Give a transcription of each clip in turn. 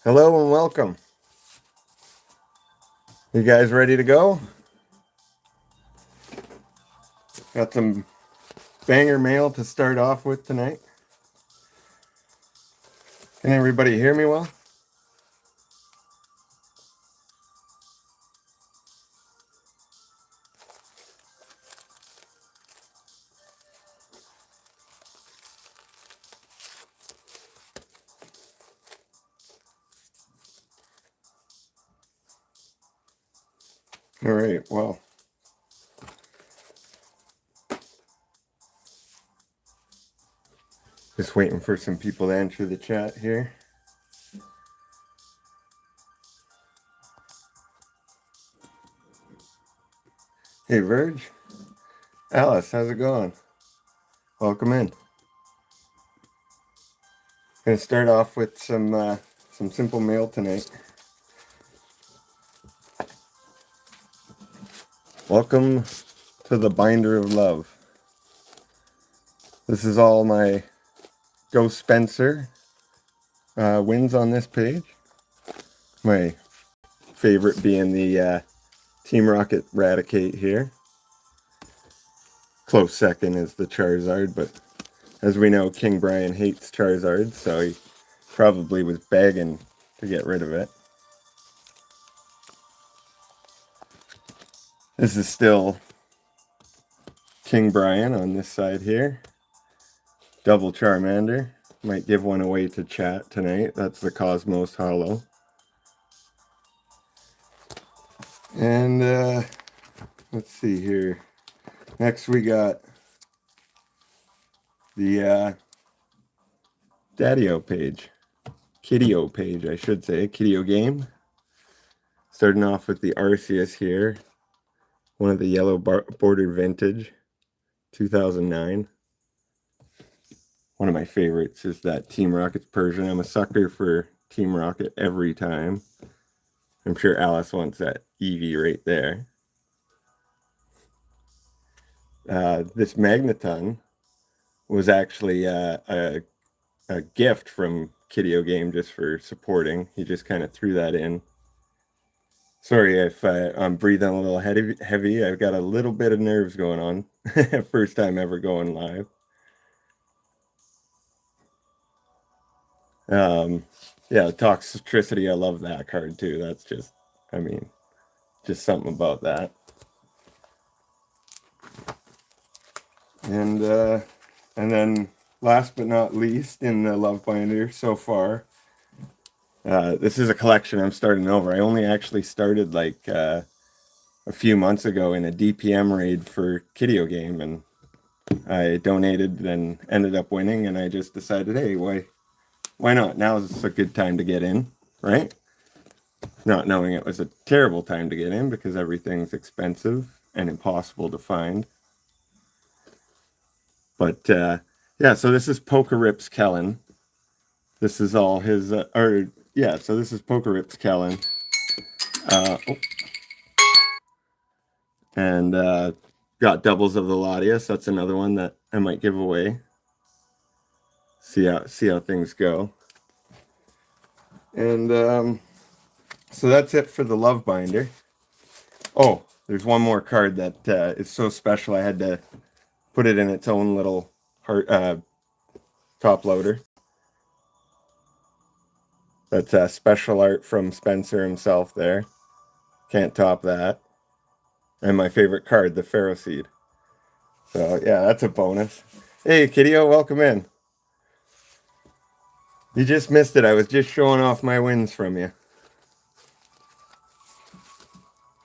Hello and welcome. You guys ready to go? Got some banger mail to start off with tonight. Can everybody hear me well? All right, well. Just waiting for some people to enter the chat here. Hey, Verge. Alice, how's it going? Welcome in. Gonna start off with some simple mail tonight. Welcome to the Binder of Love. This is all my Ghost Spencer wins on this page. My favorite being the Team Rocket Raticate here. Close second is the Charizard, but as we know, King Brian hates Charizard, so he probably was begging to get rid of it. This is still King Brian on this side here. Double Charmander. Might give one away to chat tonight. That's the Cosmos Hollow. And let's see here. Next we got the Daddy-O page. Kiddio page, I should say. Kiddiogame. Starting off with the Arceus here. One of the yellow border vintage. 2009. One of my favorites is that Team Rocket's Persian. I'm a sucker for Team Rocket every time. I'm sure Alice wants that Eevee right there. This Magneton was actually a gift from Kiddiogame just for supporting. He just kind of threw that in. Sorry if I'm breathing a little heavy. I've got a little bit of nerves going on. First time ever going live. Yeah, Toxicity, I love that card too. That's just, I mean, just something about that. And then last but not least in the Love Binder so far, this is a collection I'm starting over. I only actually started like a few months ago in a DPM raid for Kiddiogame, and I donated and ended up winning, and I just decided, hey, why not? Now is a good time to get in, right? Not knowing it was a terrible time to get in because everything's expensive and impossible to find. But yeah, so this is Pokerips Kellen. This is all his, so this is Pokerips Kellen. And got doubles of the Latias. That's another one that I might give away. See how things go. And so that's it for the Love Binder. Oh, there's one more card that is so special I had to put it in its own little top loader. That's special art from Spencer himself there. Can't top that. And my favorite card, the Pharaoh Seed. So yeah, that's a bonus. Hey, Kiddio, welcome in. You just missed it. I was just showing off my wins from you.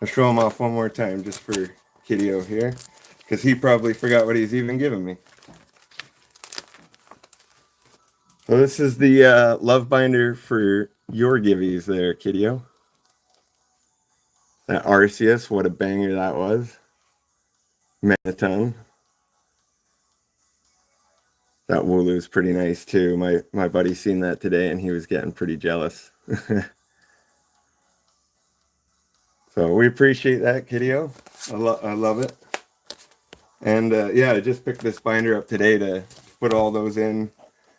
I'll show them off one more time just for Kiddio here, because he probably forgot what he's even giving me. So this is the Love Binder for your giveies there, Kiddio. That Arceus, what a banger that was. Magneton. That Wooloo's pretty nice too. My buddy seen that today and he was getting pretty jealous. So we appreciate that, Kiddio. I love it. And yeah, I just picked this binder up today to put all those in.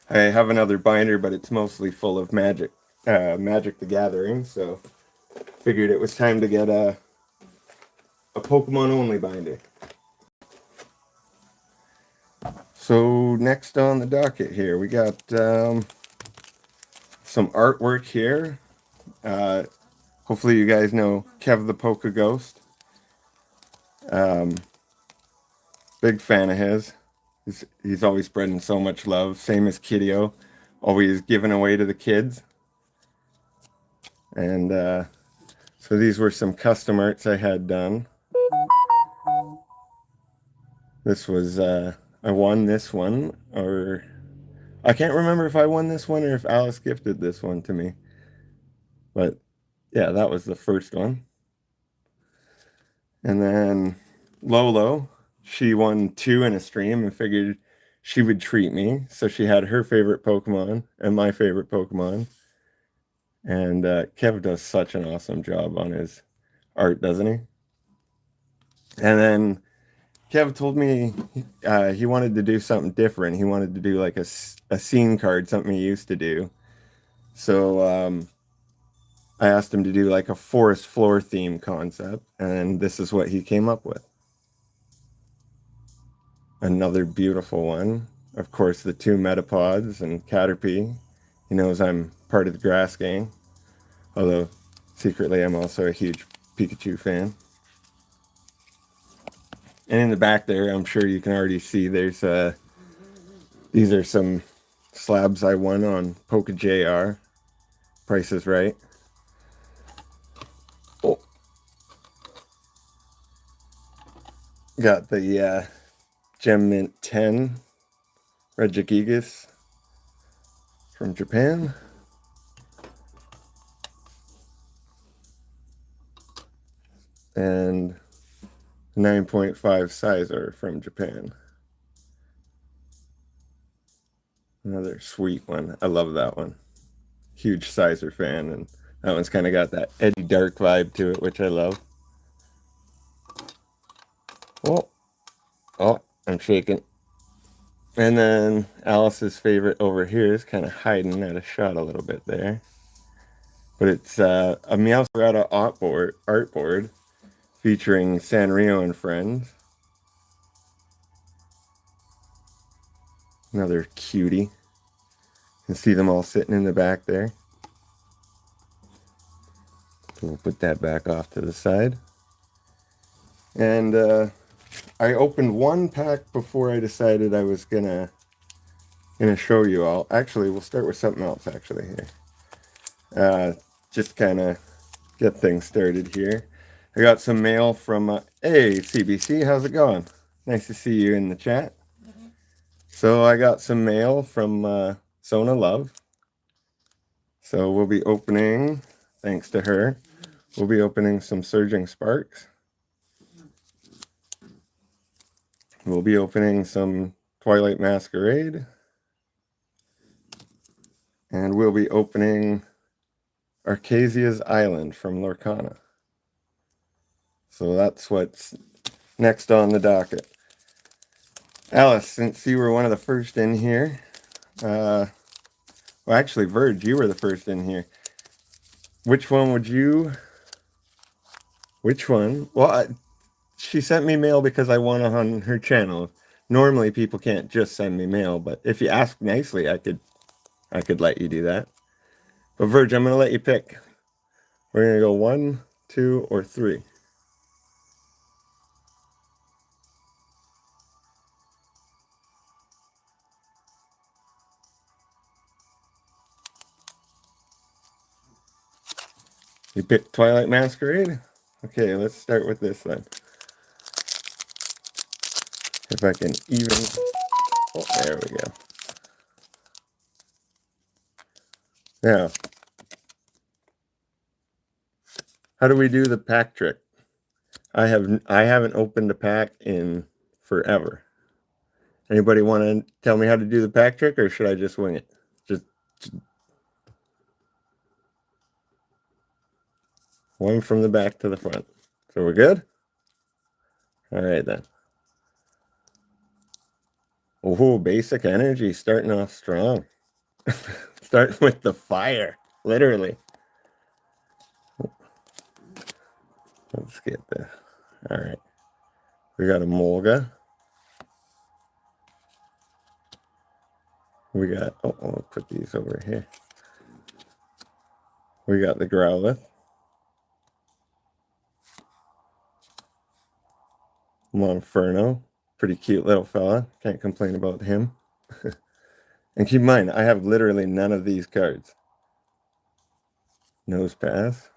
I have another binder, but it's mostly full of magic Magic the Gathering, so figured it was time to get a Pokemon only binder. So next on the docket here, we got some artwork here. Hopefully you guys know Kev the Poke Ghost. Big fan of his. He's always spreading so much love. Same as Kiddio, always giving away to the kids. And so these were some custom arts I had done. This was, I won this one, or I can't remember if I won this one or if Alice gifted this one to me. But yeah, that was the first one. And then Lolo, she won 2 in a stream and figured she would treat me. So she had her favorite Pokemon and my favorite Pokemon. And Kev does such an awesome job on his art, doesn't he? And then Kev told me he wanted to do something different. He wanted to do like a scene card, something he used to do. So I asked him to do like a forest floor theme concept, and this is what he came up with. Another beautiful one. Of course, the 2 Metapods and Caterpie. He knows I'm part of the grass gang. Although, secretly, I'm also a huge Pikachu fan. And in the back there, I'm sure you can already see there's these are some slabs I won on Jayare. Price is Right. Oh. Got the Gem Mint 10 Regigigas from Japan. And 9.5 Sizer from Japan. Another sweet one. I love that one. Huge Sizer fan, and that one's kind of got that edgy dark vibe to it, which I love. Oh, I'm shaking. And then Alice's favorite over here is kind of hiding at a shot a little bit there. But it's a Meowscarada art board featuring Sanrio and friends. Another cutie. You can see them all sitting in the back there. We'll put that back off to the side. And I opened one pack before I decided I was gonna show you all. Actually, we'll start with something else actually here. Just kind of get things started here. I got some mail from, hey CBC, how's it going? Nice to see you in the chat. So I got some mail from Zona Love. So we'll be opening, thanks to her, we'll be opening some Surging Sparks. We'll be opening some Twilight Masquerade. And we'll be opening Arcasia's Island from Lorcana. So that's what's next on the docket. Alice, since you were one of the first in here, well, actually, Verge, you were the first in here. Which one? Well, she sent me mail because I won on her channel. Normally, people can't just send me mail, but if you ask nicely, I could let you do that. But Verge, I'm going to let you pick. We're going to go 1, 2, or 3. You picked Twilight Masquerade? Okay, let's start with this then. If I can even... Oh, there we go. Now, how do we do the pack trick? I haven't opened a pack in forever. Anybody want to tell me how to do the pack trick, or should I just wing it? Just one from the back to the front. So we're good? All right then. Oh, basic energy starting off strong. Starting with the fire. Literally. Let's get this. All right. We got a Molga. We got, oh, I'll put these over here. We got the Growlithe. Monferno. Pretty cute little fella. Can't complain about him. And keep in mind, I have literally none of these cards. Nose Pass.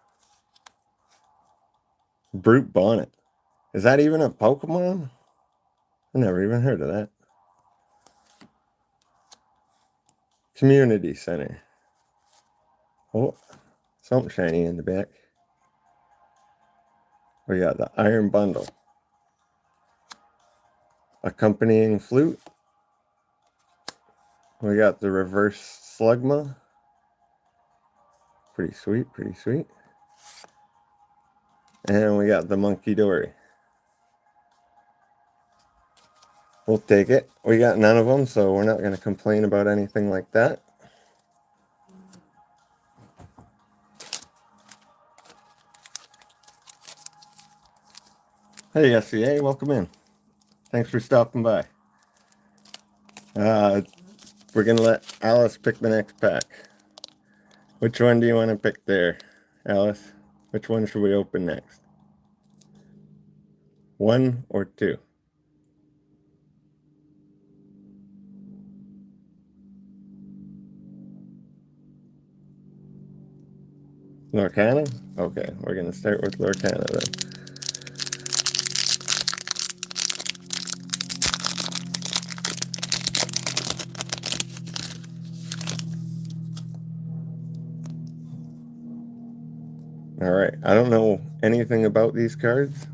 Brute Bonnet. Is that even a Pokemon? I never even heard of that. Community Center. Oh, something shiny in the back. We got the Iron Bundle. Accompanying Flute. We got the Reverse Slugma. Pretty sweet, pretty sweet. And we got the Monkey Dory. We'll take it. We got none of them, so we're not going to complain about anything like that. Hey, SCA, welcome in. Thanks for stopping by. We're going to let Alice pick the next pack. Which one do you want to pick there, Alice? Which one should we open next? 1 or 2? Lorcana? Okay, we're going to start with Lorcana then. Alright, I don't know anything about these cards.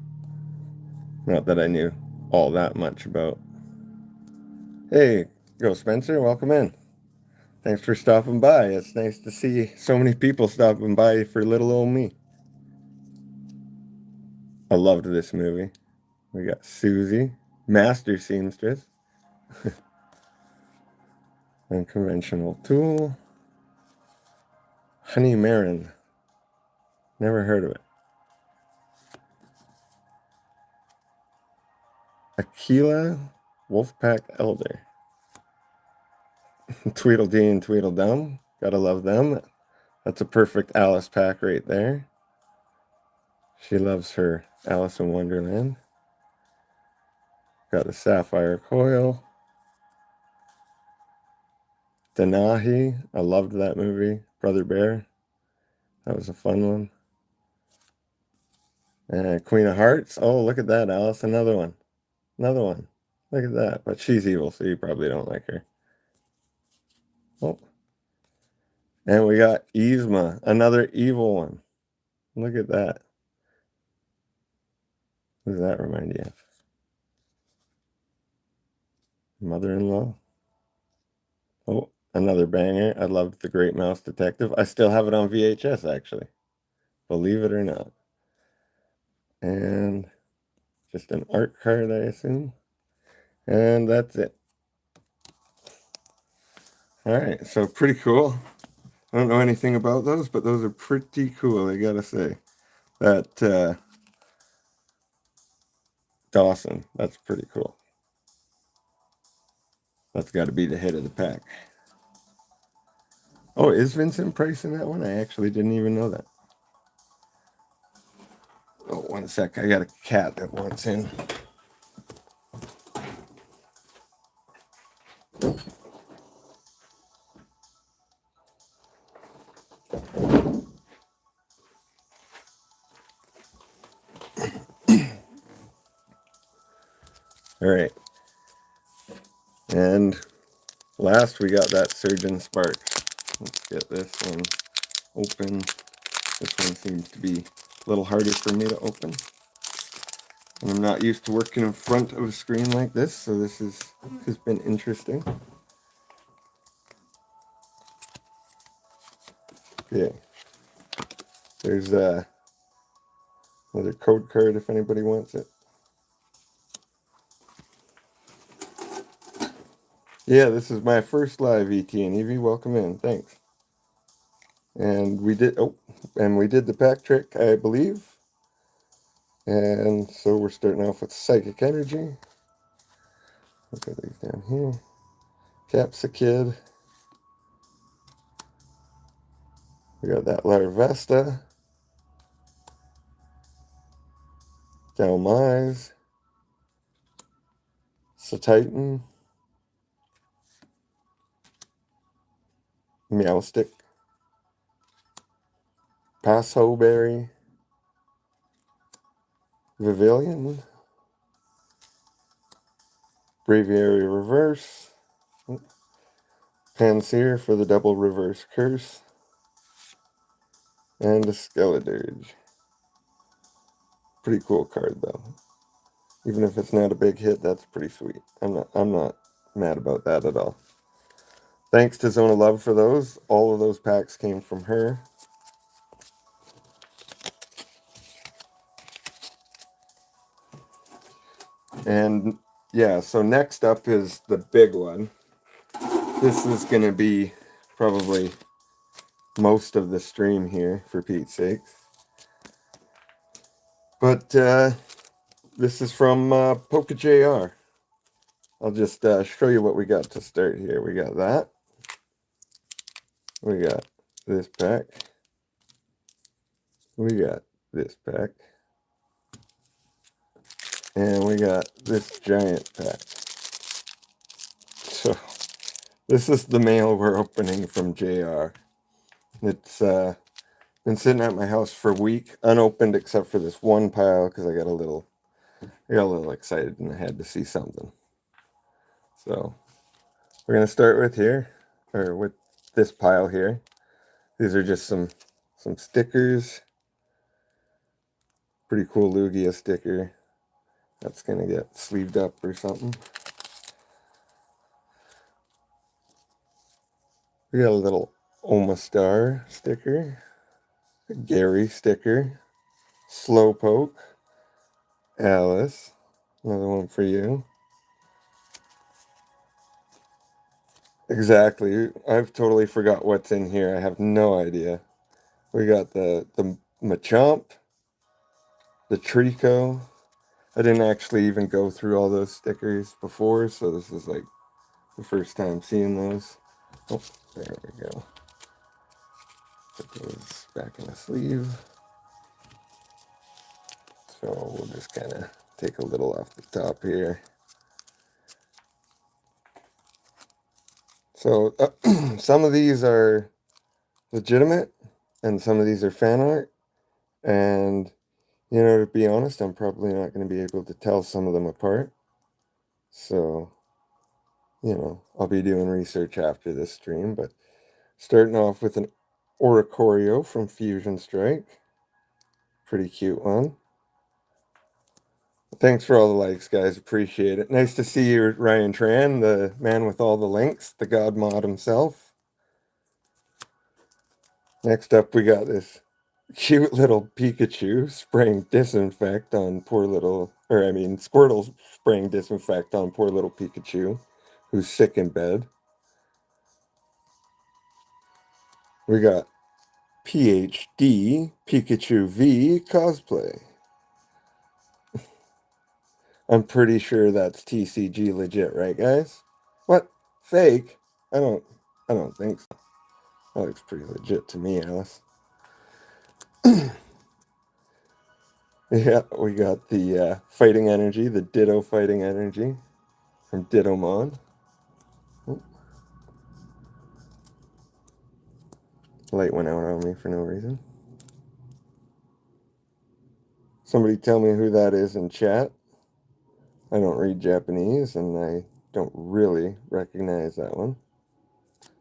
Not that I knew all that much about. Hey, Go Spencer, welcome in. Thanks for stopping by. It's nice to see so many people stopping by for little old me. I loved this movie. We got Susie, Master Seamstress, Unconventional Tool, Honey Marin. Never heard of it. Aquila, Wolfpack Elder. Tweedledee and Tweedledum. Gotta love them. That's a perfect Alice pack right there. She loves her Alice in Wonderland. Got the Sapphire Coil. Denahi. I loved that movie. Brother Bear. That was a fun one. And Queen of Hearts. Oh, look at that, Alice. Another one. Another one. Look at that. But she's evil, so you probably don't like her. Oh. And we got Yzma. Another evil one. Look at that. What does that remind you of? Mother-in-law. Oh, another banger. I loved The Great Mouse Detective. I still have it on VHS, actually. Believe it or not. And just an art card, I assume. And that's it. All right, so pretty cool. I don't know anything about those, but those are pretty cool, I gotta say. That Dawson, that's pretty cool. That's got to be the hit of the pack. Oh, is Vincent Price in that one? I actually didn't even know that. Oh, one sec. I got a cat that wants in. All right. And last we got that Surgeon Spark. Let's get this one open. This one seems to be a little harder for me to open. And I'm not used to working in front of a screen like this, so this has been interesting. Okay. There's another code card if anybody wants it. Yeah, this is my first live ET and Evie. Welcome in. Thanks. And we did the pack trick, I believe. And so we're starting off with Psychic Energy. Look at these down here. Capsicid. We got that Larvesta. Dhelmise. Satitan. Meowstick. Passhoberry. Vivillon. Braviary Reverse. Pansear for the double reverse curse. And a Skeledirge. Pretty cool card though. Even if it's not a big hit, that's pretty sweet. I'm not mad about that at all. Thanks to Zona Love for those. All of those packs came from her. And yeah, so next up is the big one. This is going to be probably most of the stream here, for Pete's sakes. But this is from Pokejr. I'll just show you what we got to start here. We got that. We got this pack. We got this pack. And we got this giant pack. So this is the mail we're opening from JR. It's been sitting at my house for a week, unopened except for this one pile because I got a little excited and I had to see something. So we're gonna start with here, or with this pile here. These are just some stickers. Pretty cool Lugia sticker. That's gonna get sleeved up or something. We got a little Omastar sticker, a Gary sticker, Slowpoke, Alice, another one for you. Exactly. I've totally forgot what's in here. I have no idea. We got the Machamp, the Trico. I didn't actually even go through all those stickers before, so this is like the first time seeing those. Oh, there we go. Put those back in the sleeve. So we'll just kind of take a little off the top here. So some of these are legitimate and some of these are fan art. And, you know, to be honest, I'm probably not going to be able to tell some of them apart. So, you know, I'll be doing research after this stream. But starting off with an Oricorio from Fusion Strike. Pretty cute one. Thanks for all the likes, guys. Appreciate it. Nice to see you, Ryan Tran, the man with all the links, the God Mod himself. Next up, we got this cute little Pikachu spraying disinfect on Squirtle spraying disinfect on poor little Pikachu, who's sick in bed. We got PhD Pikachu V cosplay. I'm pretty sure that's TCG legit, right, guys? What? Fake? I don't think so. That looks pretty legit to me, Alice. Yeah, we got the fighting energy, the Ditto fighting energy from Dittomon. Oh. Light went out on me for no reason. Somebody tell me who that is in chat. I don't read Japanese, and I don't really recognize that one.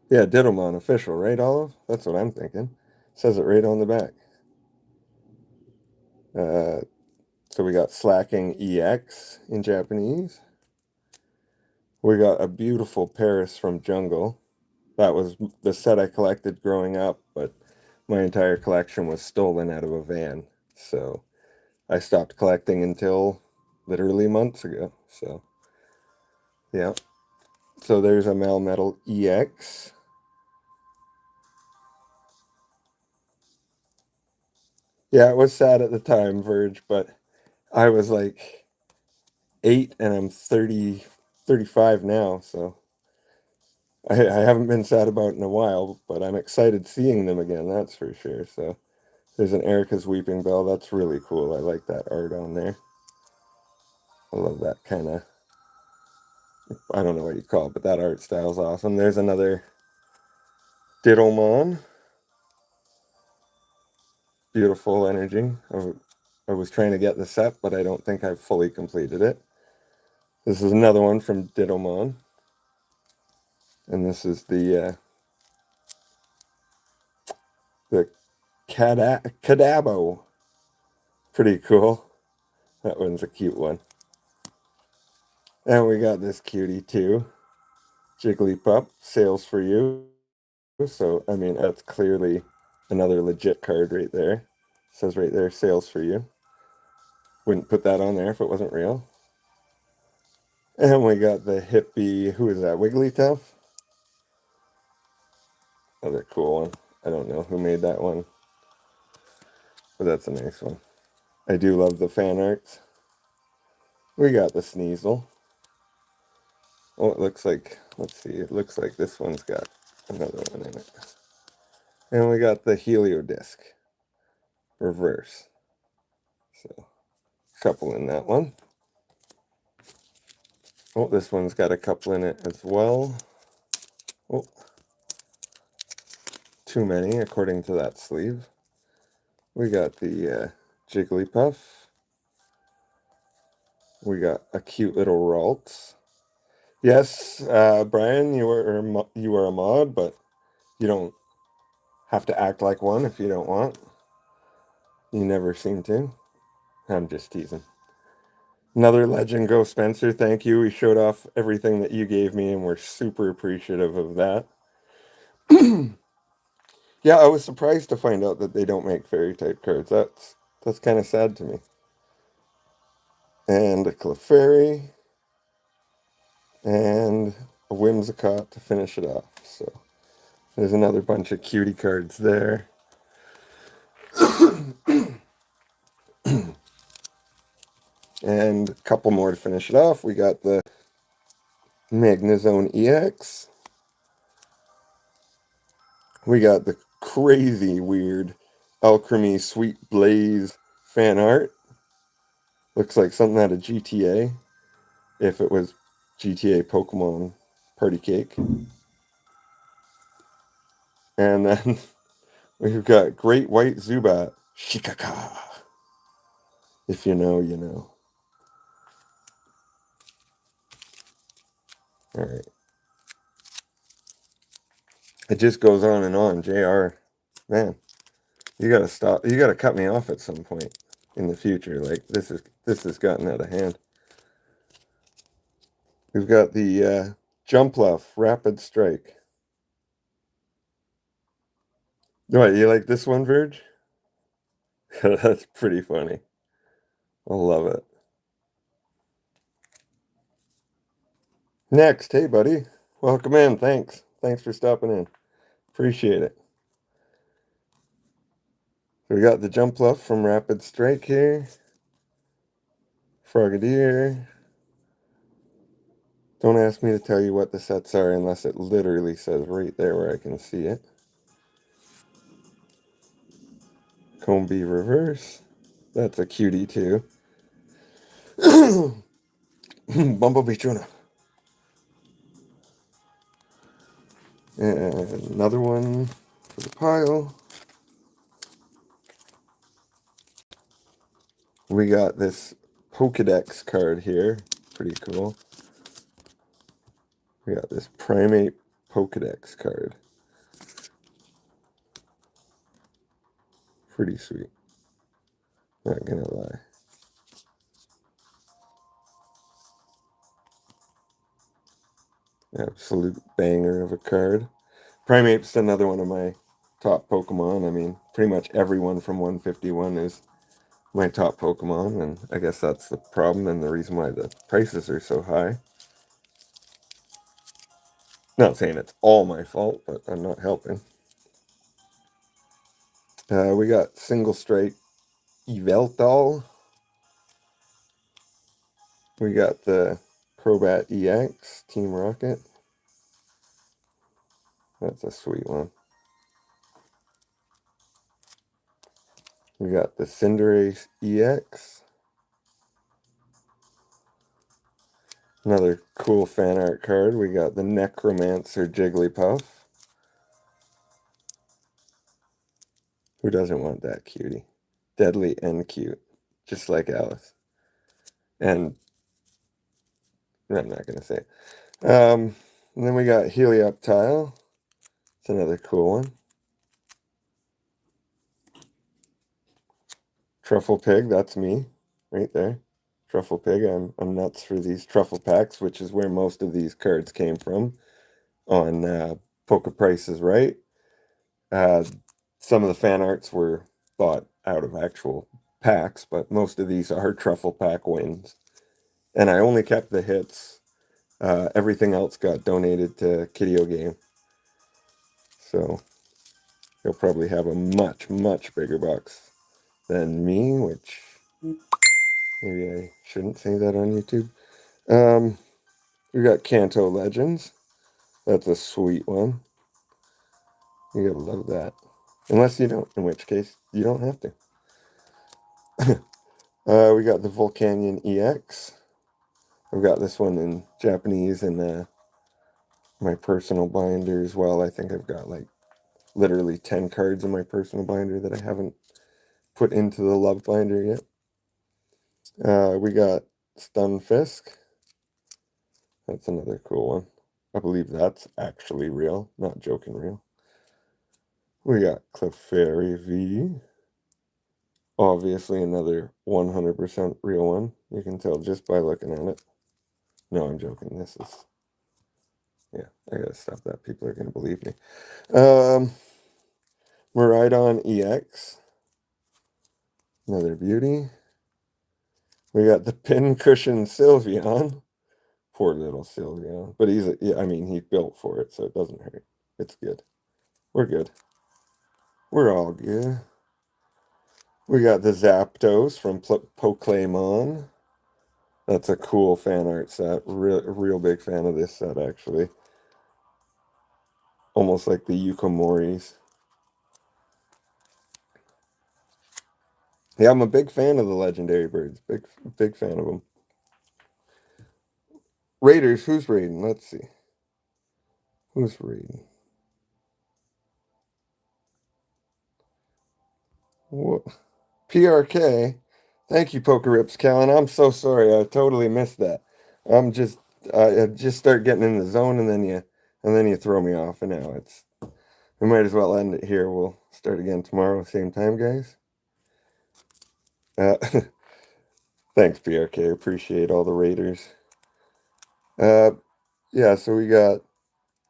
Yeah, Dittomon official, right, Olive? That's what I'm thinking. Says it right on the back. So we got Slacking EX in Japanese. We got a beautiful Paris from Jungle. That was the set I collected growing up, but my entire collection was stolen out of a van. So I stopped collecting until literally months ago. So, yeah. So there's a Melmetal EX. Yeah, it was sad at the time, Verge, but I was like 8 and I'm 35 now, so I haven't been sad about it in a while, but I'm excited seeing them again, that's for sure. So there's an Erica's Weeping Bell. That's really cool. I like that art on there. I love that kind of, I don't know what you call it, but that art style's awesome. There's another Diddlemon. Beautiful energy. I was trying to get the set, but I don't think I've fully completed it. This is another one from Diddlemon. And this is the Cadabo. Pretty cool. That one's a cute one. And we got this cutie too. Jigglypuff, sales for you. So, I mean, that's clearly another legit card right there. It says right there, sales for you. Wouldn't put that on there if it wasn't real. And we got the hippie, who is that, Wigglytuff? Another cool one. I don't know who made that one, but that's a nice one. I do love the fan arts. We got the Sneasel. Oh, it looks like, let's see, it looks like this one's got another one in it. And we got the Helio Disc. Reverse. So, couple in that one. Oh, this one's got a couple in it as well. Oh, too many according to that sleeve. We got the Jigglypuff. We got a cute little Ralts. Yes, Brian, you are a mod, but you don't have to act like one if you don't want. You never seem to. I'm just teasing. Another legend, Go Spencer. Thank you. We showed off everything that you gave me, and we're super appreciative of that. Yeah, I was surprised to find out that they don't make fairy type cards. That's kind of sad to me. And a Clefairy and a Whimsicott to finish it off. So there's another bunch of cutie cards there. And a couple more to finish it off. We got the Magnezone EX. We got the crazy weird Alchemy Sweet Blaze fan art. Looks like something out of GTA. If it was GTA Pokemon Party Cake. And then we've got Great White Zubat. Shikaka. If you know, you know. Alright. It just goes on and on. JR. Man, you gotta stop. You gotta cut me off at some point in the future. Like this has gotten out of hand. We've got the Jumpluff Rapid Strike. What, you like this one, Verge? That's pretty funny. I love it. Next, hey buddy. Welcome in. Thanks. Thanks for stopping in. Appreciate it. So we got the Jumpluff from Rapid Strike here. Frogadier. Don't ask me to tell you what the sets are unless it literally says right there where I can see it. Combi Reverse. That's a cutie too. Bumblebee Tuna. And another one for the pile. We got this Pokedex card here. Pretty cool. We got this Primate Pokedex card. Pretty sweet. Not gonna lie. Absolute banger of a card. Primate's another one of my top Pokemon. I mean, pretty much everyone from 151 is my top Pokemon, and I guess that's the problem and the reason why the prices are so high. Not saying it's all my fault, but I'm not helping. We got Single Strike Yveltal. We got the Crobat EX, Team Rocket. That's a sweet one. We got the Cinderace EX. Another cool fan art card. We got the Necromancer Jigglypuff. Who doesn't want that cutie? Deadly and cute. Just like Alice. And I'm not going to say it. And then we got Helioptile. It's another cool one. Truffle Pig, that's me. Right there. Truffle Pig. I'm nuts for these truffle packs, which is where most of these cards came from on Pokepticeisright. Some of the fan arts were bought out of actual packs, but most of these are truffle pack wins. And I only kept the hits. Everything else got donated to Kiddiogame. So he'll probably have a much, much bigger box than me, which maybe I shouldn't say that on YouTube. We got Kanto Legends. That's a sweet one. You gotta love that. Unless you don't, in which case you don't have to. We got the Volcanion EX. I've got this one in Japanese and my personal binder as well. I think I've got like literally 10 cards in my personal binder that I haven't put into the love binder yet. We got Stunfisk. That's another cool one. I believe that's actually real, not joking real. We got Clefairy V. Obviously another 100% real one. You can tell just by looking at it. No, I'm joking. This is... Yeah, I gotta stop that. People are gonna believe me. Miraidon EX. Another beauty. We got the Pincushion Sylveon. Poor little Sylveon. But he built for it, so it doesn't hurt. It's good. We're good. We're all good. We got the Zapdos from Pokemon. That's a cool fan art set. Real big fan of this set, actually. Almost like the Yukomoris. Yeah, I'm a big fan of the legendary birds. Big fan of them. Raiders, who's raiding? Let's see. Who's raiding? What? PRK. Thank you, Poker Rips, Callan. I'm so sorry. I totally missed that. I just start getting in the zone and then you throw me off, and now we might as well end it here. We'll start again tomorrow, same time, guys. Uh, thanks, PRK. Appreciate all the raiders. Yeah, so we got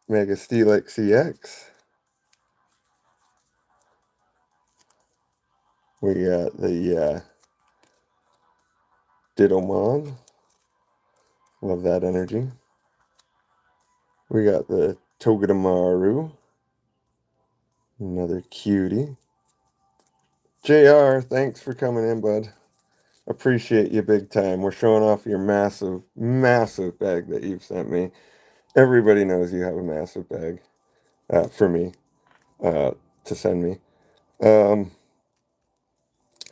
Mega Steelix CX. We got the Diddlemon. Love that energy. We got the Togedemaru. Another cutie. JR, thanks for coming in, bud. Appreciate you big time. We're showing off your massive, massive bag that you've sent me. Everybody knows you have a massive bag for me to send me.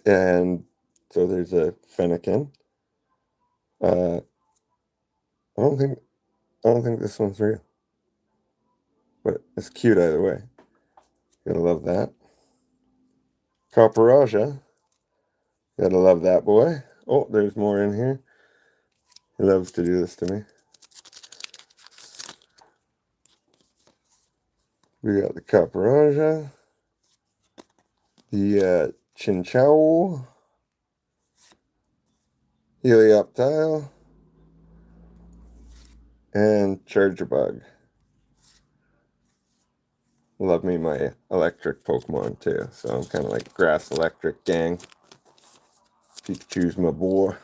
And so there's a Fennekin. I don't think this one's real, but it's cute either way. Gotta love that. Carparaja. Gotta love that boy. Oh, there's more in here. He loves to do this to me. We got the Carparaja. The Chinchou. Helioptile. And Chargerbug. Love me my electric Pokemon too. So I'm kind of like grass electric gang. Pikachu's my boy.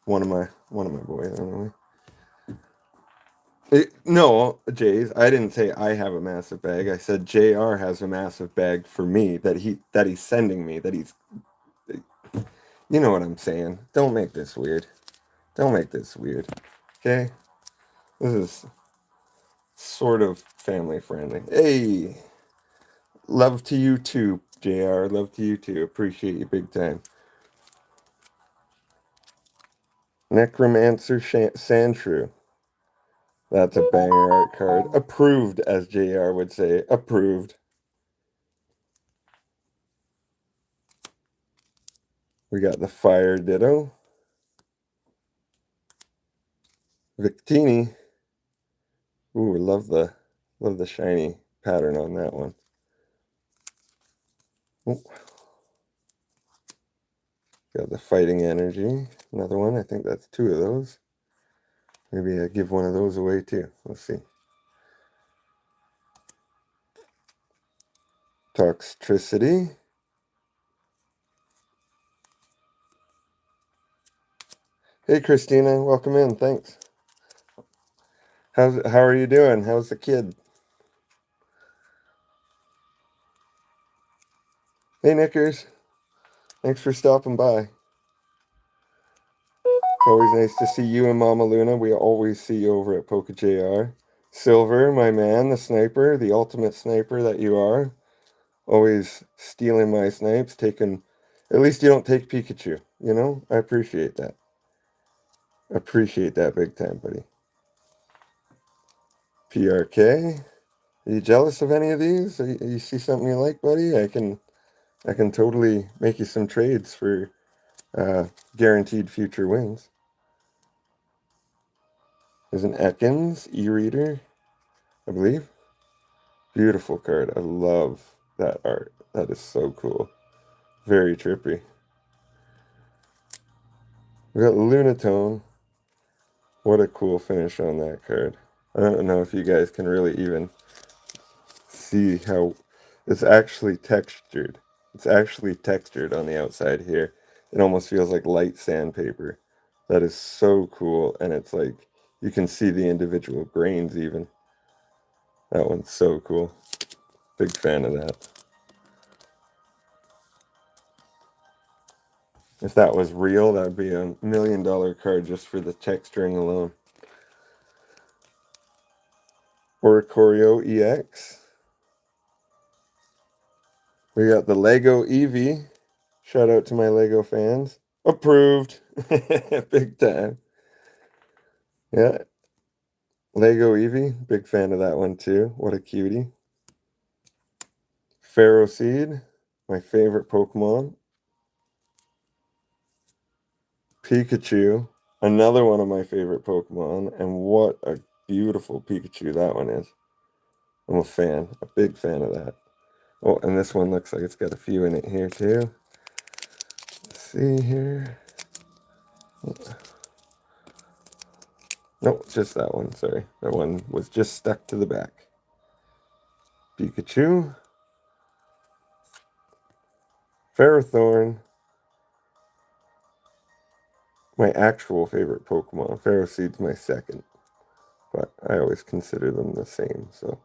One of my boys anyway. No, Jays, I didn't say I have a massive bag. I said JR has a massive bag for me that he's sending me, that he's You know what I'm saying. Don't make this weird. Don't make this weird. Okay? This is sort of family friendly. Hey! Love to you too, JR. Love to you too. Appreciate you big time. Necromancer Sandshrew. That's a banger art card. Approved, as JR would say. Approved. We got the Fire Ditto. Victini. Ooh, love the shiny pattern on that one. Ooh. Got the Fighting Energy. Another one. I think that's 2 of those. Maybe I give one of those away too. Let's see. Toxtricity. Hey Christina, welcome in. Thanks. How are you doing? How's the kid? Hey Knickers. Thanks for stopping by. It's always nice to see you and Mama Luna. We always see you over at PokeJR. Silver, my man, the sniper, the ultimate sniper that you are. Always stealing my snipes, taking... At least you don't take Pikachu, you know? I appreciate that. Appreciate that big time, buddy. PRK. Are you jealous of any of these? You see something you like, buddy? I can totally make you some trades for guaranteed future wins. There's an Ekans e-reader, I believe. Beautiful card. I love that art. That is so cool. Very trippy. We got Lunatone. What a cool finish on that card. I don't know if you guys can really even see how it's actually textured. It's actually textured on the outside here. It almost feels like light sandpaper. That is so cool, and it's like you can see the individual grains even. That one's so cool. Big fan of that. If that was real, that would be $1 million card just for the texturing alone. Oricorio EX. We got the Lego Eevee. Shout out to my Lego fans. Approved. Big time. Yeah. Lego Eevee. Big fan of that one too. What a cutie. Ferroseed. My favorite Pokemon. Pikachu. Another one of my favorite Pokemon. And what a beautiful Pikachu that one is. I'm a fan. A big fan of that. Oh, and this one looks like it's got a few in it here too. Let's see here. Nope, just that one, sorry. That one was just stuck to the back. Pikachu. Ferrothorn. My actual favorite Pokemon. Ferroseed's my second. But I always consider them the same, so.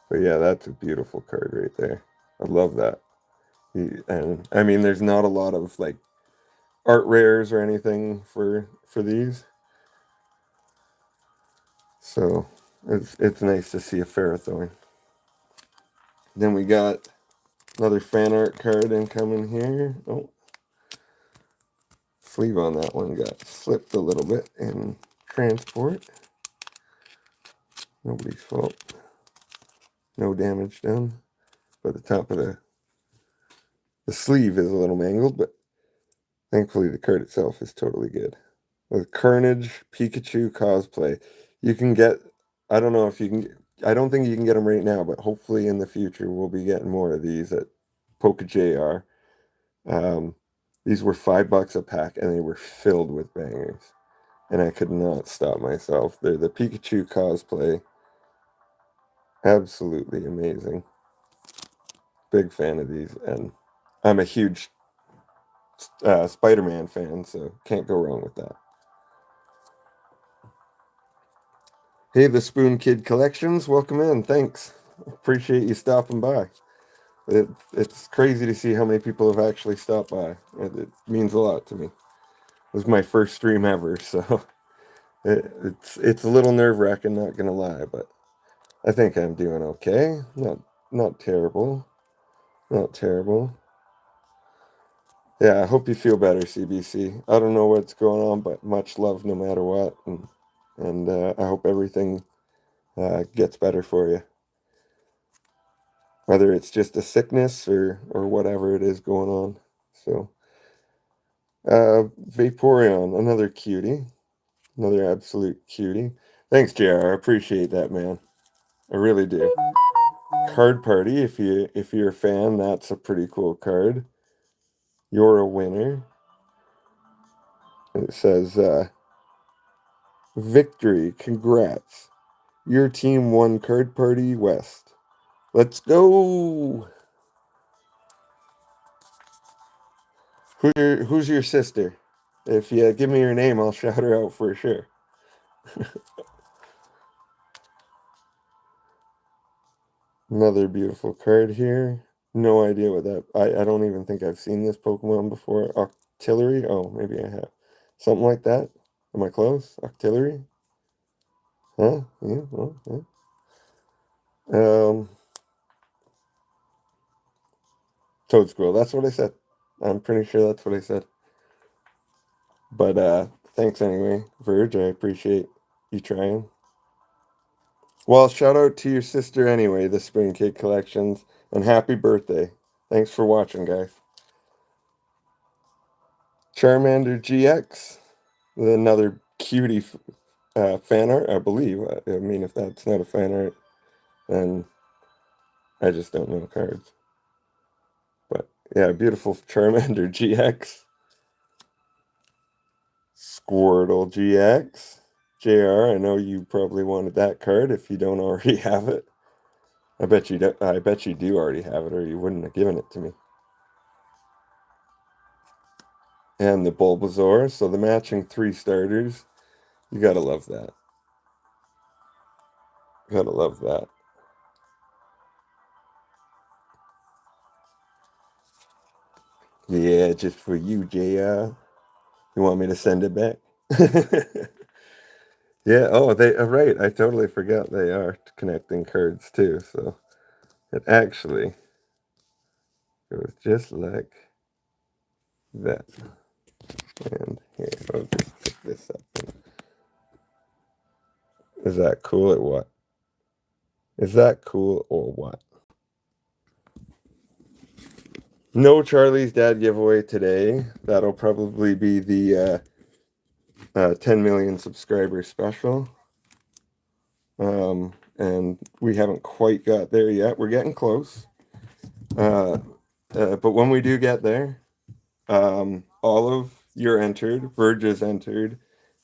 But yeah, that's a beautiful card right there. I love that. And I mean, there's not a lot of like art rares or anything for these. So it's nice to see a Ferrothorn. Then we got another fan art card incoming here. Oh, sleeve on that one got slipped a little bit in transport. Nobody's fault. No damage done. But the top of the sleeve is a little mangled, but thankfully the card itself is totally good. With Carnage Pikachu cosplay, you can get, I don't know if you can, I don't think you can get them right now, but hopefully in the future we'll be getting more of these at PokeJR. These were $5 a pack and they were filled with bangers. And I could not stop myself. They're the Pikachu cosplay. Absolutely amazing. Big fan of these, and I'm a huge Spider-Man fan, so can't go wrong with that. Hey, the Spoon Kid Collections, welcome in. Thanks. Appreciate you stopping by. It's crazy to see how many people have actually stopped by. It means a lot to me. It was my first stream ever, so it's a little nerve-wracking, not gonna lie, but I think I'm doing okay. Not terrible. Not terrible. Yeah, I hope you feel better, CBC. I don't know what's going on, but much love no matter what, and I hope everything gets better for you. Whether it's just a sickness or whatever it is going on. So, Vaporeon, another cutie, another absolute cutie. Thanks, JR. I appreciate that, man. I really do. Card Party, if you're a fan, that's a pretty cool card. You're a winner. It says, victory, congrats. Your team won Card Party West. Let's go! Who's your sister? If you give me your name, I'll shout her out for sure. Another beautiful card here. No idea what that... I don't even think I've seen this Pokemon before. Octillery? Oh, maybe I have. Something like that? Am I close? Octillery? Huh? Yeah, well, yeah. Toadsquirrel. That's what I said. I'm pretty sure that's what I said. But thanks anyway, Verge. I appreciate you trying. Well, shout out to your sister anyway, the Spring Cake Collections, and happy birthday. Thanks for watching, guys. Charmander GX, another cutie fan art, I believe. I mean, if that's not a fan art, then I just don't know cards. But yeah, beautiful Charmander GX. Squirtle GX. JR, I know you probably wanted that card if you don't already have it. I bet you do, already have it, or you wouldn't have given it to me. And the Bulbasaur, so the matching 3 starters. You gotta love that. Gotta love that. Yeah, just for you, JR. You want me to send it back? Yeah, oh, they are right. I totally forgot they are connecting cards too. So it actually goes just like that. And here, I'll just pick this up. Is that cool or what? Is that cool or what? No Charlie's Dad giveaway today. That'll probably be the 10 million subscriber special. And we haven't quite got there yet. We're getting close. But when we do get there, Olive, you're entered. Verge is entered.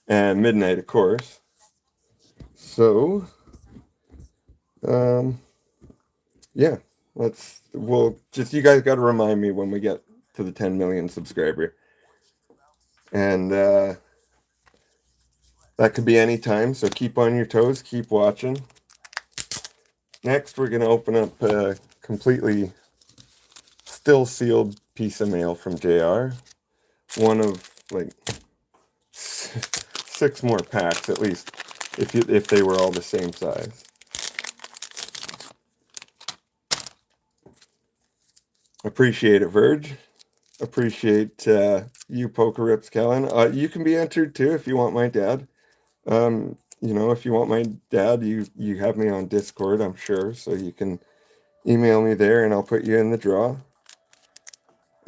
And Midnight, of course. So, yeah. You guys got to remind me when we get to the 10 million subscriber. And that could be any time, so keep on your toes, keep watching. Next, we're going to open up a completely still sealed piece of mail from JR. One of like 6 more packs at least, if they were all the same size. Appreciate it, Verge. Appreciate you, Poker Rips Kellen. You can be entered too if you want my dad. If you want my dad, you have me on Discord, I'm sure, so you can email me there and I'll put you in the draw.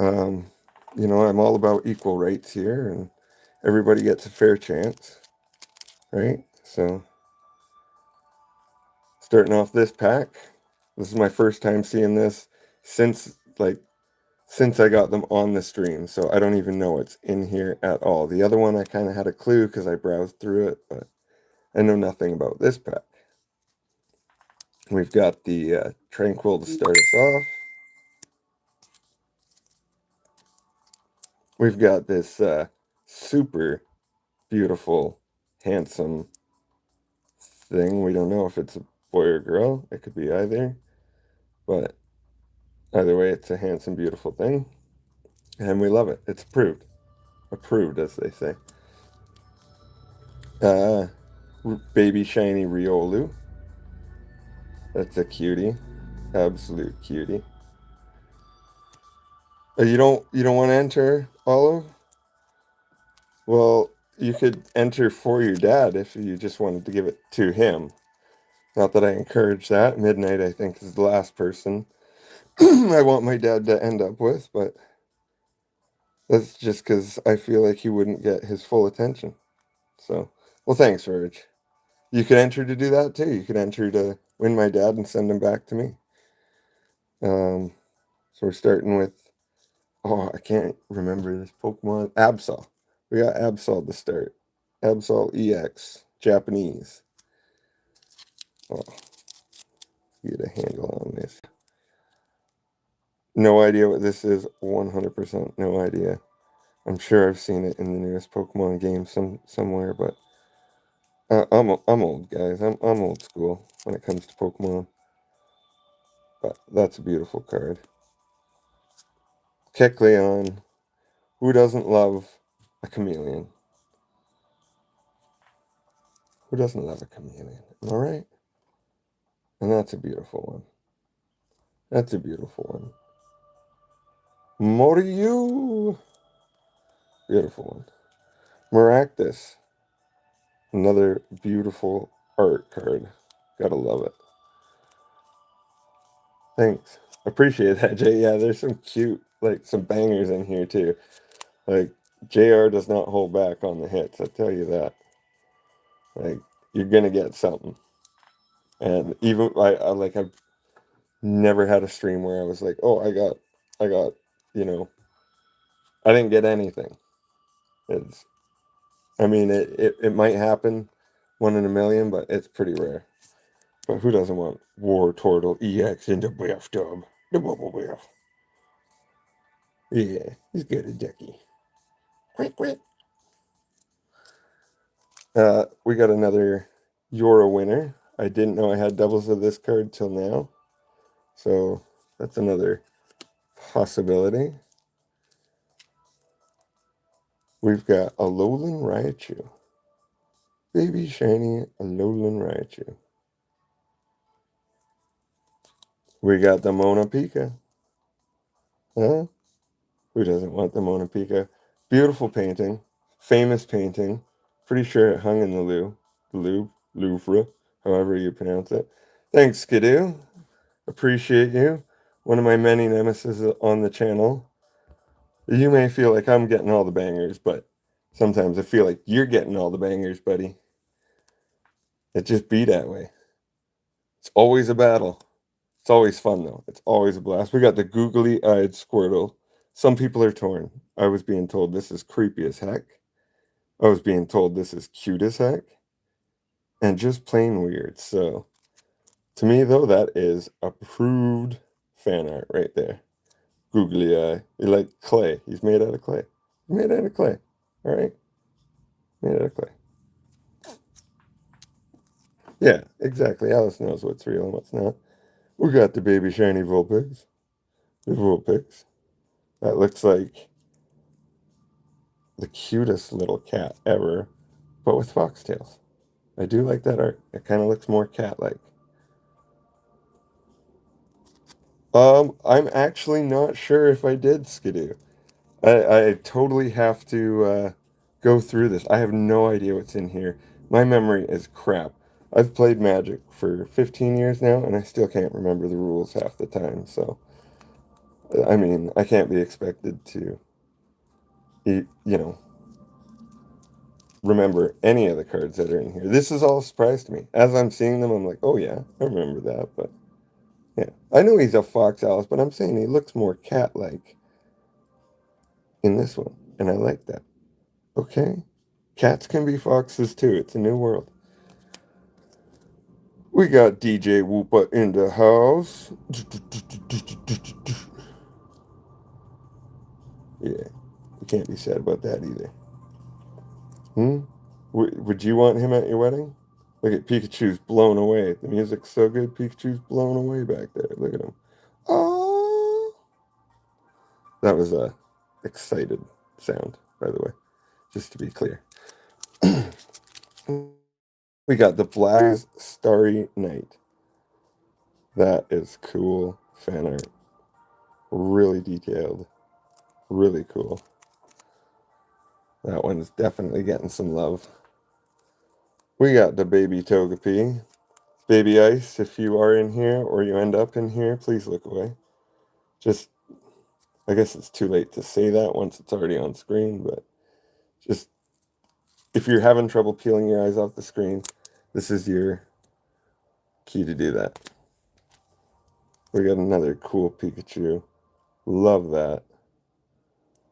I'm all about equal rights here, and everybody gets a fair chance, right? So, starting off this pack, this is my first time seeing this since I got them on the stream, so I don't even know what's in here at all. The other one I kind of had a clue because I browsed through it, but I know nothing about this pack. We've got the Tranquil to start us off. We've got this super beautiful, handsome thing. We don't know if it's a boy or girl. It could be either. But Either way, it's a handsome, beautiful thing, and we love it. It's approved. Approved, as they say. Uh, Baby shiny Riolu. That's a cutie. Absolute cutie. You don't want to enter, Olive? Well, you could enter for your dad if you just wanted to give it to him. Not that I encourage that. Midnight, I think, is the last person I want my dad to end up with, but that's just because I feel like he wouldn't get his full attention. So, well, thanks, Verge. You could enter to do that too. You could enter to win my dad and send him back to me. Um, so we're starting with, oh, I can't remember this Pokemon. Absol. We got Absol to start. Absol EX, Japanese. Oh, get a handle on this. No idea what this is. 100% no idea. I'm sure I've seen it in the newest Pokemon game somewhere, but I'm old, guys. I'm old school when it comes to Pokemon. But that's a beautiful card. Kecleon. Who doesn't love a chameleon? Who doesn't love a chameleon? Am I right? And that's a beautiful one. That's a beautiful one. Moryu. Beautiful one. Maractus. Another beautiful art card. Gotta love it. Thanks. Appreciate that, Jay. Yeah, there's some cute, like, some bangers in here, too. Like, JR does not hold back on the hits, I tell you that. Like, you're gonna get something. And even, I've never had a stream where I was like, oh, I got, you know, I didn't get anything. It's, I mean, it might happen 1 in a million, but it's pretty rare. But who doesn't want War Turtle EX in the bathtub? The bubble bath. Yeah, he's good at ducky. Quick, quick. We got another You're a Winner. I didn't know I had doubles of this card till now. So that's another possibility. We've got a Alolan Raichu. Baby shiny Alolan Raichu. We got the Mona Pika. Huh? Who doesn't want the Mona Pika? Beautiful painting. Famous painting. Pretty sure it hung in the Louvre, however you pronounce it. Thanks, Skidoo. Appreciate you. One of my many nemesis on the channel. You may feel like I'm getting all the bangers, but sometimes I feel like you're getting all the bangers, buddy. It just be that way. It's always a battle. It's always fun, though. It's always a blast. We got the googly-eyed Squirtle. Some people are torn. I was being told this is creepy as heck. I was being told this is cute as heck. And just plain weird. So, to me, though, that is approved fan art right there. Googly eye. You're like clay. He's made out of clay. He's made out of clay. All right? Made out of clay. Yeah, exactly. Alice knows what's real and what's not. We got the baby shiny Vulpix. The Vulpix. That looks like the cutest little cat ever, but with foxtails. I do like that art. It kind of looks more cat-like. I'm actually not sure if I did, Skidoo. I totally have to go through this. I have no idea what's in here. My memory is crap. I've played Magic for 15 years now, and I still can't remember the rules half the time. So, I mean, I can't be expected to, remember any of the cards that are in here. This is all a surprise to me. As I'm seeing them, I'm like, oh yeah, I remember that. But yeah, I know he's a fox, Alice, but I'm saying he looks more cat-like in this one, and I like that. Okay? Cats can be foxes too. It's a new world. We got DJ Whoopa in the house. Yeah, you can't be sad about that either. Hmm? Would you want him at your wedding? Look at Pikachu's blown away. The music's so good, Pikachu's blown away back there. Look at him. Oh! That was a excited sound, by the way, just to be clear. We got the Black Starry Night. That is cool fan art. Really detailed. Really cool. That one's definitely getting some love. We got the baby Togepi. Baby Ice, if you are in here or you end up in here, please look away. Just, I guess it's too late to say that once it's already on screen, but just, if you're having trouble peeling your eyes off the screen, this is your key to do that. We got another cool Pikachu. Love that.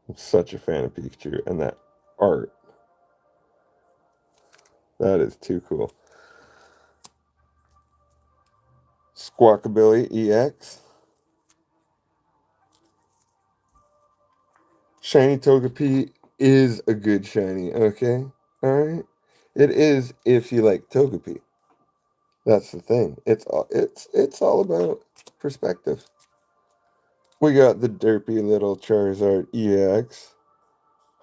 I'm such a fan of Pikachu and that art. That is too cool. Squawkabilly EX. Shiny Togepi is a good shiny, okay? Alright? It is if you like Togepi. That's the thing. It's all about perspective. We got the derpy little Charizard EX.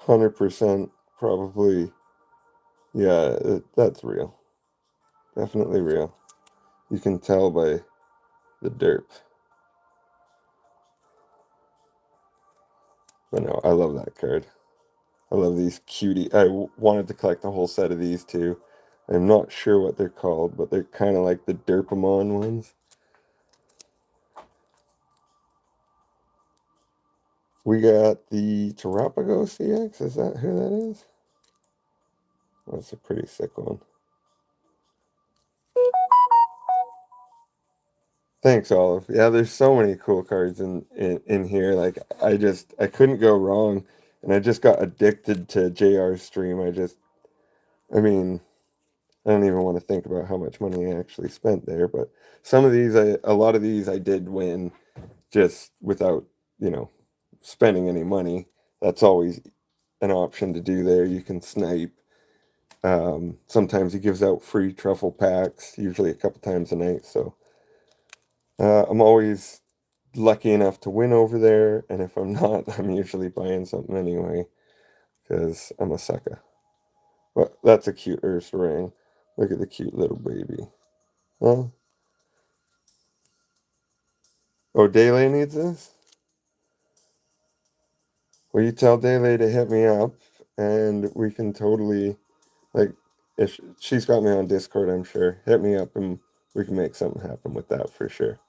100% probably. Yeah, that's real. Definitely real. You can tell by the derp. But no, I love that card. I love these cutie. I wanted to collect a whole set of these too. I'm not sure what they're called, but they're kind of like the Derpamon ones. We got the Terrapago CX. Is that who that is? That's a pretty sick one. Thanks, Olive. Yeah, there's so many cool cards in here. Like I couldn't go wrong, and I just got addicted to JR's stream. I mean, I don't even want to think about how much money I actually spent there. But some of these, a lot of these, I did win just without, you know, spending any money. That's always an option to do there. You can snipe. Sometimes he gives out free truffle packs, usually a couple times a night. So I'm always lucky enough to win over there, and if I'm not, I'm usually buying something anyway because I'm a sucker. But that's a cute Ursaring. Look at the cute little baby. Huh? Oh, Dele needs this? Well, you tell Dele to hit me up, and we can totally, like, if she's got me on Discord, I'm sure. Hit me up, and we can make something happen with that for sure.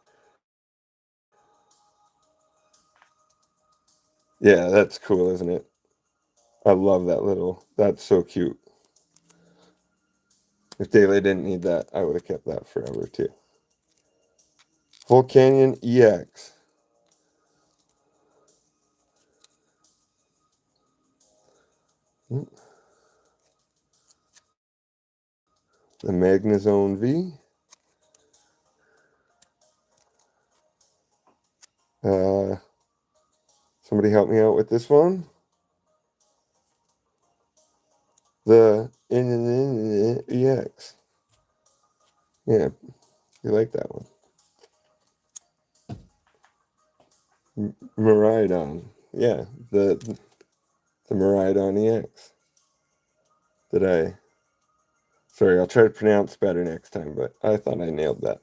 Yeah, that's cool, isn't it? I love that little. That's so cute. If Dele didn't need that, I would have kept that forever too. Full Canyon EX. The Magnezone V. Somebody help me out with this one. The EX. Yeah, you like that one. Miraidon. Yeah, the Miraidon EX. Did I? Sorry, I'll try to pronounce better next time, but I thought I nailed that.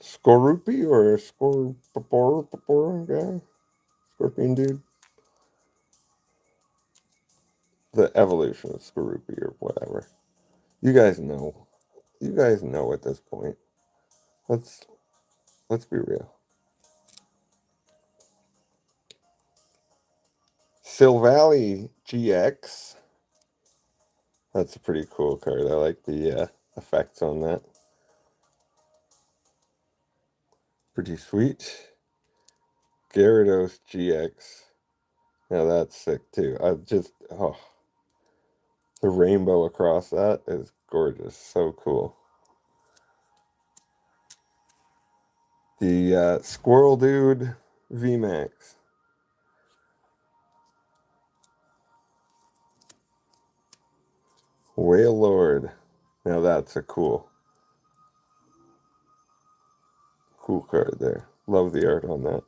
Skorupi or Scorpor guy? Scorpion dude? The evolution of Skorupi or whatever. You guys know. You guys know at this point. Let's be real. Silvally GX. That's a pretty cool card. I like the effects on that. Pretty sweet. Gyarados GX. Yeah, that's sick too. The rainbow across that is gorgeous. So cool. The Squirrel Dude VMAX. Whale Lord. Now that's a cool card there. love the art on that.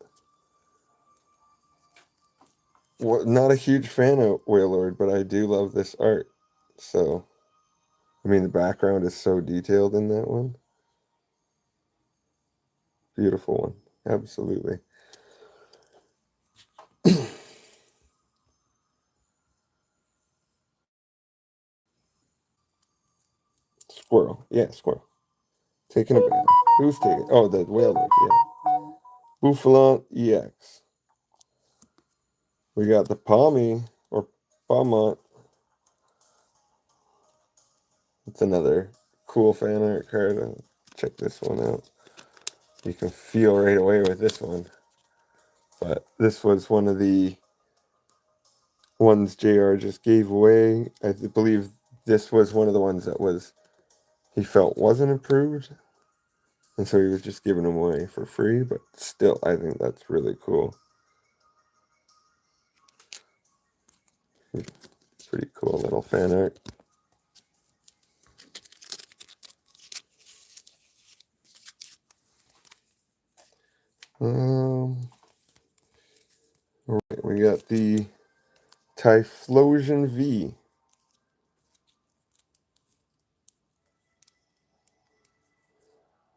Not a huge fan of Wailord, but I do love this art. So, I mean, the background is so detailed in that one. Beautiful one. Absolutely. Squirrel. Yeah, squirrel. Taking a banana. Who's taking? Oh, the Wailord. Yeah. Bouffalon EX. We got the Palmy or Palmont. It's another cool fan art card. Check this one out. You can feel right away with this one. But this was one of the ones JR just gave away. I believe this was one of the ones that was he felt wasn't improved. And so he was just giving them away for free. But still, I think that's really cool. Pretty cool little fan art. All right, we got the Typhlosion V.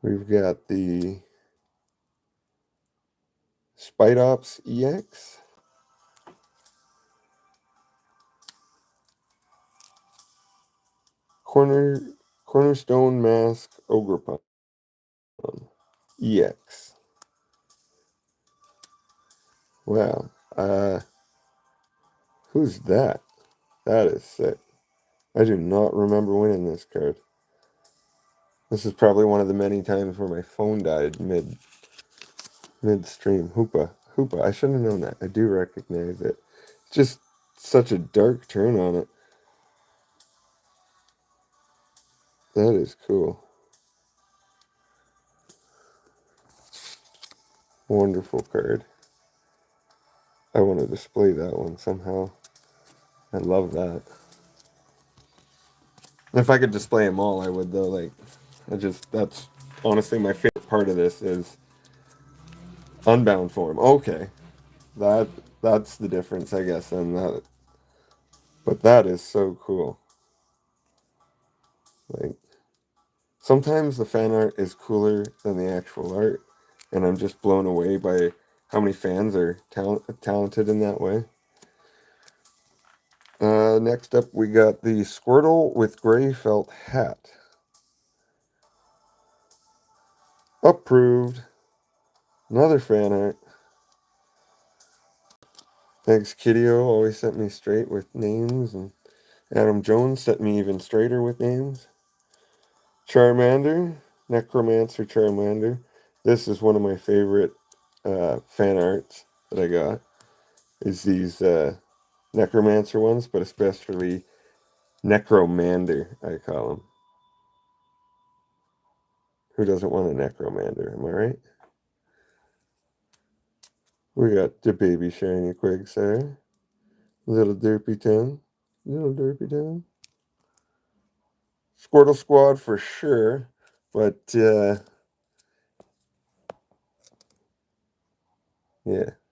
We've got the Spidops EX. Cornerstone Mask Ogrepon EX. Wow. Who's that? That is sick. I do not remember winning this card. This is probably one of the many times where my phone died midstream. Hoopa. I should have known that. I do recognize it. It's just such a dark turn on it. That is cool. Wonderful card. I want to display that one somehow. I love that. If I could display them all, I would though. Like, that's honestly my favorite part of this is unbound form. Okay, that's the difference, I guess. And that, but that is so cool. Like, sometimes the fan art is cooler than the actual art, and I'm just blown away by how many fans are talented in that way. Next up, we got the Squirtle with gray felt hat. Approved. Another fan art. Thanks, Kiddioh. Always sent me straight with names, and Adam Jones sent me even straighter with names. Charmander, Necromancer Charmander. This is one of my favorite fan arts that I got. Is these Necromancer ones, but especially Necromander, I call him. Who doesn't want a Necromander? Am I right? We got the baby shiny Quagsire. Little Derpy Town. Squirtle Squad for sure. But, yeah,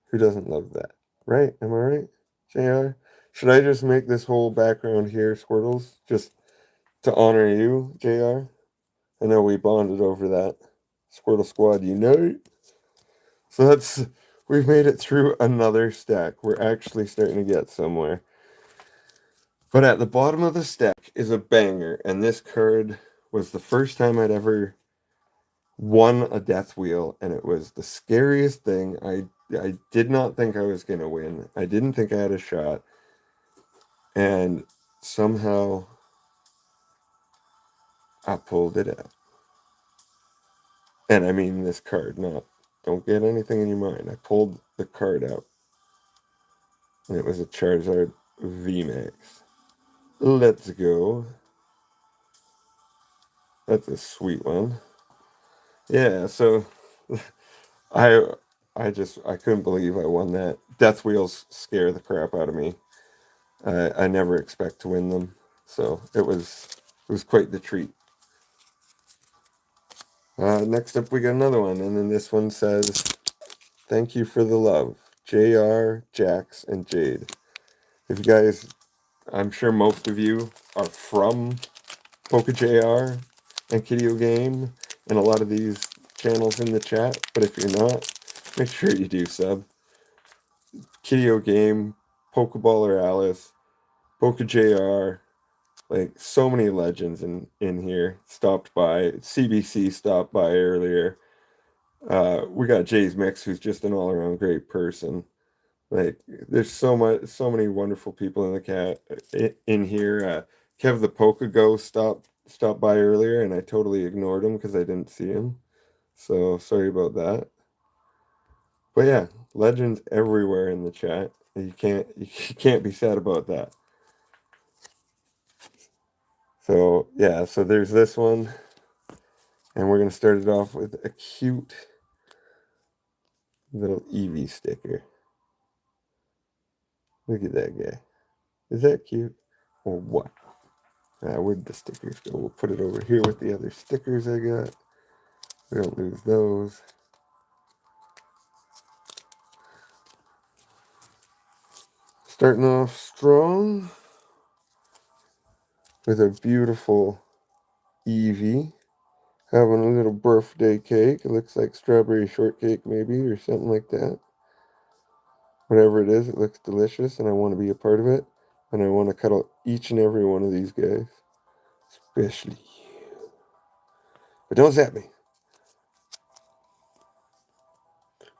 who doesn't love that? Right? Am I right, JR? Should I just make this whole background here Squirtles? Just to honor you, JR? I know we bonded over that. Squirtle Squad unite. So we've made it through another stack. We're actually starting to get somewhere. But at the bottom of the stack is a banger, and this card was the first time I'd ever won a death wheel, and it was the scariest thing. I did not think I was going to win. I didn't think I had a shot. And somehow I pulled it out. And I mean this card, don't get anything in your mind. I pulled the card out. And it was a Charizard VMAX. Let's go. That's a sweet one. Yeah, so I I couldn't believe I won that. Death wheels scare the crap out of me. I never expect to win them. So it was quite the treat. Next up we got another one, and then this one says Thank you for the love. JR, Jax, and Jade. If you guys, I'm sure most of you are from PokeJR and Kiddiogame and a lot of these channels in the chat, but if you're not, make sure you do sub. Kiddiogame, Pokeballer Alice, PokeJR, like so many legends in here stopped by. CBC stopped by earlier. We got Jay's Mix, who's just an all-around great person. Like, there's so many wonderful people in the in here. Kev the Pokego stopped by earlier, and I totally ignored him because I didn't see him. So sorry about that. But yeah, legends everywhere in the chat. You can't be sad about that. So yeah, so there's this one, and we're gonna start it off with a cute little Eevee sticker. Look at that guy. Is that cute or what? Where'd the stickers go? We'll put it over here with the other stickers I got. We don't lose those. Starting off strong with a beautiful Eevee. Having a little birthday cake. It looks like strawberry shortcake maybe or something like that. Whatever it is, it looks delicious and I want to be a part of it. And I want to cuddle each and every one of these guys. Especially you. But don't zap me.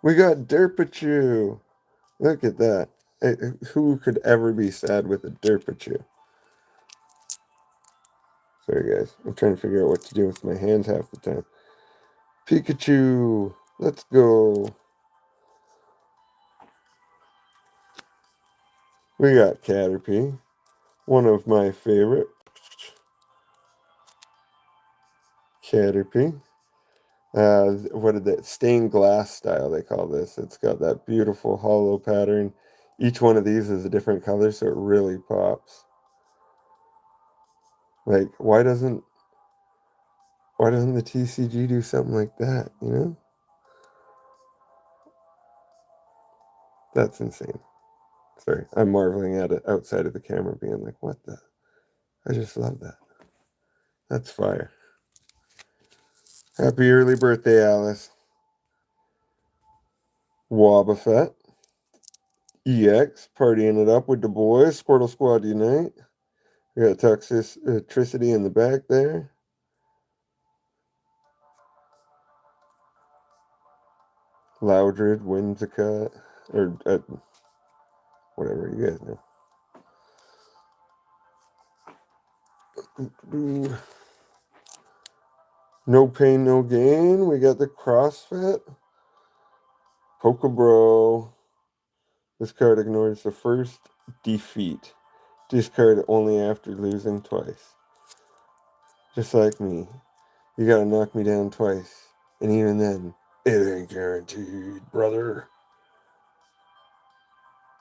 We got Derpachu. Look at that. Who could ever be sad with a Derpachu? Sorry, guys. I'm trying to figure out what to do with my hands half the time. Pikachu. Let's go. We got Caterpie. One of my favorite. Caterpie. What is that? Stained glass style, they call this. It's got that beautiful hollow pattern. Each one of these is a different color, so it really pops. Like, why doesn't the TCG do something like that, you know? That's insane. Sorry, I'm marveling at it outside of the camera, being like, what the? I just love that. That's fire. Happy early birthday, Alice. Wobbuffet. EX, partying it up with the boys. Squirtle Squad Unite. We got Toxicity in the back there. Loudred, Whimsicott, or whatever, you guys know. No pain, no gain. We got the CrossFit. Pokebro. This card ignores the first defeat. Discard only after losing twice. Just like me. You gotta knock me down twice. And even then, it ain't guaranteed, brother.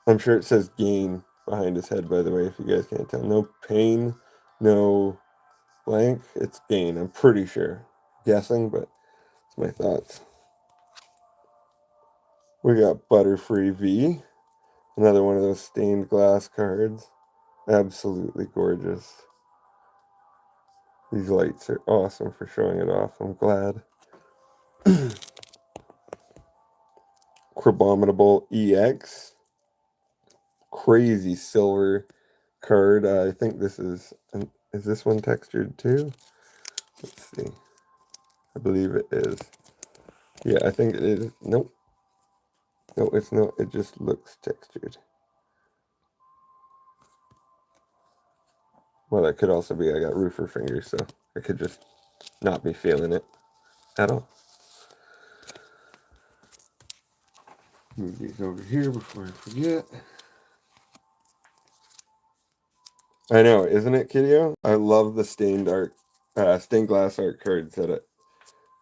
I'm sure it says gain behind his head, by the way, if you guys can't tell. No pain, no blank. It's gain, I'm pretty sure. Guessing, but it's my thoughts. We got Butterfree V. Another one of those stained glass cards. Absolutely gorgeous. These lights are awesome for showing it off. I'm glad. Crabominable EX. Crazy silver card. I think this is this one textured too? Let's see. I believe it is. Yeah, I think it is. Nope. No, it's not. It just looks textured. Well, that could also be I got roofer fingers, so I could just not be feeling it at all. Move these over here before I forget. I know, isn't it, Kiddyo? I love the stained glass art cards that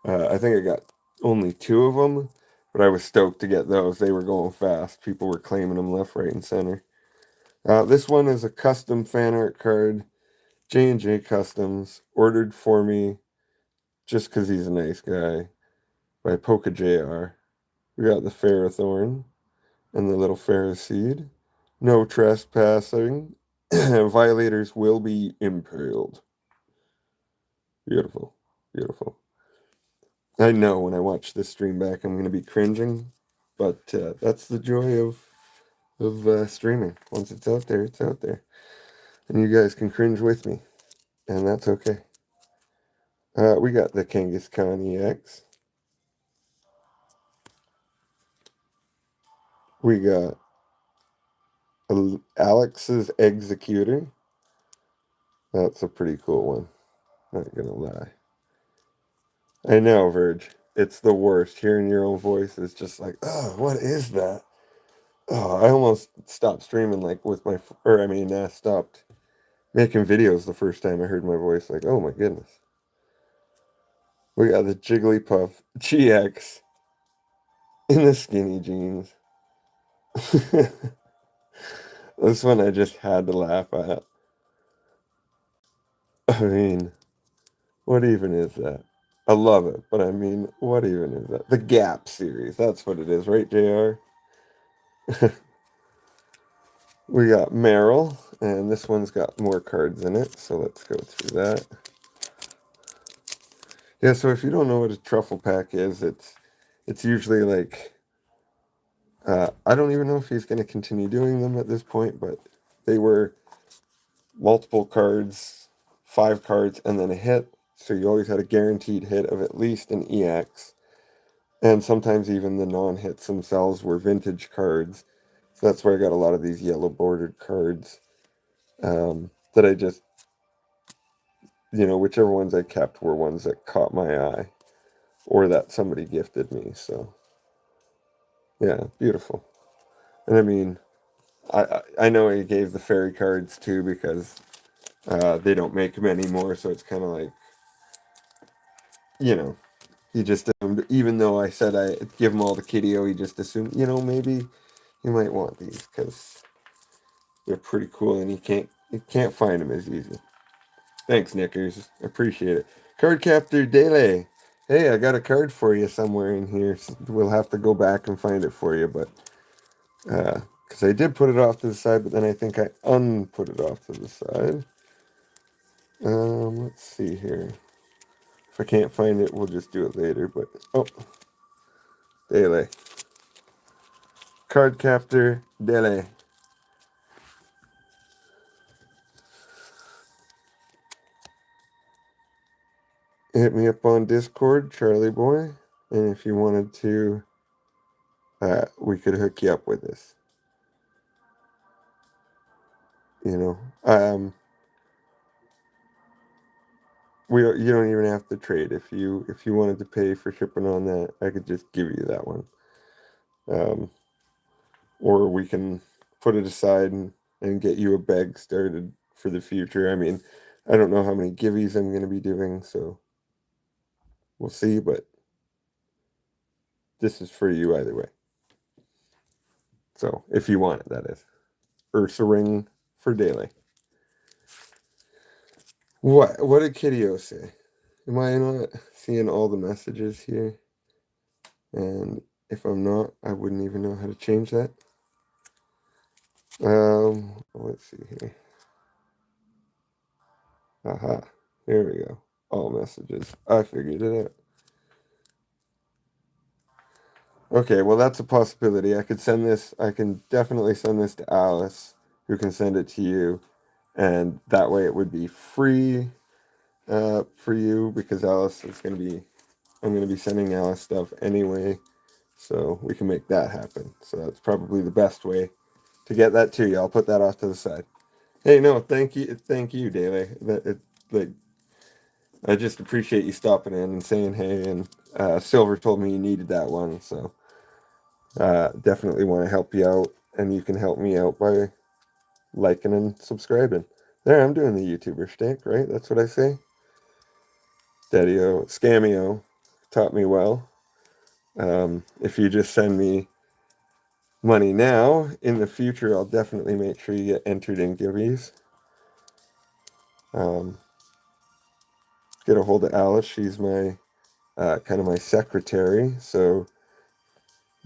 I think I got only 2 of them, but I was stoked to get those. They were going fast. People were claiming them left, right, and center. This one is a custom fan art card, J&J Customs, ordered for me just because he's a nice guy, by PokeJR. We got the Ferrothorn and the little Ferroseed. No trespassing. Violators will be impaled. Beautiful. Beautiful. I know when I watch this stream back I'm going to be cringing, but that's the joy of streaming. Once it's out there, it's out there. And you guys can cringe with me, and that's okay. We got the Kangaskhan EX. We got Alex's Executor. That's a pretty cool one. Not gonna lie. I know, Verge. It's the worst. Hearing your own voice is just like, oh, what is that? Oh, I almost stopped streaming, like with my, stopped making videos the first time I heard my voice. Like, oh my goodness. We got the Jigglypuff GX in the skinny jeans. This one I just had to laugh at. I mean, what even is that? I love it, but I mean, what even is that? The Gap series. That's what it is, right, JR? We got Meryl, and this one's got more cards in it, so let's go through that. Yeah, so if you don't know what a truffle pack is, it's usually like I don't even know if he's going to continue doing them at this point, but they were multiple cards, 5 cards, and then a hit. So you always had a guaranteed hit of at least an EX. And sometimes even the non-hits themselves were vintage cards. So that's where I got a lot of these yellow bordered cards that I just, whichever ones I kept were ones that caught my eye or that somebody gifted me. So, yeah, beautiful. And I mean, I know he gave the fairy cards too because they don't make them anymore. So it's kind of like, he just assumed, even though I said I'd give him all the Kiddie, he just assumed, maybe you might want these because they're pretty cool and you can't find them as easy. Thanks, Knickers. Appreciate it. Card Captor Dele. Hey, I got a card for you somewhere in here. We'll have to go back and find it for you, but because I did put it off to the side, but then I think I unput it off to the side. Let's see here. If I can't find it, we'll just do it later. But Dele. Card Captor Dele. Hit me up on Discord, Charlie Boy, and if you wanted to, we could hook you up with this. You don't even have to trade. If you wanted to pay for shipping on that, I could just give you that one. Or we can put it aside and get you a bag started for the future. I mean, I don't know how many giveys I'm going to be doing, so we'll see, but this is for you either way. So, if you want it, that is. Ursa Ring for daily. What did Kiddio say? Am I not seeing all the messages here? And if I'm not, I wouldn't even know how to change that. Let's see here. Aha, here we go. All messages. I figured it out. Okay, well that's a possibility. I can definitely send this to Alice, who can send it to you, and that way it would be free for you because I'm gonna be sending Alice stuff anyway, so we can make that happen. So that's probably the best way to get that to you. I'll put that off to the side. Hey, no, thank you, Daly. I just appreciate you stopping in and saying hey. And Silver told me you needed that one, so definitely want to help you out, and you can help me out by liking and subscribing. There, I'm doing the YouTuber shtick, right? That's what I say. Daddy-o, Scamio taught me well. If you just send me money now, in the future, I'll definitely make sure you get entered in giveaways. Get a hold of Alice. She's my kind of my secretary. So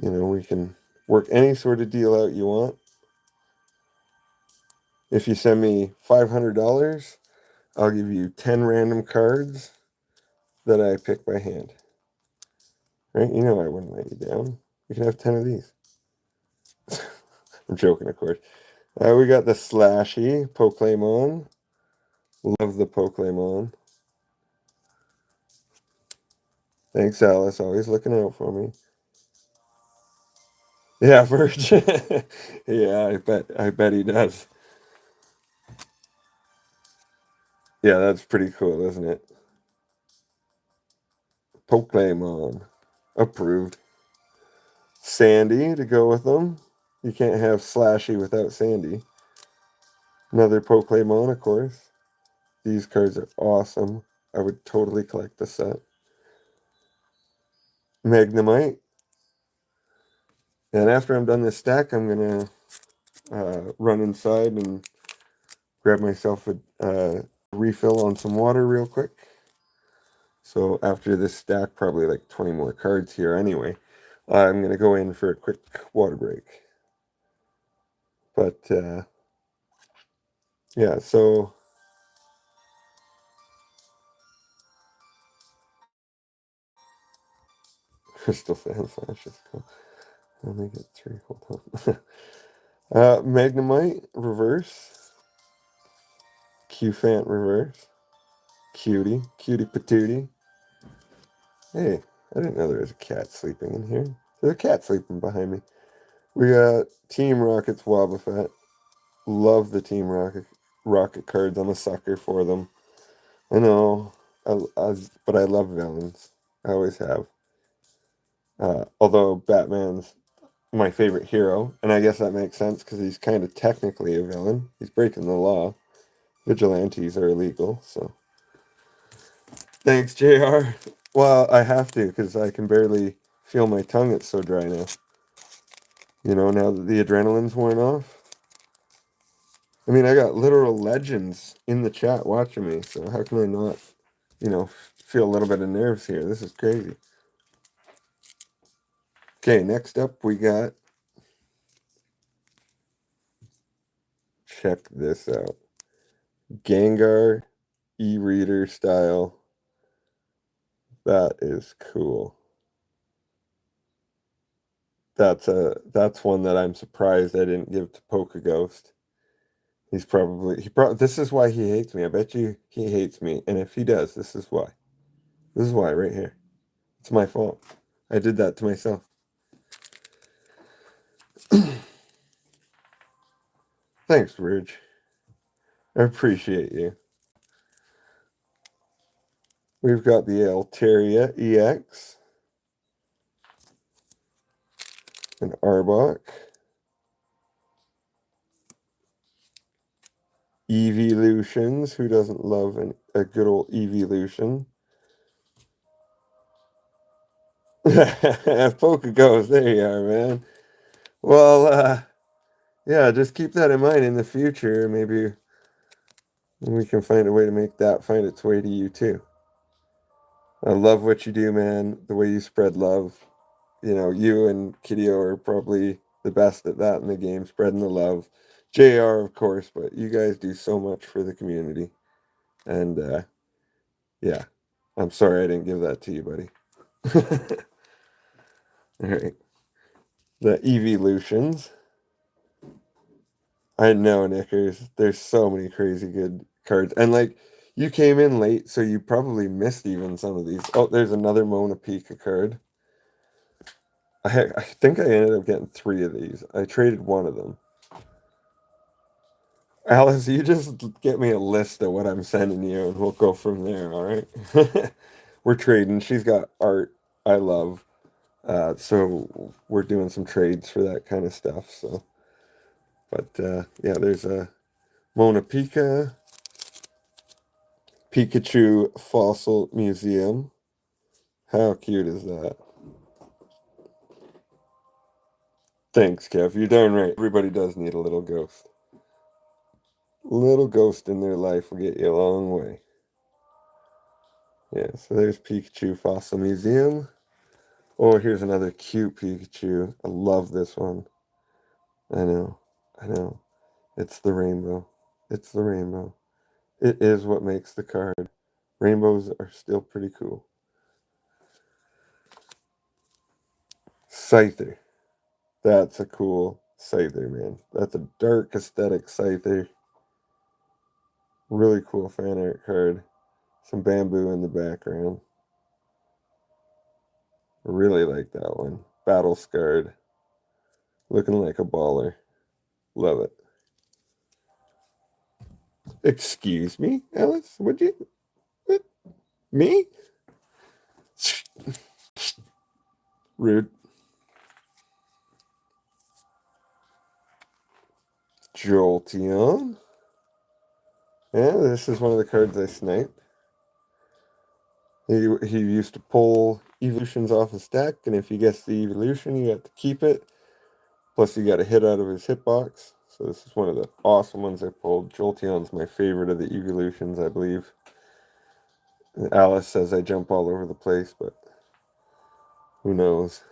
You know, we can work any sort of deal out you want. If you send me $500, I'll give you 10 random cards that I pick by hand. Right? You know I wouldn't let you down. You can have 10 of these. I'm joking, of course. We got the Slashy Pokemon. Love the Pokemon. Thanks, Alice. Always looking out for me. Yeah, Verge. Yeah, I bet he does. Yeah, that's pretty cool, isn't it? Pokemon. Approved. Sandy to go with them. You can't have Slashy without Sandy. Another Pokemon, of course. These cards are awesome. I would totally collect the set. Magnemite. And after I'm done this stack, I'm going to run inside and grab myself a refill on some water real quick. So after this stack, probably like 20 more cards here anyway, I'm going to go in for a quick water break. But yeah, so Crystal Sand Slash is cool. I'll make it 3. Hold on. Magnemite reverse. Q-Fant reverse. Cutie Patootie. Hey, I didn't know there was a cat sleeping in here. There's a cat sleeping behind me. We got Team Rocket's Wobbuffet. Love the Team Rocket cards. I'm a sucker for them. I know, but I love villains. I always have. Although Batman's my favorite hero, and I guess that makes sense because he's kind of technically a villain. He's breaking the law. Vigilantes are illegal, so. Thanks, JR. Well, I have to because I can barely feel my tongue. It's so dry now. You know, now that the adrenaline's worn off. I mean, I got literal legends in the chat watching me, so how can I not, you know, feel a little bit of nerves here? This is crazy. Okay, next up we got, check this out. Gengar e-reader style. That is cool. That's one that I'm surprised I didn't give to Pokeghost. This is why he hates me. I bet you he hates me. And if he does, this is why. This is why right here. It's my fault. I did that to myself. Thanks, Ridge. I appreciate you. We've got the Altaria EX. An Arbok. Evolutions. Who doesn't love a good old evolution? Pokeghost, there you are, man. Well, yeah, just keep that in mind in the future. Maybe we can find a way to make that find its way to you too. I love what you do, man. The way you spread love. You know, you and Kiddio are probably the best at that in the game, spreading the love. JR, of course, but you guys do so much for the community. And yeah, I'm sorry I didn't give that to you, buddy. All right. The evolutions. I know, Nickers. There's so many crazy good cards. And like, you came in late, so you probably missed even some of these. Oh, there's another Mona Pika card. I think I ended up getting 3 of these. I traded one of them. Alice, you just get me a list of what I'm sending you, and we'll go from there, all right? We're trading. She's got art I love. So we're doing some trades for that kind of stuff. So, but yeah, there's a Mona Pika, Pikachu Fossil Museum. How cute is that? Thanks, Kev. You're darn right. Everybody does need a little ghost. Little ghost in their life will get you a long way. Yeah, so there's Pikachu Fossil Museum. Oh, here's another cute Pikachu. I love this one. I know. I know. It's the rainbow. It's the rainbow. It is what makes the card. Rainbows are still pretty cool. Scyther. That's a cool Scyther, man. That's a dark aesthetic Scyther. Really cool fan art card. Some bamboo in the background. Really like that one. Battle scarred. Looking like a baller. Love it. Excuse me, Alice? Would you? What? Me? Rude. Jolteon. Yeah, this is one of the cards I sniped. He used to pull evolutions off his deck, and if you guess the evolution, you have to keep it. Plus, you got a hit out of his hitbox. So this is one of the awesome ones I pulled. Jolteon's my favorite of the evolutions, I believe. And Alice says I jump all over the place, but who knows?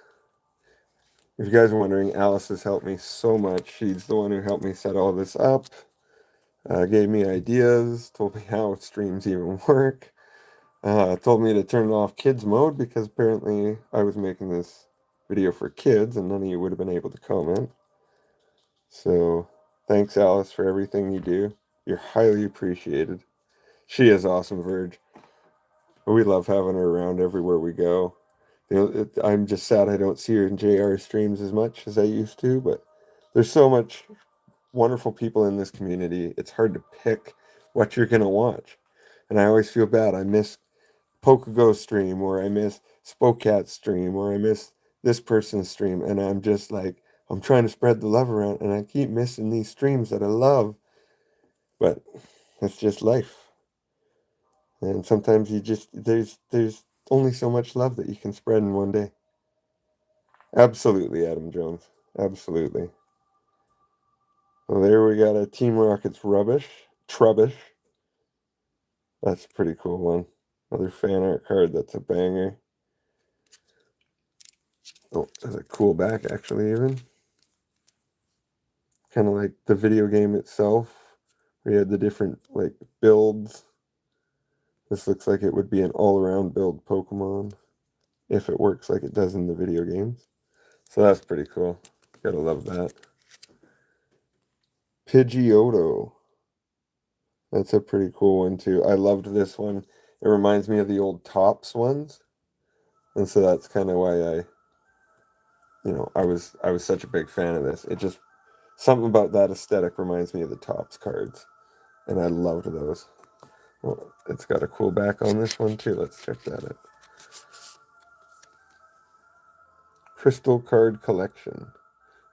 If you guys are wondering, Alice has helped me so much. She's the one who helped me set all this up, gave me ideas, told me how streams even work, told me to turn off kids mode because apparently I was making this video for kids and none of you would have been able to comment. So thanks, Alice, for everything you do. You're highly appreciated. She is awesome, Verge. We love having her around everywhere we go. I'm just sad I don't see her in Jayare streams as much as I used to, but there's so much wonderful people in this community. It's hard to pick what you're gonna watch, and I always feel bad. I miss Pokego stream, or I miss Spokat stream, or I miss this person's stream, and I'm just like I'm trying to spread the love around, and I keep missing these streams that I love. But that's just life, and sometimes you just there's only so much love that you can spread in one day. Absolutely, Adam Jones. Absolutely. Well, there we got a Team Rocket's Trubbish. That's a pretty cool one. Another fan art card that's a banger. Oh, has a cool back actually even. Kind of like the video game itself. We had the different like builds. This looks like it would be an all-around build Pokemon if it works like it does in the video games. So that's pretty cool. Gotta love that. Pidgeotto. That's a pretty cool one too. I loved this one. It reminds me of the old Tops ones. And so that's kind of why I was such a big fan of this. It just something about that aesthetic reminds me of the Tops cards. And I loved those. Well, it's got a cool back on this one too. Let's check that out. Crystal Card Collection.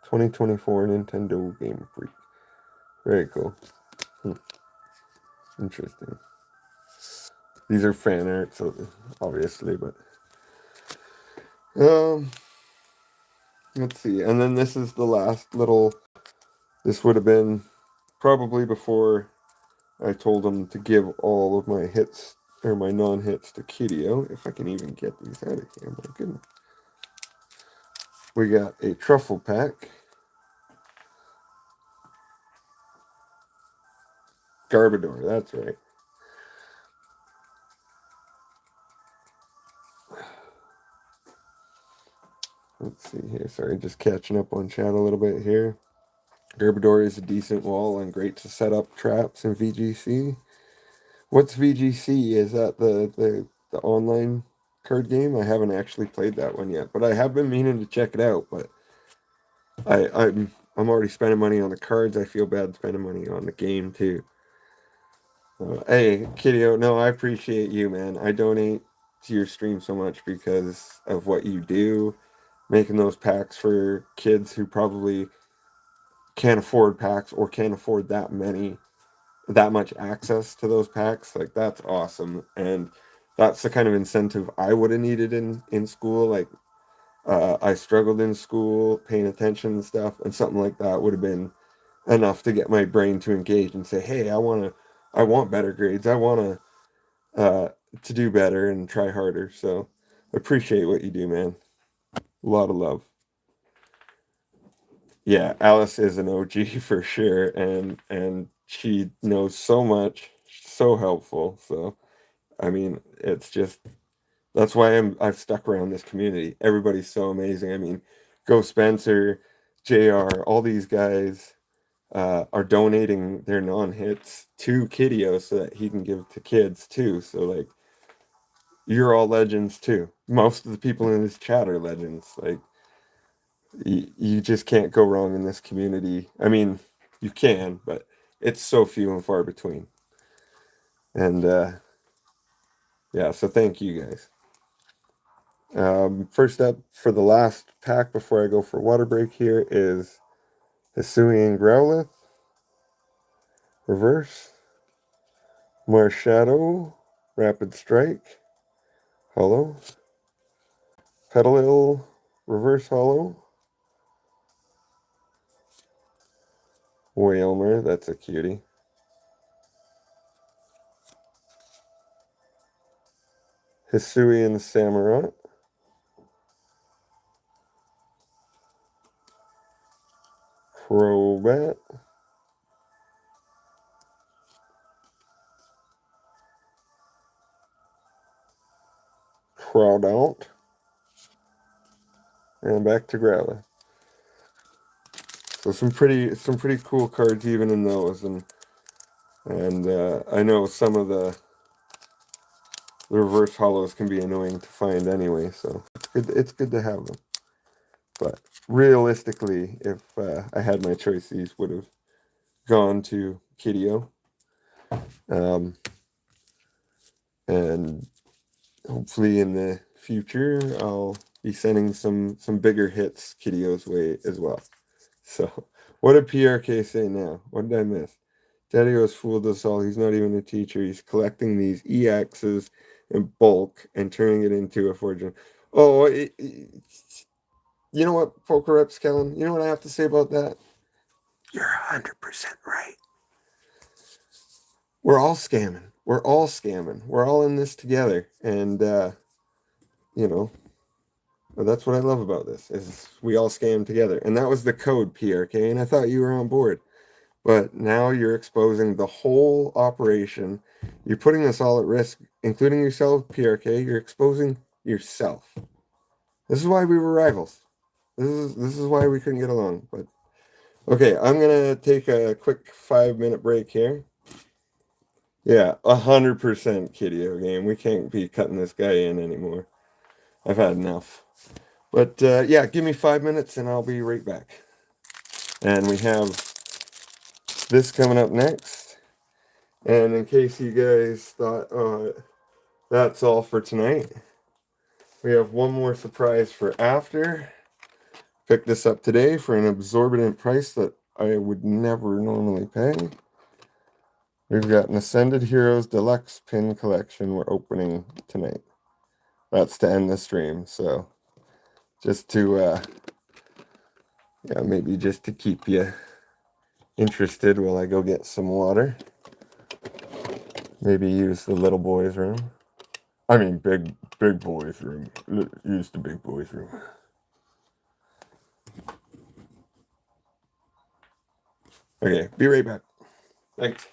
2024 Nintendo Game Freak. Very cool. Interesting. These are fan art, so obviously, but let's see. And then this is the last little. This would have been probably before I told him to give all of my hits or my non-hits to Kiddie, if I can even get these out of here. My goodness. We got a truffle pack. Garbodor, that's right. Let's see here. Sorry, just catching up on chat a little bit here. Garbodor is a decent wall and great to set up traps in VGC. What's VGC? Is that the online card game? I haven't actually played that one yet, but I have been meaning to check it out. But I'm already spending money on the cards. I feel bad spending money on the game too. Hey, Kiddio, no, I appreciate you, man. I donate to your stream so much because of what you do, making those packs for kids who probably can't afford packs or can't afford that much access to those packs. Like that's awesome, and that's the kind of incentive I would have needed in school. Like I struggled in school, paying attention and stuff, and something like that would have been enough to get my brain to engage and say, "Hey, I want better grades. I want to do better and try harder." So, I appreciate what you do, man. A lot of love. Yeah, Alice is an OG for sure, and she knows so much, so helpful. So I mean, it's just that's why I've stuck around this community. Everybody's so amazing. I mean, Go Spencer, JR, all these guys are donating their non-hits to Kidio so that he can give to kids too. So like you're all legends too. Most of the people in this chat are legends. Like you just can't go wrong in this community. I mean, you can, but it's so few and far between. And yeah, so thank you guys. First up for the last pack before I go for water break here is Hisuian Growlithe, Reverse, Marshadow, Rapid Strike, Hollow, Petalil, Reverse Hollow, Wailmer, that's a cutie, Hisuian Samurott, Crobat, Crawdaunt, and back to Growlithe. So some pretty cool cards even in those, and I know some of the reverse hollows can be annoying to find anyway, so it's good to have them. But realistically, if I had my choice, these would have gone to Kiddio. And hopefully in the future, I'll be sending some bigger hits Kiddio's way as well. So, what did PRK say now? What did I miss? Daddy-O's fooled us all. He's not even a teacher. He's collecting these EXs in bulk and turning it into a fortune. Oh, you know what, Pokereps, Kellen? You know what I have to say about that? You're 100% right. We're all scamming. We're all scamming. We're all in this together. And, you know, that's what I love about this, is we all scam together. And that was the code, PRK, and I thought you were on board. But now you're exposing the whole operation. You're putting us all at risk, including yourself, PRK. You're exposing yourself. This is why we were rivals. This is why we couldn't get along. But okay, I'm gonna take a quick 5-minute break here. Yeah, 100% Kiddiogame. We can't be cutting this guy in anymore. I've had enough. But yeah, give me 5 minutes and I'll be right back. And we have this coming up next. And in case you guys thought that's all for tonight, we have one more surprise for after. Picked this up today for an exorbitant price that I would never normally pay. We've got an Ascended Heroes Deluxe Pin Collection we're opening tonight. That's to end the stream, so just to, yeah, maybe just to keep you interested while I go get some water. Maybe use the little boys' room. I mean, big boys' room. Use the big boys' room. Okay, be right back. Thanks.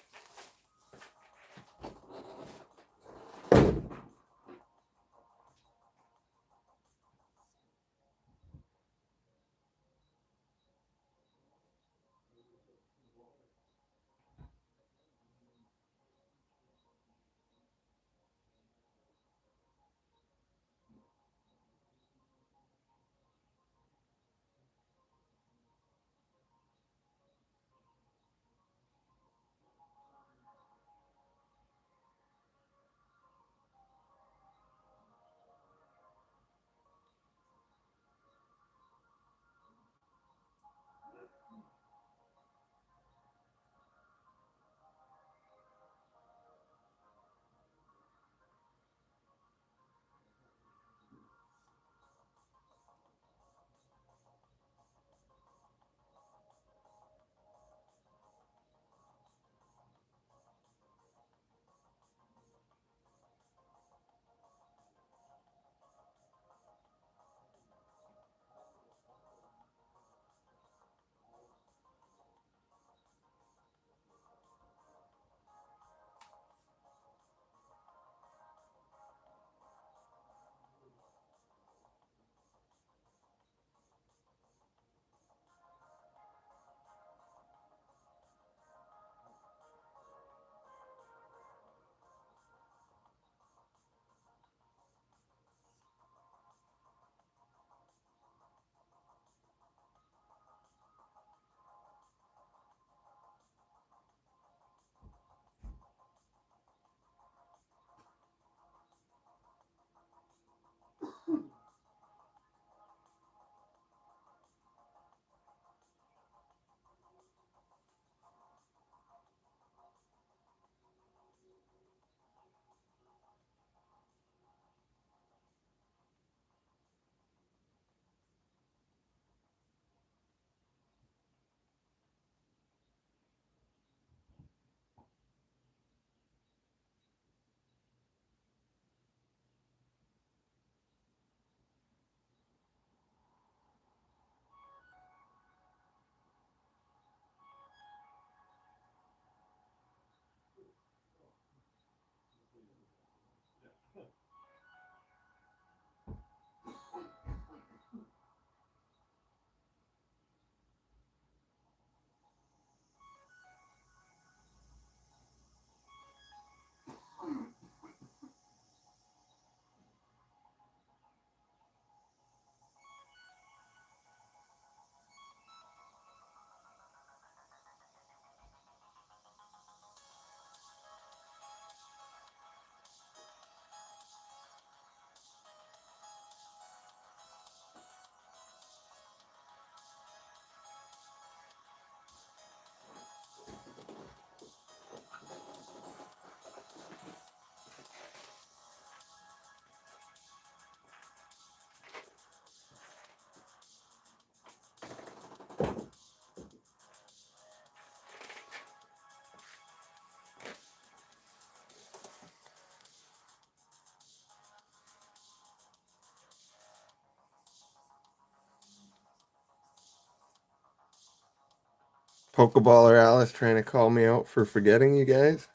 Pokeballer Alice trying to call me out for forgetting you guys.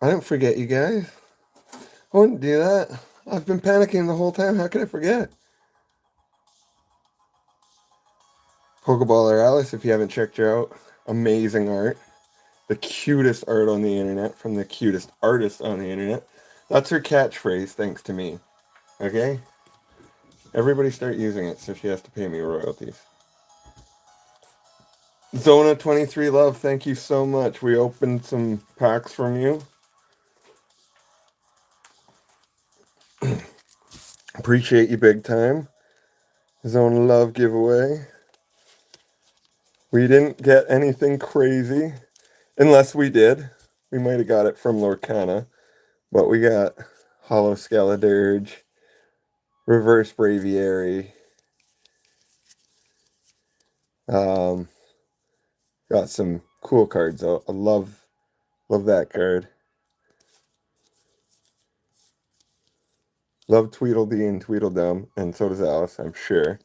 I didn't forget you guys. I wouldn't do that. I've been panicking the whole time. How could I forget? Pokeballer Alice, if you haven't checked her out, amazing art. The cutest art on the internet from the cutest artist on the internet. That's her catchphrase, thanks to me. Okay? Everybody start using it so she has to pay me royalties. Zona 23 Love, thank you so much. We opened some packs from you. Appreciate you big time. Zona Love giveaway. We didn't get anything crazy. Unless we did. We might have got it from Lorcana. But we got Hollow Skeledirge, Reverse Braviary. Got some cool cards. I love that card. Love Tweedledee and Tweedledum, and so does Alice, I'm sure.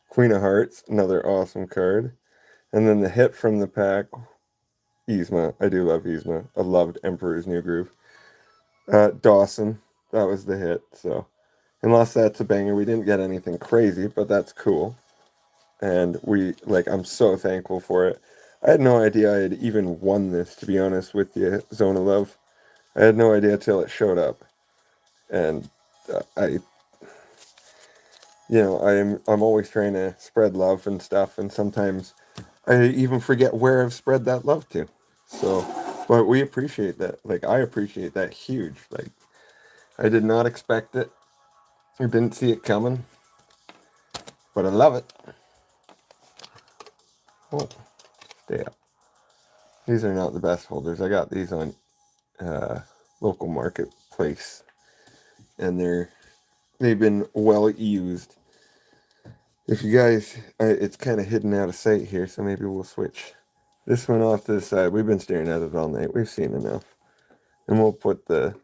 Queen of Hearts, another awesome card. And then the hit from the pack, Yzma. I do love Yzma. I loved Emperor's New Groove. Dawson, that was the hit. So, unless that's a banger, we didn't get anything crazy, but that's cool. And I'm so thankful for it. I had no idea I had even won this, to be honest with you, Zona Love. I had no idea till it showed up. And I'm always trying to spread love and stuff, and sometimes I even forget where I've spread that love to. So, but we appreciate that. I appreciate that huge. I did not expect it. I didn't see it coming, but I love it. Oh, stay up. These are not the best holders. I got these on local marketplace, and they've been well used. If you guys, it's kind of hidden out of sight here, so maybe we'll switch this one off to the side. We've been staring at it all night. We've seen enough. And we'll put the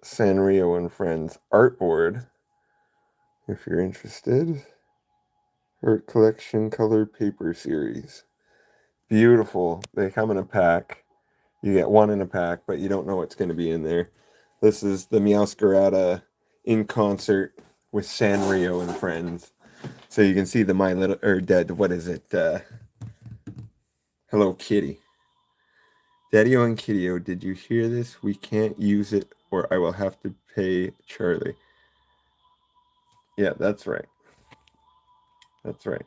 Sanrio and Friends artboard, if you're interested. Art Collection Color Paper Series. Beautiful. They come in a pack. You get one in a pack, but you don't know what's going to be in there. This is the Meowscarada in concert with Sanrio and Friends. So you can see the Hello Kitty. Daddy-O and Kiddio, did you hear this? We can't use it or I will have to pay Charlie. Yeah, that's right. That's right.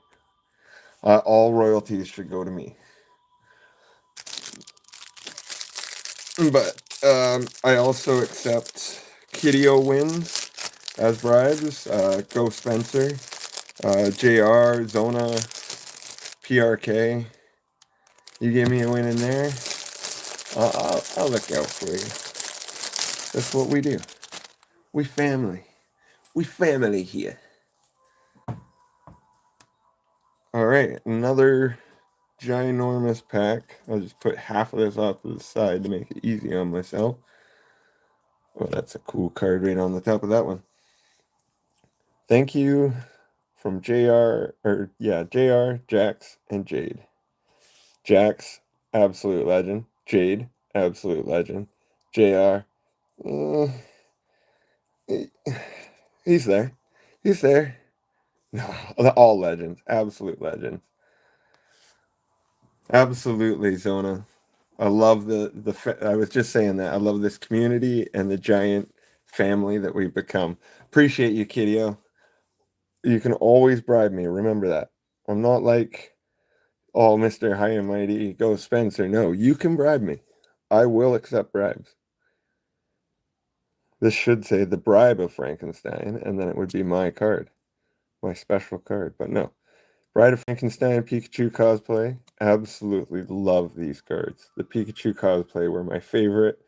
All royalties should go to me. But I also accept Kiddio wins as bribes. Go Spencer. JR, Zona, PRK. You give me a win in there, I'll look out for you. That's what we do. We family. We family here. Alright, another ginormous pack. I'll just put half of this off to the side to make it easy on myself. Oh, that's a cool card right on the top of that one. Thank you from JR, Jax, and Jade. Jax, absolute legend. Jade, absolute legend. JR, he's there. He's there. No, all legends. Absolute legends. Absolutely, Zona. I love I was just saying that. I love this community and the giant family that we've become. Appreciate you, Kiddio. You can always bribe me. Remember that. I'm not like, oh, Mr. High and Mighty, go Spencer. No, you can bribe me. I will accept bribes. This should say the bribe of Frankenstein, and then it would be my card. My special card. But no. Bride of Frankenstein, Pikachu cosplay. Absolutely love these cards. The Pikachu cosplay were my favorite.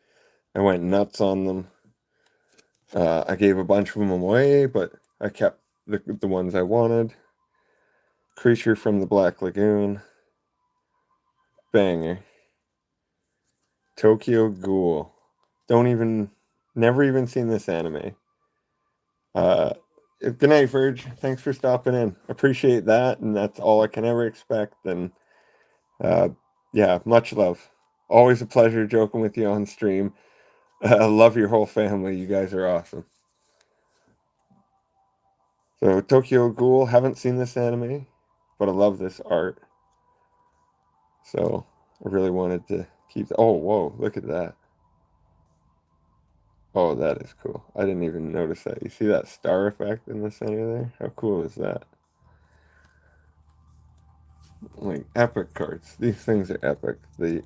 I went nuts on them. I gave a bunch of them away, but I kept the ones I wanted. Creature from the Black Lagoon. Banger. Tokyo Ghoul. Never even seen this anime. Good night, Verge. Thanks for stopping in. Appreciate that, and that's all I can ever expect. And uh, yeah, much love. Always a pleasure joking with you on stream. I love your whole family. You guys are awesome. So Tokyo Ghoul, haven't seen this anime, but I love this art. So I really wanted to keep. Oh, whoa! Look at that. Oh, that is cool. I didn't even notice that. You see that star effect in the center there? How cool is that? Like epic cards. These things are epic. The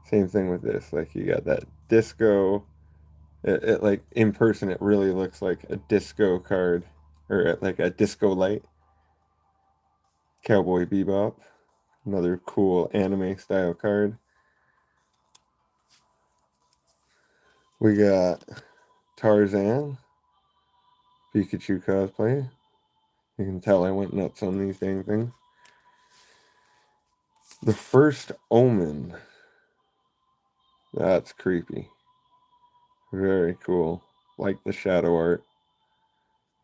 same thing with this. Like you got that disco. It like in person, it really looks like a disco card or like a disco light. Cowboy Bebop. Another cool anime style card. We got Tarzan, Pikachu cosplay. You can tell I went nuts on these dang things. The First Omen. That's creepy. Very cool. Like the shadow art.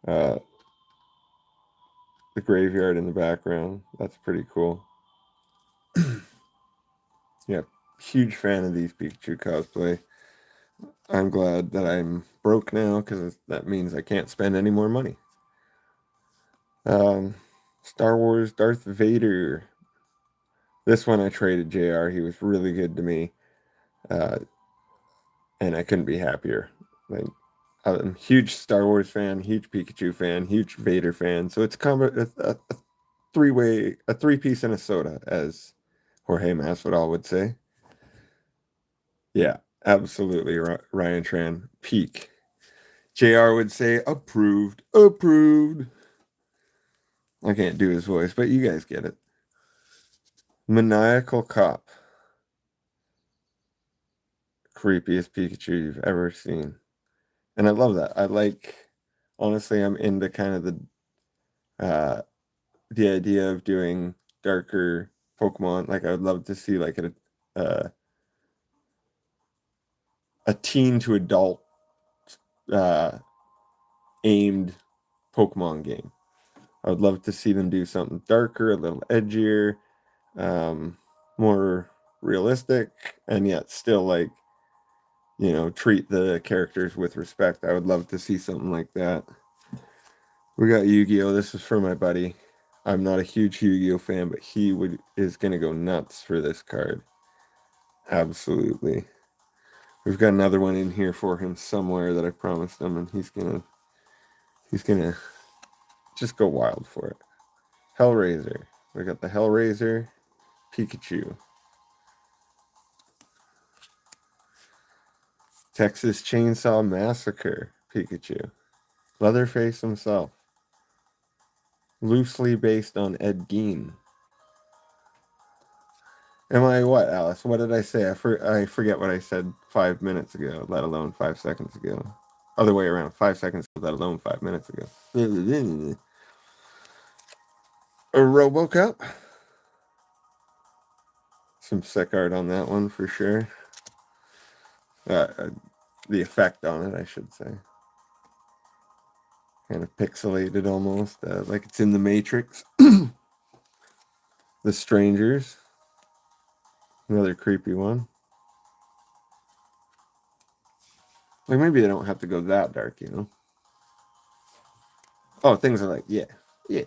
Uh, the graveyard in the background. That's pretty cool. Yeah, huge fan of these Pikachu cosplay. I'm glad that I'm broke now because that means I can't spend any more money. Um, Star Wars Darth Vader. This one I traded JR. He was really good to me. Uh, and I couldn't be happier. Like, I'm a huge Star Wars fan, huge Pikachu fan, huge Vader fan. So it's a three-way, a three-piece and a soda, as Jorge Masvidal would say. Yeah, absolutely, Ryan Tran, peak. JR would say, approved, approved. I can't do his voice, but you guys get it. Maniacal Cop. Creepiest Pikachu you've ever seen. And I love that. Honestly, I'm into kind of the idea of doing darker Pokemon. Like, I would love to see like uh, a teen to adult uh, aimed Pokemon game. I would love to see them do something darker, a little edgier, more realistic, and yet still like, treat the characters with respect. I would love to see something like that. We got Yu-Gi-Oh! This is for my buddy. I'm not a huge Yu-Gi-Oh! Fan, but is gonna go nuts for this card. Absolutely. We've got another one in here for him somewhere that I promised him, and he's gonna just go wild for it. Hellraiser. We got the Hellraiser, Pikachu. Texas Chainsaw Massacre, Pikachu. Leatherface himself. Loosely based on Ed Gein. Am I what, Alice? What did I say? I forget what I said 5 minutes ago, let alone 5 seconds ago. Other way around, 5 seconds, let alone 5 minutes ago. A RoboCop. Some sick art on that one for sure. The effect on it, I should say. Kind of pixelated almost, like it's in the Matrix. The Strangers. Another creepy one. Like maybe they don't have to go that dark, Oh, things are like, yeah, yeah.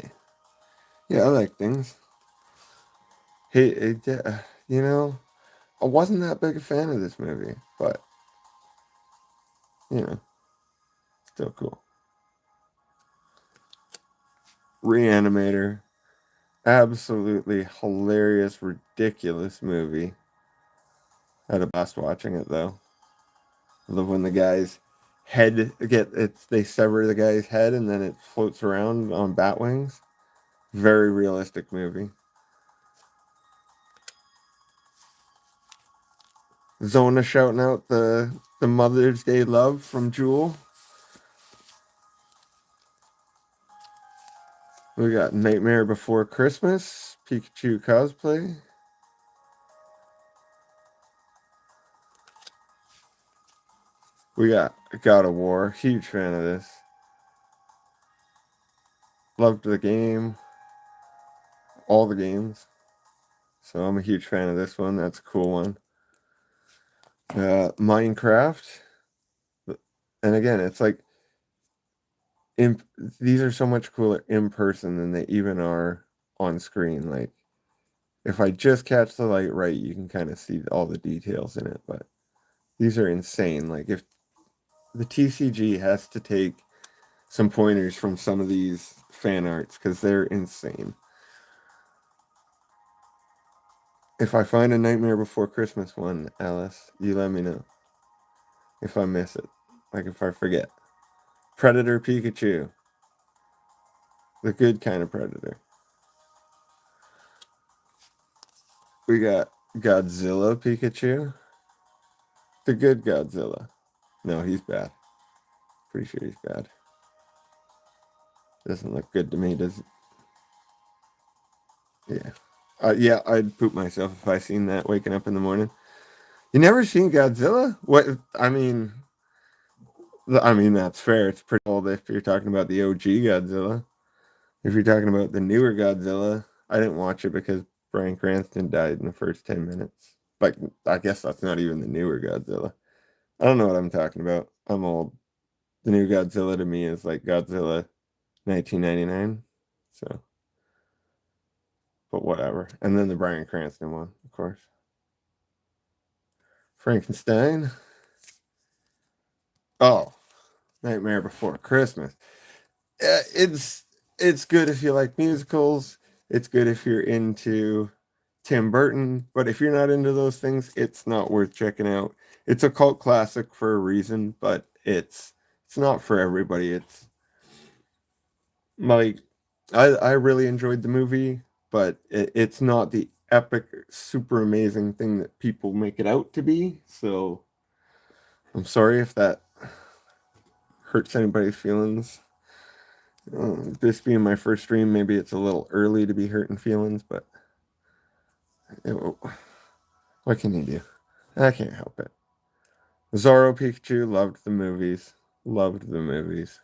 Yeah, I like things. Hey, I wasn't that big a fan of this movie, but, you know, still cool. Reanimator. Absolutely hilarious, ridiculous movie. I had a blast watching it, though. I love when the guy's they sever the guy's head and then it floats around on bat wings. Very realistic movie. Zona shouting out the Mother's Day love from Jewel. We got Nightmare Before Christmas, Pikachu cosplay. We got God of War, huge fan of this. loved the game, all the games. So I'm a huge fan of this one. That's a cool one. Minecraft. And again, it's like these are so much cooler in person than they even are on screen. Like if I just catch the light right, you can kind of see all the details in it. But these are insane. Like if the TCG has to take some pointers from some of these fan arts because they're insane. If I find a Nightmare Before Christmas one, Alice, you let me know if I miss it. Like if I forget. Predator Pikachu. The good kind of Predator. We got Godzilla Pikachu. The good Godzilla. No, he's bad. Pretty sure he's bad. Doesn't look good to me, does it? Yeah. Yeah, I'd poop myself if I seen that waking up in the morning. You never seen Godzilla? What? I mean that's fair. It's pretty old if you're talking about the OG Godzilla. If you're talking about the newer Godzilla, I didn't watch it because Bryan Cranston died in the first 10 minutes. Like, I guess that's not even the newer Godzilla. I don't know what I'm talking about. I'm old. The new Godzilla to me is like Godzilla 1999. So, but whatever. And then the Bryan Cranston one, of course. Frankenstein. Oh, Nightmare Before Christmas. It's good if you like musicals. It's good if you're into Tim Burton, but if you're not into those things, it's not worth checking out. It's a cult classic for a reason, but it's not for everybody. It's like I really enjoyed the movie, but it's not the epic, super amazing thing that people make it out to be. So I'm sorry if that hurts anybody's feelings. This being my first stream, maybe it's a little early to be hurting feelings, but it, what can you do? I can't help it. Zorro Pikachu, loved the movies. Loved the movies.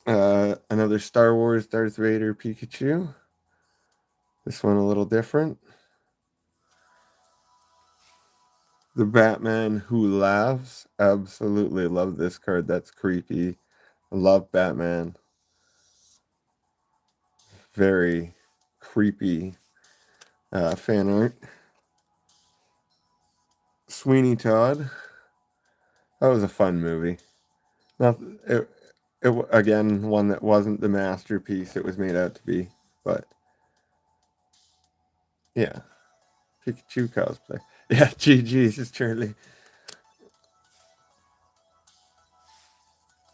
Another Star Wars Darth Vader Pikachu. This one a little different. The Batman Who Laughs. Absolutely love this card. That's creepy. I love Batman. Very creepy fan art. Sweeney Todd. That was a fun movie. Not it again, one that wasn't the masterpiece it was made out to be, but yeah. Pikachu cosplay. Yeah, GG's, Charlie.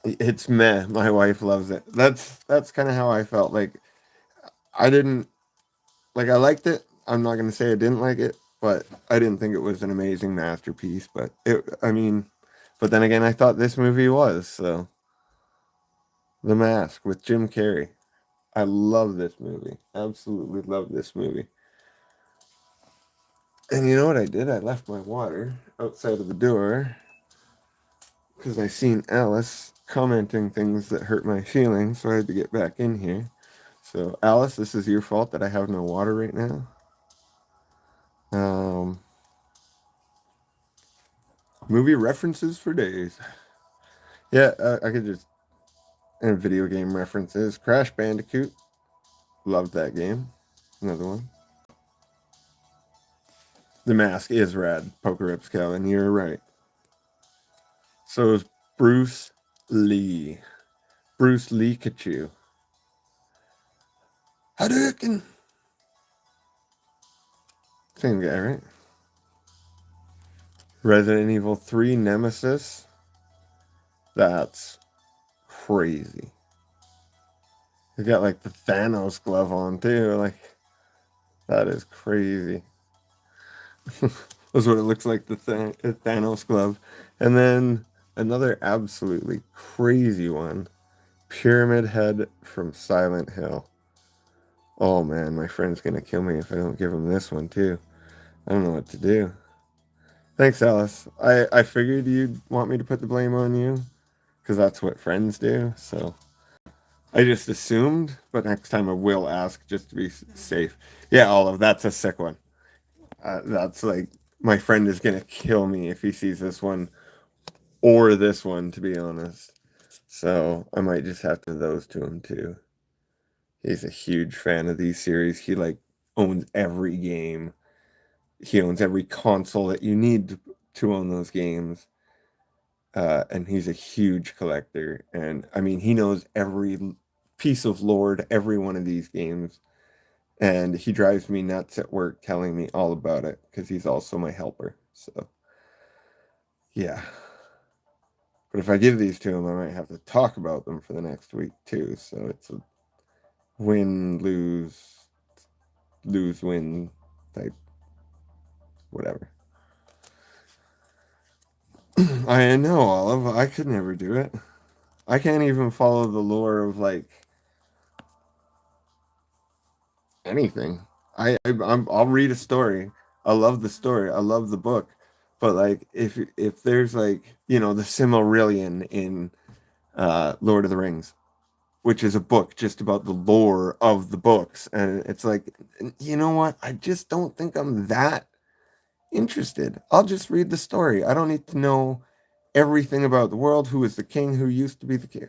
It's meh. My wife loves it. That's kind of how I felt. Like I didn't I liked it. I'm not gonna say I didn't like it, but I didn't think it was an amazing masterpiece. But but then again, I thought this movie was. So The Mask with Jim Carrey. I love this movie. Absolutely love this movie. And you know what I did? I left my water outside of the door because I seen Alice commenting things that hurt my feelings, so I had to get back in here. So, Alice, this is your fault that I have no water right now. Movie references for days. Yeah, I could just... And video game references. Crash Bandicoot. Loved that game. Another one. The Mask is rad. Poker Calvin, you're right. So is Bruce Lee. Bruce Lee Kachu. Hadouken! Same guy, right? Resident Evil 3 Nemesis. That's crazy. He's got like the Thanos glove on too. Like, that is crazy. That's what it looks like, the Thanos glove. And then another absolutely crazy one. Pyramid Head from Silent Hill. Oh man, my friend's gonna kill me if I don't give him this one too. I don't know what to do. Thanks, Alice. I figured you'd want me to put the blame on you because that's what friends do. So I just assumed, but next time I will ask just to be safe. Yeah, Olive, that's a sick one. That's like my friend is gonna kill me if he sees this one or this one, to be honest. So I might just have to those to him too. He's a huge fan of these series. He like owns every game. He owns every console that you need to own those games. And he's a huge collector. And I mean, he knows every piece of lore to every one of these games. And he drives me nuts at work telling me all about it because he's also my helper. So, yeah. But if I give these to him, I might have to talk about them for the next week too. So it's a win, lose, win type, whatever. I know, Olive. I could never do it. I can't even follow the lore of like anything. I'll read a story. I love the story. I love the book. But like if there's like, the Silmarillion in Lord of the Rings, which is a book just about the lore of the books, and it's like, you know what? I just don't think I'm that interested. I'll just read the story. I don't need to know everything about the world, who is the king, who used to be the king.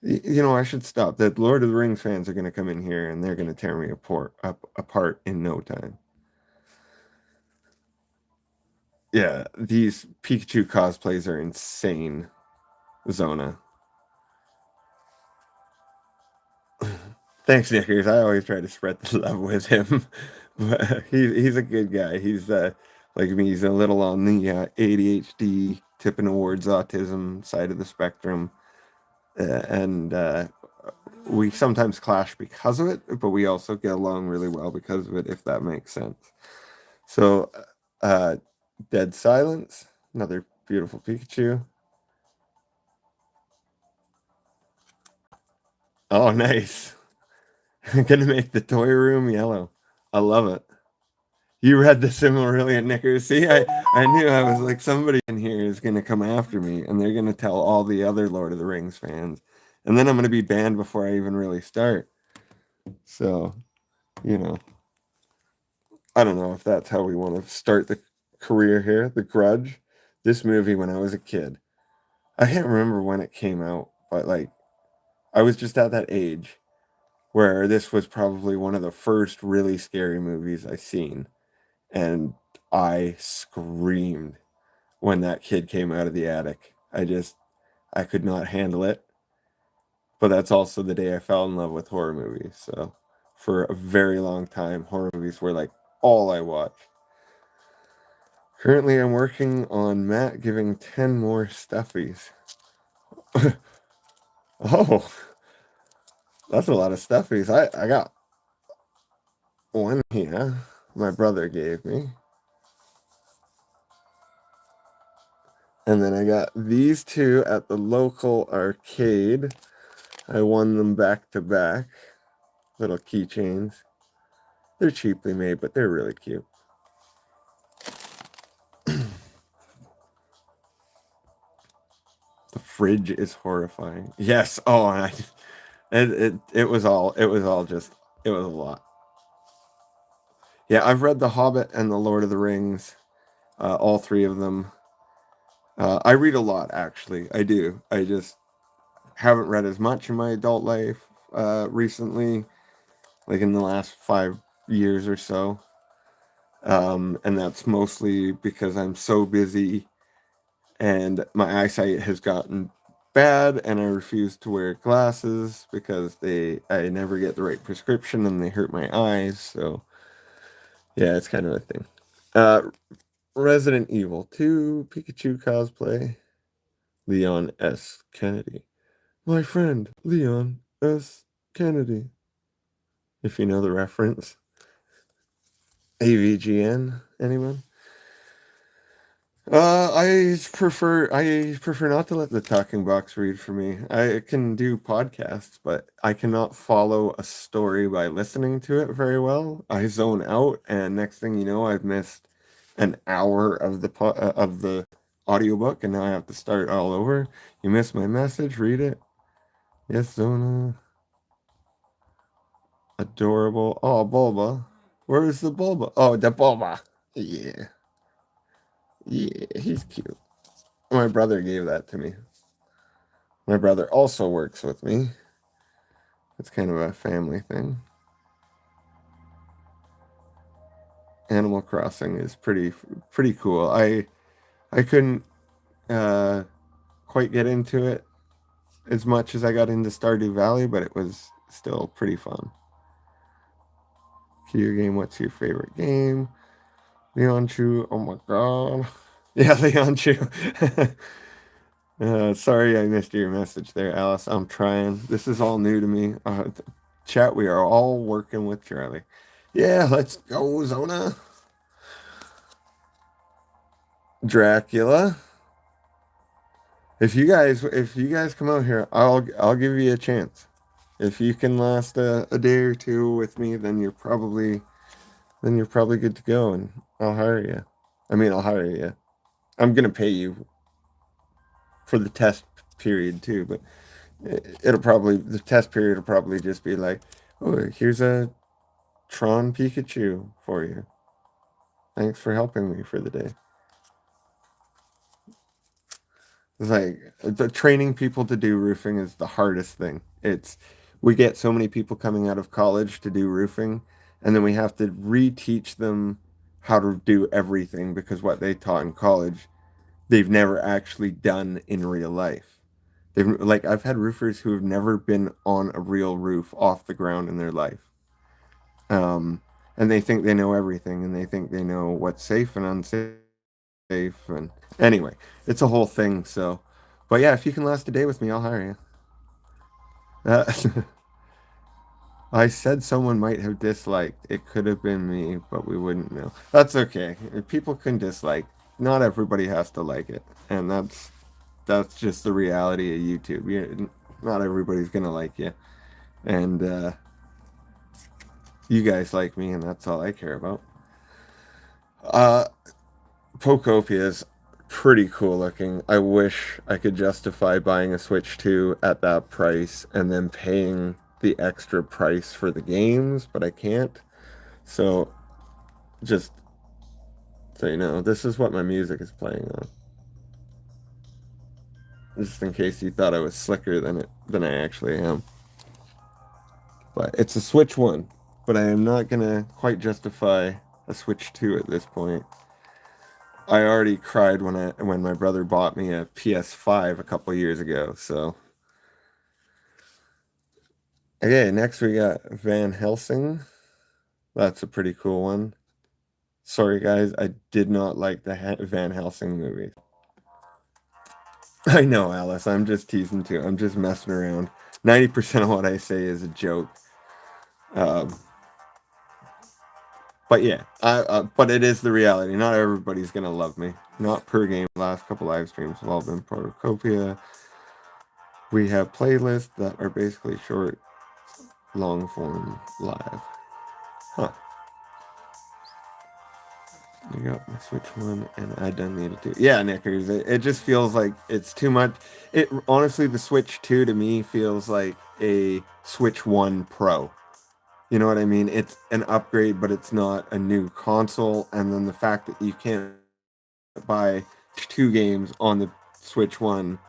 I should stop. The Lord of the Rings fans are going to come in here and they're going to tear me apart in no time. Yeah, these Pikachu cosplays are insane, Zona. Thanks, Nickers. I always try to spread the love with him, but he's a good guy. He's like me. He's a little on the ADHD tipping towards autism side of the spectrum, and we sometimes clash because of it, but we also get along really well because of it, if that makes sense. So, uh, Dead Silence, another beautiful Pikachu. Oh, nice. I'm gonna make the toy room yellow. I love it. You read the Silmarillion, Knickers. See, I knew. I was like, somebody in here is gonna come after me, and they're gonna tell all the other Lord of the Rings fans, and then I'm gonna be banned before I even really start. So, you know, I don't know if that's how we want to start the career here. The Grudge, this movie when I was a kid. I can't remember when it came out, but like I was just at that age where this was probably one of the first really scary movies I seen, and I screamed when that kid came out of the attic. I could not handle it. But that's also the day I fell in love with horror movies. So for a very long time, horror movies were like all I watched. Currently, I'm working on Matt giving 10 more stuffies. Oh, that's a lot of stuffies. I got one here my brother gave me. And then I got these two at the local arcade. I won them back to back. Little keychains. They're cheaply made, but they're really cute. The fridge is horrifying. Yes. Oh, it was it was a lot. Yeah, I've read The Hobbit and The Lord of the Rings, all three of them. I read a lot, actually. I do. I just haven't read as much in my adult life recently, like in the last 5 years or so. And that's mostly because I'm so busy and my eyesight has gotten bad and I refuse to wear glasses because I never get the right prescription and they hurt my eyes. So yeah, it's kind of a thing. Uh, Resident Evil 2 Pikachu cosplay. Leon S. Kennedy. My friend, Leon S. Kennedy. If you know the reference. AVGN, anyone? I prefer not to let the talking box read for me. I can do podcasts, but I cannot follow a story by listening to it very well. I zone out, and next thing you know, I've missed an hour of the audiobook, and now I have to start all over. You missed my message, read it. Yes, Zona. Adorable. Oh, Bulba. Where is the Bulba? Oh, the Bulba. Yeah. Yeah, he's cute. My brother gave that to me. My brother also works with me. It's kind of a family thing. Animal Crossing is pretty cool. I couldn't quite get into it as much as I got into Stardew Valley, but it was still pretty fun. Kiddiogame, what's your favorite game? Leon Chu, oh my god. Yeah, Leon Chu. Sorry I missed your message there, Alice. I'm trying. This is all new to me. Chat, we are all working with Charlie. Yeah, let's go, Zona. Dracula. If you guys come out here, I'll give you a chance. If you can last a day or two with me, then you're probably good to go, and I'll hire you. I'll hire you. I'm gonna pay you for the test period too, but the test period will probably just be like, oh, here's a Tron Pikachu for you. Thanks for helping me for the day. It's like the training people to do roofing is the hardest thing. We get so many people coming out of college to do roofing, and then we have to reteach them how to do everything because what they taught in college, they've never actually done in real life. I've had roofers who have never been on a real roof off the ground in their life. And they think they know everything, and they think they know what's safe and unsafe. And anyway, it's a whole thing. So, but yeah, if you can last a day with me, I'll hire you. I said someone might have disliked. It could have been me, but we wouldn't know. That's okay. People can dislike. Not everybody has to like it, and that's just the reality of YouTube. Not everybody's gonna like you, and you guys like me, and that's all I care about. Pokopia is pretty cool looking. I wish I could justify buying a Switch 2 at that price and then paying the extra price for the games, but I can't. So, just so you know, this is what my music is playing on. Just in case you thought I was slicker than I actually am. But it's a Switch 1, but I am not gonna quite justify a Switch 2 at this point. I already cried when my brother bought me a PS5 a couple years ago. So, okay, next we got Van Helsing. That's a pretty cool one. Sorry, guys, I did not like the Van Helsing movie. I know, Alice. I'm just teasing too. I'm just messing around. 90% of what I say is a joke. But yeah, but it is the reality. Not everybody's gonna love me. Not per game. Last couple live streams have all been Protocopia. We have playlists that are basically short, long form live. Huh. You got my Switch 1, and I done needed to. Yeah, Nickers. It just feels like it's too much. It honestly, the Switch 2 to me feels like a Switch 1 Pro. You know what I mean? It's an upgrade, but it's not a new console. And then the fact that you can't buy 2 games on the Switch 1,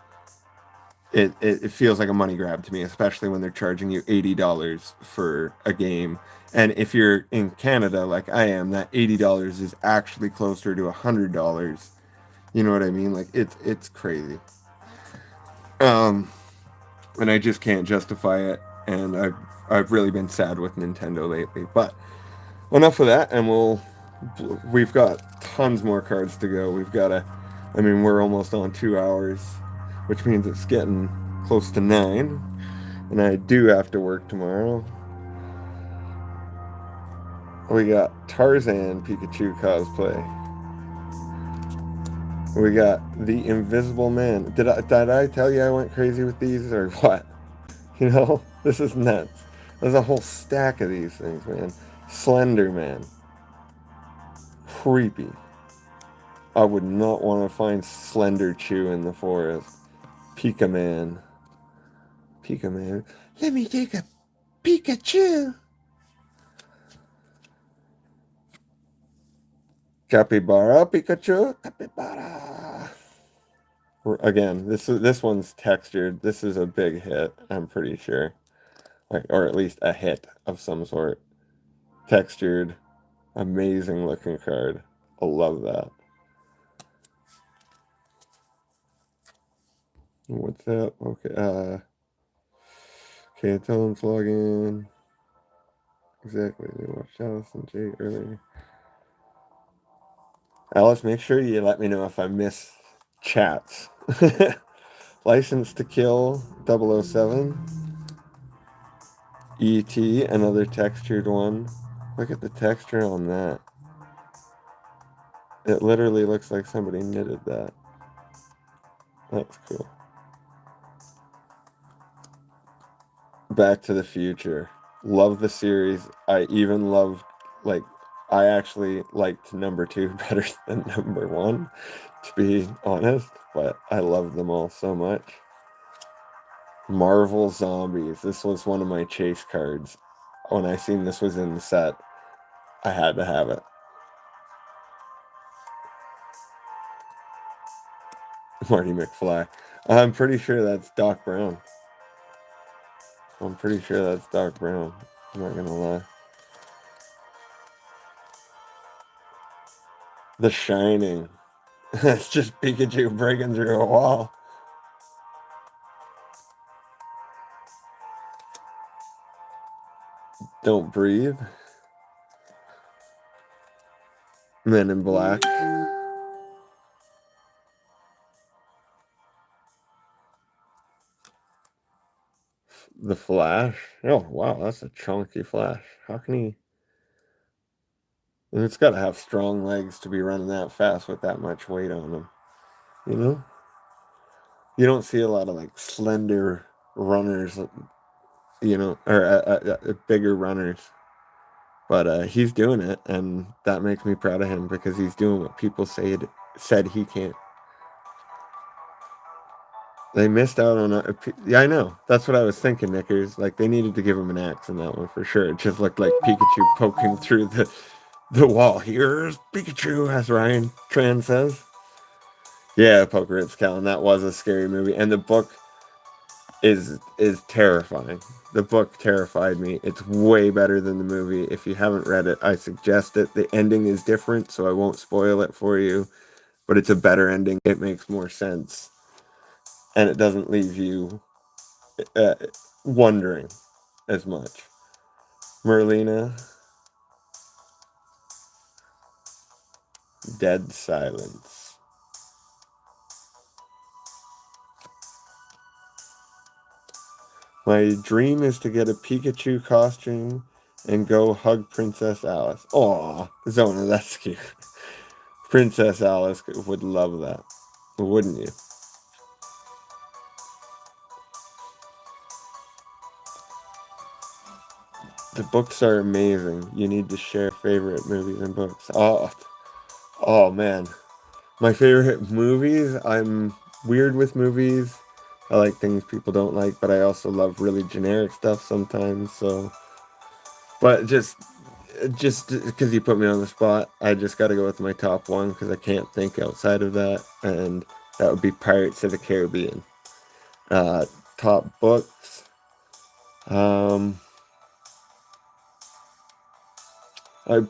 it feels like a money grab to me, especially when they're charging you $80 for a game. And if you're in Canada like I am, that $80 is actually closer to $100. You know what I mean? Like it's crazy. And I just can't justify it. And I've really been sad with Nintendo lately. But enough of that, and we've got tons more cards to go. We're almost on 2 hours, which means it's getting close to 9, and I do have to work tomorrow. We got Tarzan Pikachu cosplay. We got the Invisible Man. Did I tell you I went crazy with these or what? This is nuts. There's a whole stack of these things, man. Slender Man. Creepy. I would not want to find Slender Chew in the forest. Pika Man. Pika Man. Let me take a Pikachu. Capybara, Pikachu, Capybara. Again, this one's textured. This is a big hit, I'm pretty sure. Like, or at least a hit of some sort. Textured, amazing looking card. I love that. What's that? Okay, okay, tell them to log in. Exactly, they watched Alice and Jay earlier. Alice, make sure you let me know if I miss chats. License to Kill 007. E.T., another textured one. Look at the texture on that. It literally looks like somebody knitted that. That's cool. Back to the Future. Love the series. I even loved, like, I actually liked number 2 better than number 1, to be honest. But I loved them all so much. Marvel Zombies. This was one of my chase cards. When I seen this was in the set, I had to have it. Marty McFly. I'm pretty sure that's Doc Brown. I'm pretty sure that's Doc Brown. I'm not gonna lie. The Shining. It's just Pikachu breaking through a wall. Don't Breathe. Men in Black. The Flash. Oh, wow, that's a chunky Flash. How can he... And it's got to have strong legs to be running that fast with that much weight on him. You know? You don't see a lot of, like, slender runners, you know, or bigger runners. But he's doing it, and that makes me proud of him because he's doing what people said he can't. They missed out on yeah, I know. That's what I was thinking, Knickers. Like, they needed to give him an axe in that one for sure. It just looked like Pikachu poking through the wall. Here's Pikachu, as Ryan Tran says. Yeah, Poker Callan. That was a scary movie, and the book is terrifying. The book terrified me. It's way better than the movie. If you haven't read it, I suggest it. The ending is different, so I won't spoil it for you, but it's a better ending. It makes more sense, and it doesn't leave you wondering as much. Merlina. Dead Silence. My dream is to get a Pikachu costume and go hug Princess Alice. Aw, Zona, that's cute. Princess Alice would love that, wouldn't you? The books are amazing. You need to share favorite movies and books. Oh man. My favorite movies, I'm weird with movies. I like things people don't like, but I also love really generic stuff sometimes, so... But just because you put me on the spot, I just got to go with my top one because I can't think outside of that, and that would be Pirates of the Caribbean. Top books. I'd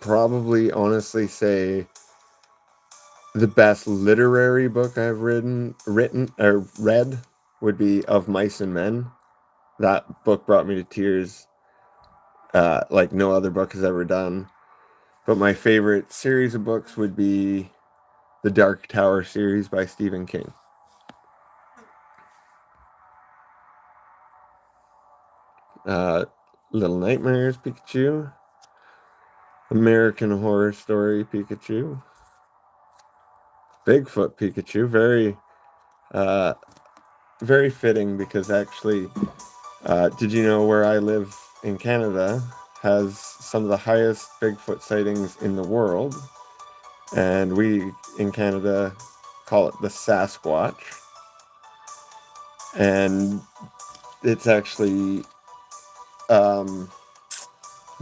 probably honestly say the best literary book I've written or read would be Of Mice and Men. That book brought me to tears, like no other book has ever done. But my favorite series of books would be the Dark Tower series by Stephen King. Little Nightmares, Pikachu. American Horror Story, Pikachu. Bigfoot Pikachu, very fitting because actually, did you know where I live in Canada has some of the highest Bigfoot sightings in the world? and we in Canada call it the Sasquatch. And it's actually um,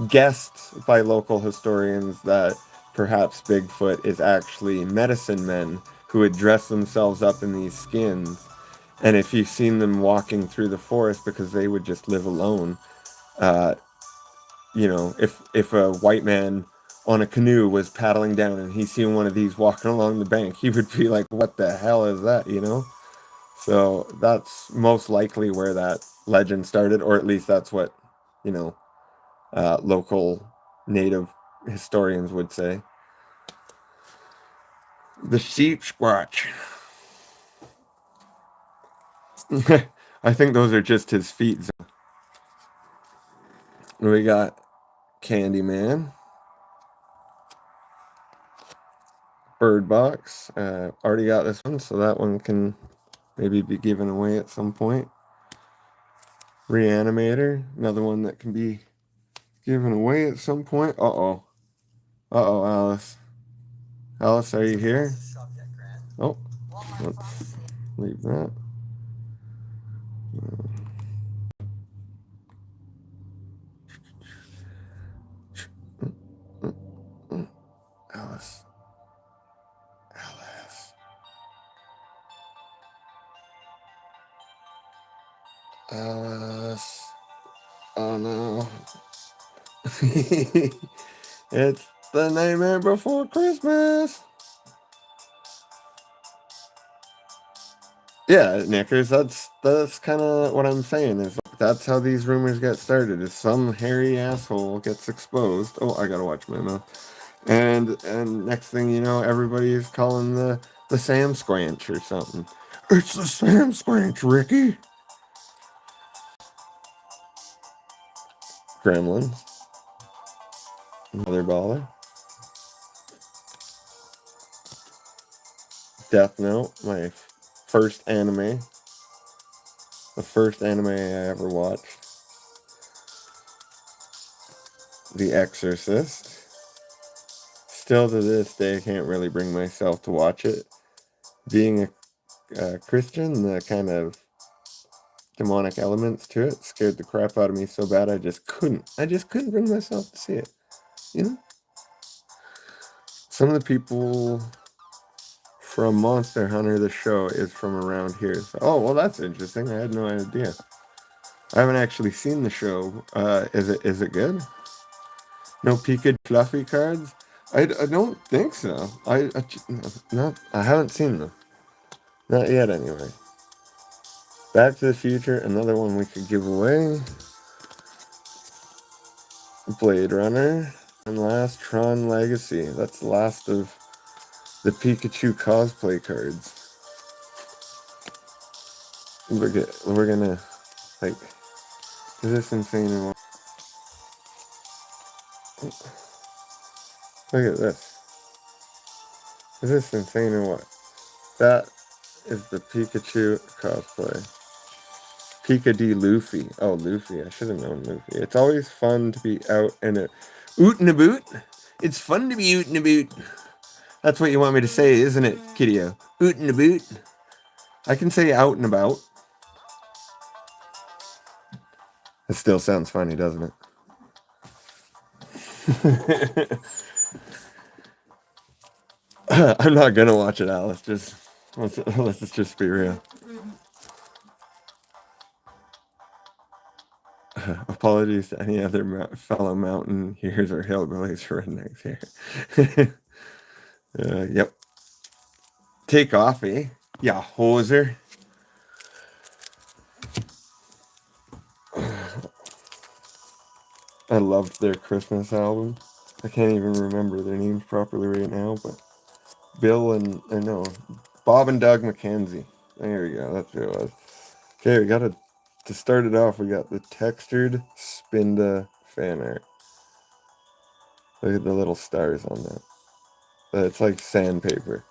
guessed by local historians that perhaps Bigfoot is actually medicine men who would dress themselves up in these skins. And if you've seen them walking through the forest, because they would just live alone, uh, if a white man on a canoe was paddling down and he seen one of these walking along the bank, he would be like, "What the hell is that?" So that's most likely where that legend started, or at least that's what, you know, local native historians would say. The sheep squatch. I think those are just his feet. We got Candyman, Bird Box. Already got this one, so that one can maybe be given away at some point. Reanimator, another one that can be given away at some point. Uh oh, Alice. Alice, are you here? Oh, let's leave that. Alice. Alice. Alice. Oh no. It's the Nightmare Before Christmas. Yeah, Knickers, that's kind of what I'm saying. Is like, that's how these rumors get started. Is some hairy asshole gets exposed. Oh, I gotta watch my mouth. And next thing you know, everybody's calling the Sam Squanch or something. It's the Sam Squanch, Ricky. Gremlins, Mother Baller, Death Note, my first anime, the first anime I ever watched. The Exorcist. Still to this day, I can't really bring myself to watch it. Being a Christian, the kind of demonic elements to it scared the crap out of me so bad I just couldn't. I just couldn't bring myself to see it. You know? Some of the people from Monster Hunter, the show, is from around here. So, oh, well, that's interesting. I had no idea. I haven't actually seen the show. Is it good? No Pika Fluffy cards? I don't think so. I haven't seen them. Not yet, anyway. Back to the Future, another one we could give away. Blade Runner, and last Tron Legacy. That's the last of the Pikachu cosplay cards. We're gonna, like, is this insane or what? Look at this. Is this insane or what? That is the Pikachu cosplay. Pika D. Luffy. Oh, Luffy. I should have known Luffy. It's always fun to be out and a boot. It's fun to be oot and a boot. That's what you want me to say, isn't it, Kiddio? Oot and a boot. I can say out and about. It still sounds funny, doesn't it? I'm not gonna watch it, Alice. Let's just be real. Apologies to any other fellow mountaineers or hillbillies or rednecks here. Yep. Take off, eh? Yeah, hoser. I loved their Christmas album. I can't even remember their names properly right now, but Bob and Doug McKenzie. There we go. That's who it was. Okay, to start it off, we got the textured Spinda fan art. Look at the little stars on that. It's like sandpaper.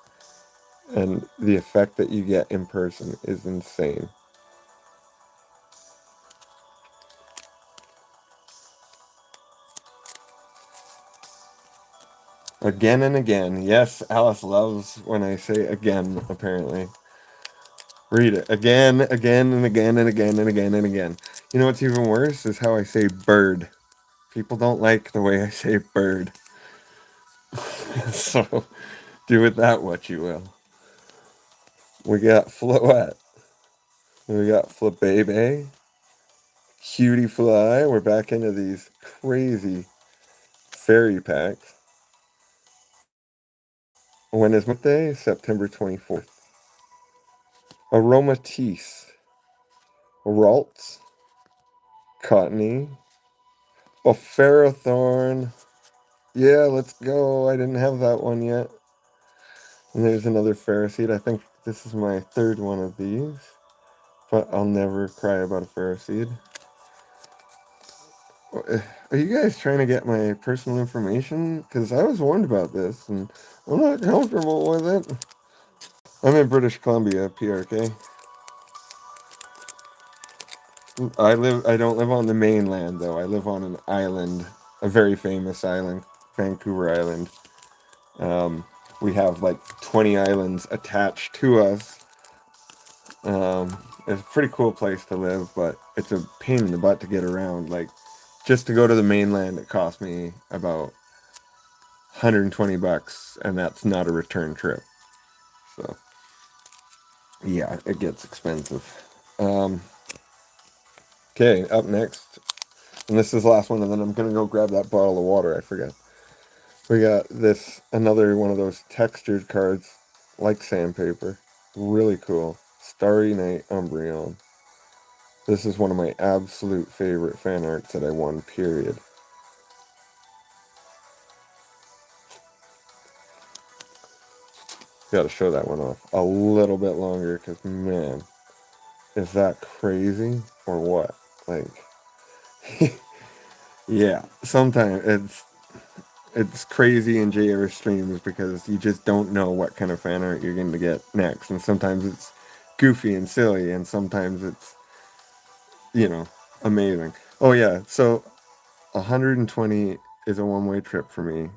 And the effect that you get in person is insane. Again and again. Yes, Alice loves when I say again, apparently. Read it. Again, again, and again, and again, and again, and again. You know what's even worse is how I say bird. People don't like the way I say bird. So, do with that what you will. We got Floette. We got Flabebe. Cutie Fly. We're back into these crazy fairy packs. When is my birthday? September 24th. Aromatisse. Ralts. Cottony. Ferrothorn. Yeah, let's go. I didn't have that one yet. And there's another Ferroseed. I think this is my third one of these. But I'll never cry about a Ferroseed. Are you guys trying to get my personal information? Because I was warned about this, and I'm not comfortable with it. I'm in British Columbia, PRK. I don't live on the mainland, though. I live on an island, a very famous island, Vancouver Island. We have like 20 islands attached to us. It's a pretty cool place to live, but it's a pain in the butt to get around. Like, just to go to the mainland, it cost me about $120, and that's not a return trip. So, yeah, it gets expensive. Okay, up next, and this is the last one, and then I'm gonna go grab that bottle of water. I forgot. We got this, another one of those textured cards, like sandpaper. Really cool. Starry Night Umbreon. This is one of my absolute favorite fan arts that I won, period. Gotta show that one off a little bit longer, because, man, is that crazy or what? Like, yeah, sometimes it's crazy in Jayare streams because you just don't know what kind of fan art you're going to get next. And sometimes it's goofy and silly, and sometimes it's, amazing. Oh, yeah. So 120 is a one-way trip for me.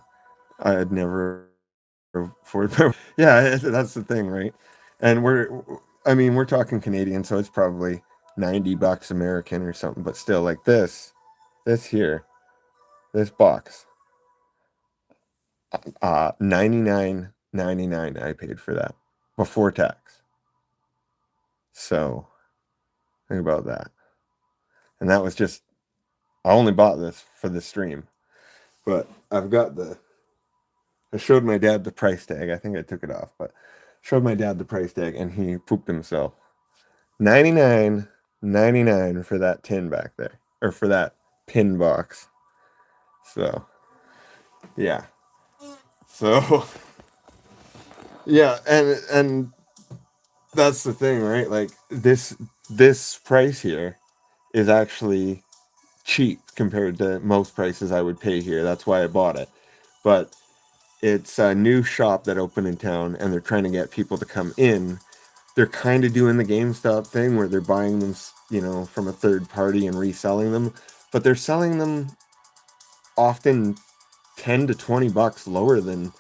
I had never afforded. Yeah, that's the thing, right? And we're talking Canadian, so it's probably $90 American or something, but still, like this here, this box. 99.99 I paid for that before tax. So think about that. And that was just, I only bought this for the stream, but I showed my dad the price tag. I think I took it off, but showed my dad the price tag, and he pooped himself. 99.99 for that tin back there, or for that pin box. So yeah. So yeah, and that's the thing, right? Like this price here is actually cheap compared to most prices I would pay here. That's why I bought it. But it's a new shop that opened in town, and they're trying to get people to come in. They're kind of doing the GameStop thing where they're buying them, from a third party and reselling them, but they're selling them often 10 to $20 lower than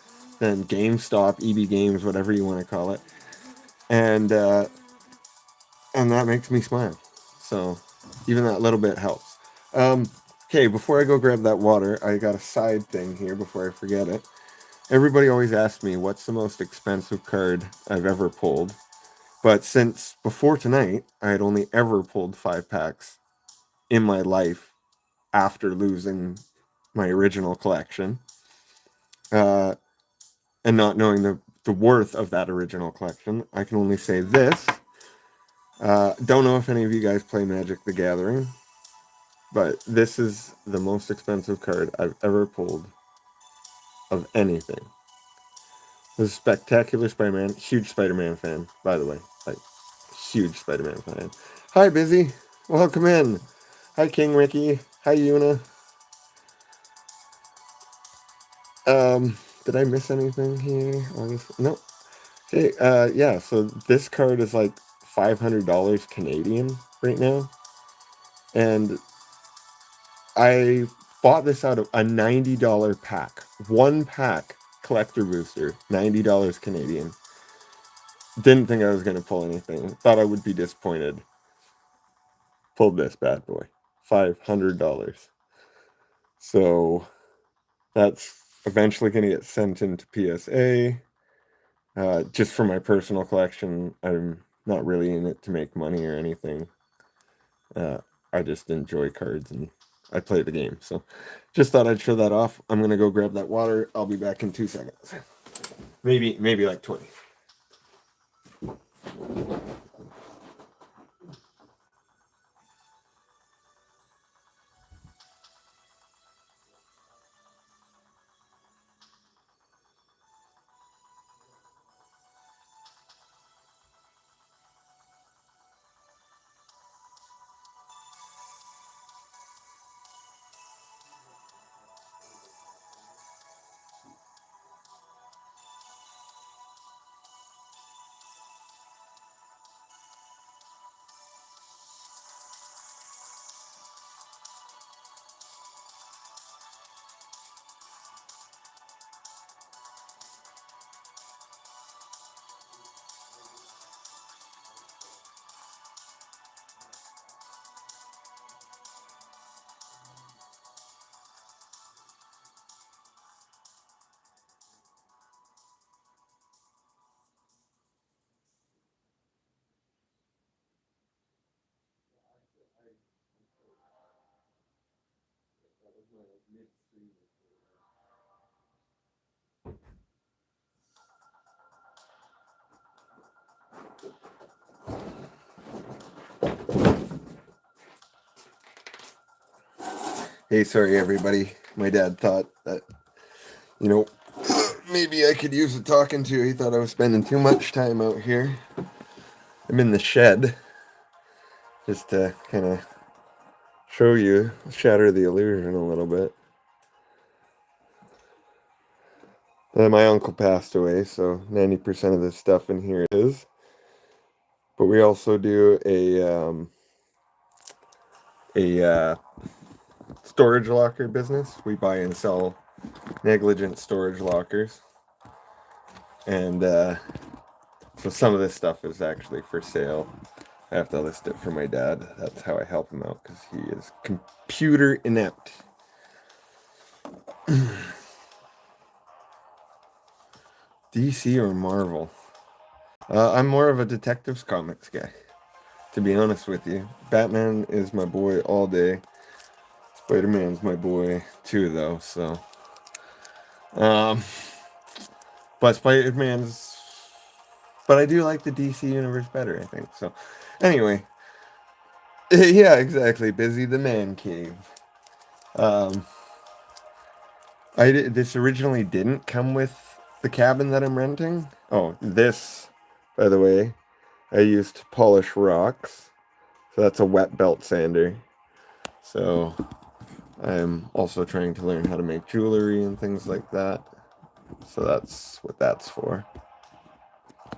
GameStop, EB Games, whatever you want to call it. And that makes me smile. So even that little bit helps. Okay, before I go grab that water, I got a side thing here before I forget it. Everybody always asks me what's the most expensive card I've ever pulled. But since before tonight, I had only ever pulled 5 packs in my life after losing my original collection. And not knowing the worth of that original collection, I can only say this. Don't know if any of you guys play Magic the Gathering, but this is the most expensive card I've ever pulled of anything. This is Spectacular Spider-Man. Huge Spider-Man fan, by the way. Like, huge Spider-Man fan. Hi, Busy. Welcome in. Hi, King Ricky. Hi, Yuna. Did I miss anything here? No. Okay, yeah, so this card is like $500 Canadian right now. And I bought this out of a $90 pack. One pack collector booster, $90 Canadian. Didn't think I was going to pull anything. Thought I would be disappointed. Pulled this bad boy, $500. So that's eventually going to get sent into PSA. Just for my personal collection, I'm not really in it to make money or anything. I just enjoy cards and I play the game. So just thought I'd show that off. I'm going to go grab that water. I'll be back in 2 seconds. Maybe like 20. Hey, sorry everybody. My dad thought that, maybe I could use a talking to. He thought I was spending too much time out here. I'm in the shed just to kind of show you, shatter the illusion a little bit. My uncle passed away, so 90% of this stuff in here is. But we also do a storage locker business. We buy and sell negligent storage lockers. And so some of this stuff is actually for sale. I have to list it for my dad. That's how I help him out, because he is computer inept. DC or Marvel? I'm more of a Detectives Comics guy, to be honest with you. Batman is my boy all day. Spider-Man's my boy too, though, so. But Spider-Man's... But I do like the DC universe better, I think, so. Anyway. Yeah, exactly. Busy the man cave. This originally didn't come with the cabin that I'm renting. Oh, this, by the way, I used to polish rocks. So that's a wet belt sander. So I'm also trying to learn how to make jewelry and things like that. So that's what that's for.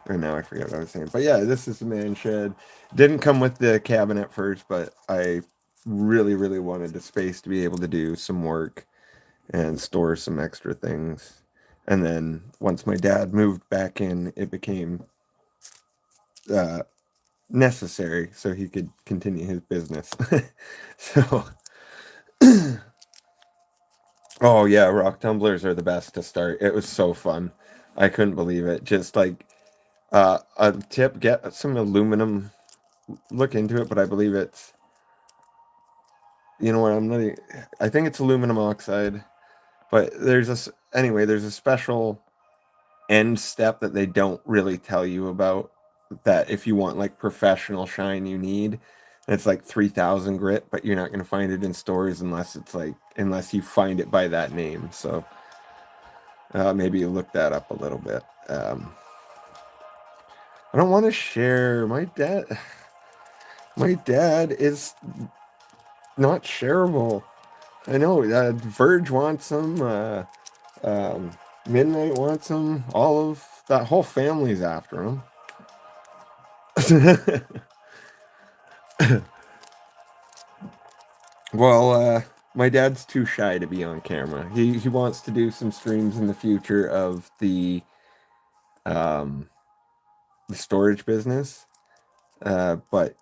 And now I forget what I was saying. But yeah, this is the man shed. Didn't come with the cabin at first, but I really, really wanted the space to be able to do some work and store some extra things. And then once my dad moved back in, it became necessary so he could continue his business. So, oh yeah, rock tumblers are the best to start. It was so fun. I couldn't believe it. Just like a tip, get some aluminum, look into it, but I believe it's, you know what, I think it's aluminum oxide, but there's a special end step that they don't really tell you about, that if you want like professional shine you need. And it's like 3000 grit, but you're not going to find it in stores unless you find it by that name. So maybe you look that up a little bit. I don't want to share. My dad is not shareable. I know. Verge wants them. Midnight wants them. All of that whole family's after them. Well, My dad's too shy to be on camera. He wants to do some streams in the future of um the storage business, but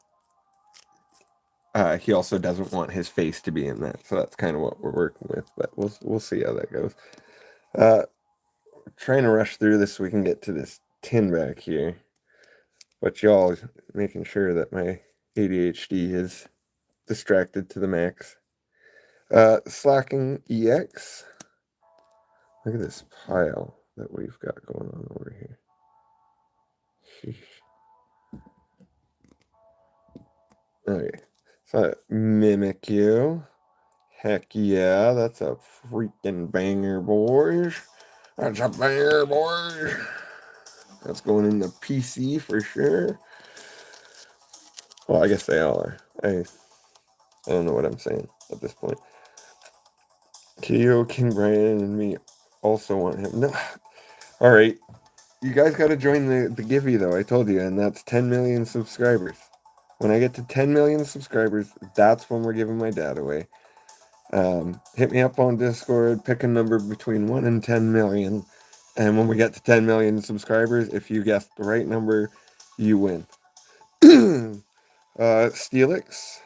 he also doesn't want his face to be in that. So that's kind of what we're working with. But we'll see how that goes. Trying to rush through this so we can get to this tin back here. But y'all making sure that my ADHD is distracted to the max. Slacking EX. Look at this pile that we've got going on over here. Sheesh. Okay. So mimic you. Heck yeah, that's a freaking banger, boys. That's a banger, boys. That's going in the PC for sure. Well, I guess they all are. I don't know what I'm saying at this point. Keo, King Brian, and me also want him. No. All right. You guys got to join the Givey, though. I told you, and that's 10 million subscribers. When I get to 10 million subscribers, that's when we're giving my dad away. Hit me up on Discord, pick a number between 1 and 10 million. And when we get to 10 million subscribers, if you guess the right number, you win. Steelix.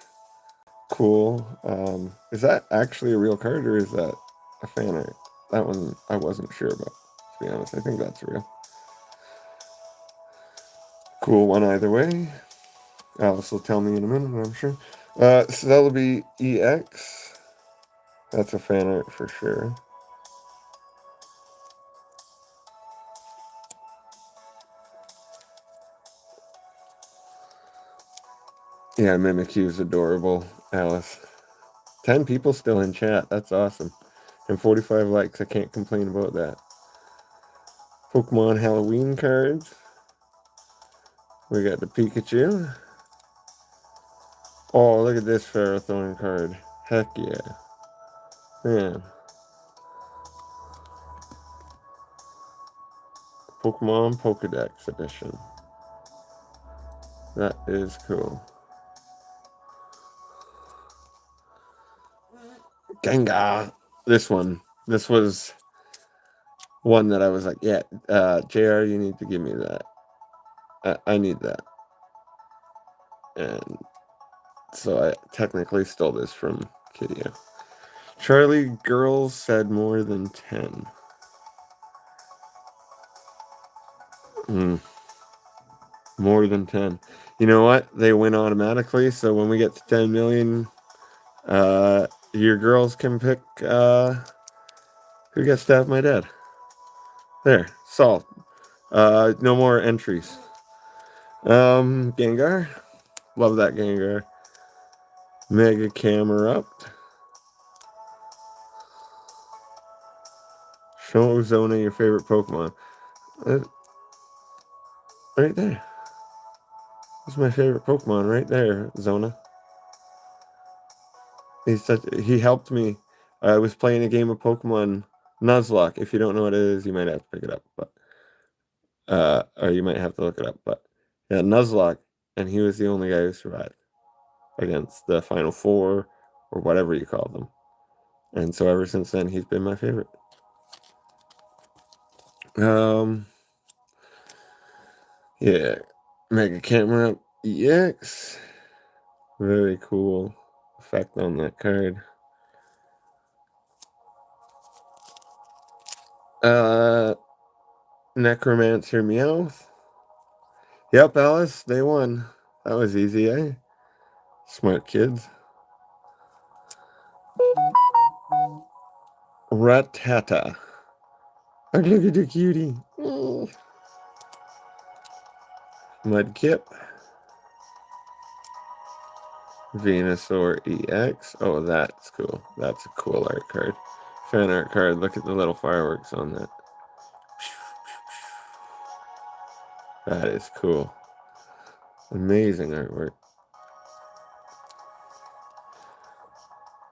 Cool. Is that actually a real card or is that a fan art? That one I wasn't sure about, to be honest. I think that's real. Cool one either way. Alice will tell me in a minute, I'm sure. Celebi EX. That's a fan art for sure. Yeah, Mimikyu's adorable, Alice. 10 people still in chat. That's awesome. And 45 likes. I can't complain about that. Pokemon Halloween cards. We got the Pikachu. Oh, look at this Ferrothorn card. Heck yeah. Man. Pokemon Pokedex edition. That is cool. Gengar. This one. This was one that I was like, yeah, JR, you need to give me that. I need that. And so I technically stole this from Kiddiogame. Charlie girls said more than 10. More than 10. You know what? They win automatically. So when we get to 10 million, your girls can pick who gets to have my dad. There, solved. No more entries. Gengar. Love that Gengar. Mega Camerupt. Show Zona your favorite Pokemon. Right there. That's my favorite Pokemon right there, Zona. He helped me. I was playing a game of Pokemon Nuzlocke. If you don't know what it is, you might have to pick it up, but or you might have to look it up. But yeah, Nuzlocke, and he was the only guy who survived against the Final Four or whatever you call them. And so ever since then, he's been my favorite. Yeah, Mega Camera EX. Very cool effect on that card. Necromancer Meowth. Yep, Alice, they won. That was easy, eh? Smart kids. Ratata. Oh, look at the cutie. Mudkip. Venusaur EX. Oh, that's cool. That's a cool art card. Fan art card. Look at the little fireworks on that. That is cool. Amazing artwork.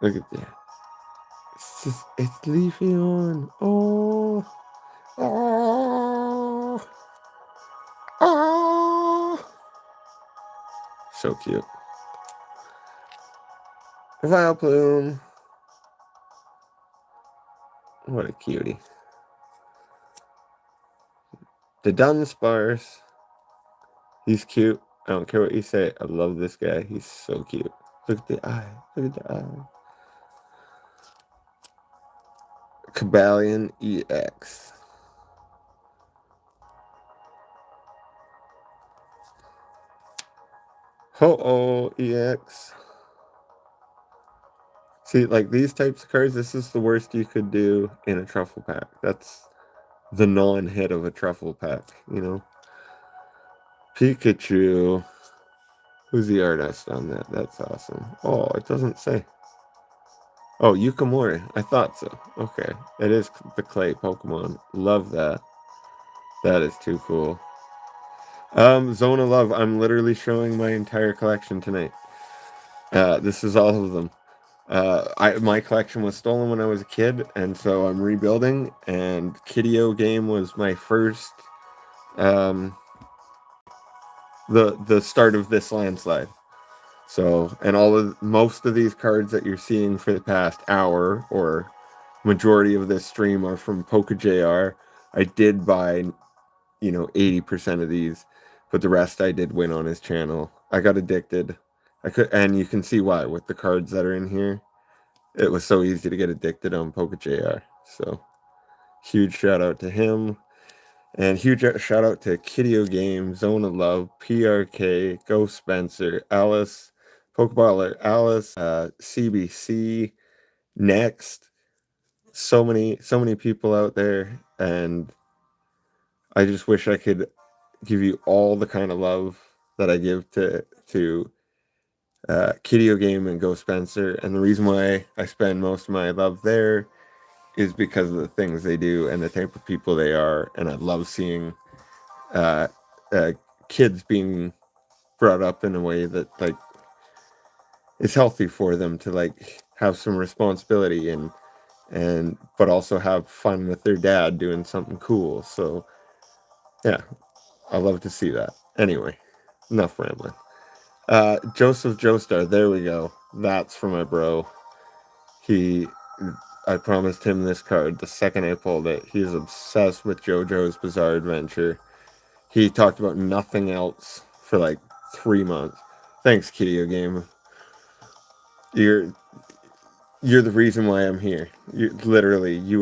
Look at that. It's Leafeon. Oh. Oh. Oh. So cute. Vileplume. What a cutie. The Dunsparce. He's cute. I don't care what you say. I love this guy. He's so cute. Look at the eye. Look at the eye. Cabalion EX. Ho-Oh EX. See, like these types of cards, this is the worst you could do in a truffle pack. That's the non-hit of a truffle pack, you know? Pikachu. Who's the artist on that? That's awesome. Oh, it doesn't say. Oh, Yukamori. I thought so. Okay. It is the clay Pokemon. Love that. That is too cool. Zona Love. I'm literally showing my entire collection tonight. This is all of them. My collection was stolen when I was a kid, and so I'm rebuilding. And Kiddiogame was my first, the start of this landslide. So, and most of these cards that you're seeing for the past hour or majority of this stream are from Jayare. I did buy, 80% of these, but the rest I did win on his channel. I got addicted. And you can see why with the cards that are in here. It was so easy to get addicted on Pokejr. So, huge shout out to him. And huge shout out to Kiddiogame, Zona Love, PRK, Ghost Spencer, Alice, Pokeballer Alice, CBC, Next. So many people out there, and I just wish I could give you all the kind of love that I give to Kiddiogame and Ghost Spencer. And the reason why I spend most of my love there is because of the things they do and the type of people they are. And I love seeing uh, kids being brought up in a way that like is healthy for them to like have some responsibility and but also have fun with their dad doing something cool. So yeah, I love to see that. Anyway, enough rambling. Joseph Joestar, there we go. That's for my bro. I promised him this card the second I pulled it. He's obsessed with JoJo's Bizarre Adventure. He talked about nothing else for like 3 months. Thanks, Kiddiogame. You're the reason why I'm here. You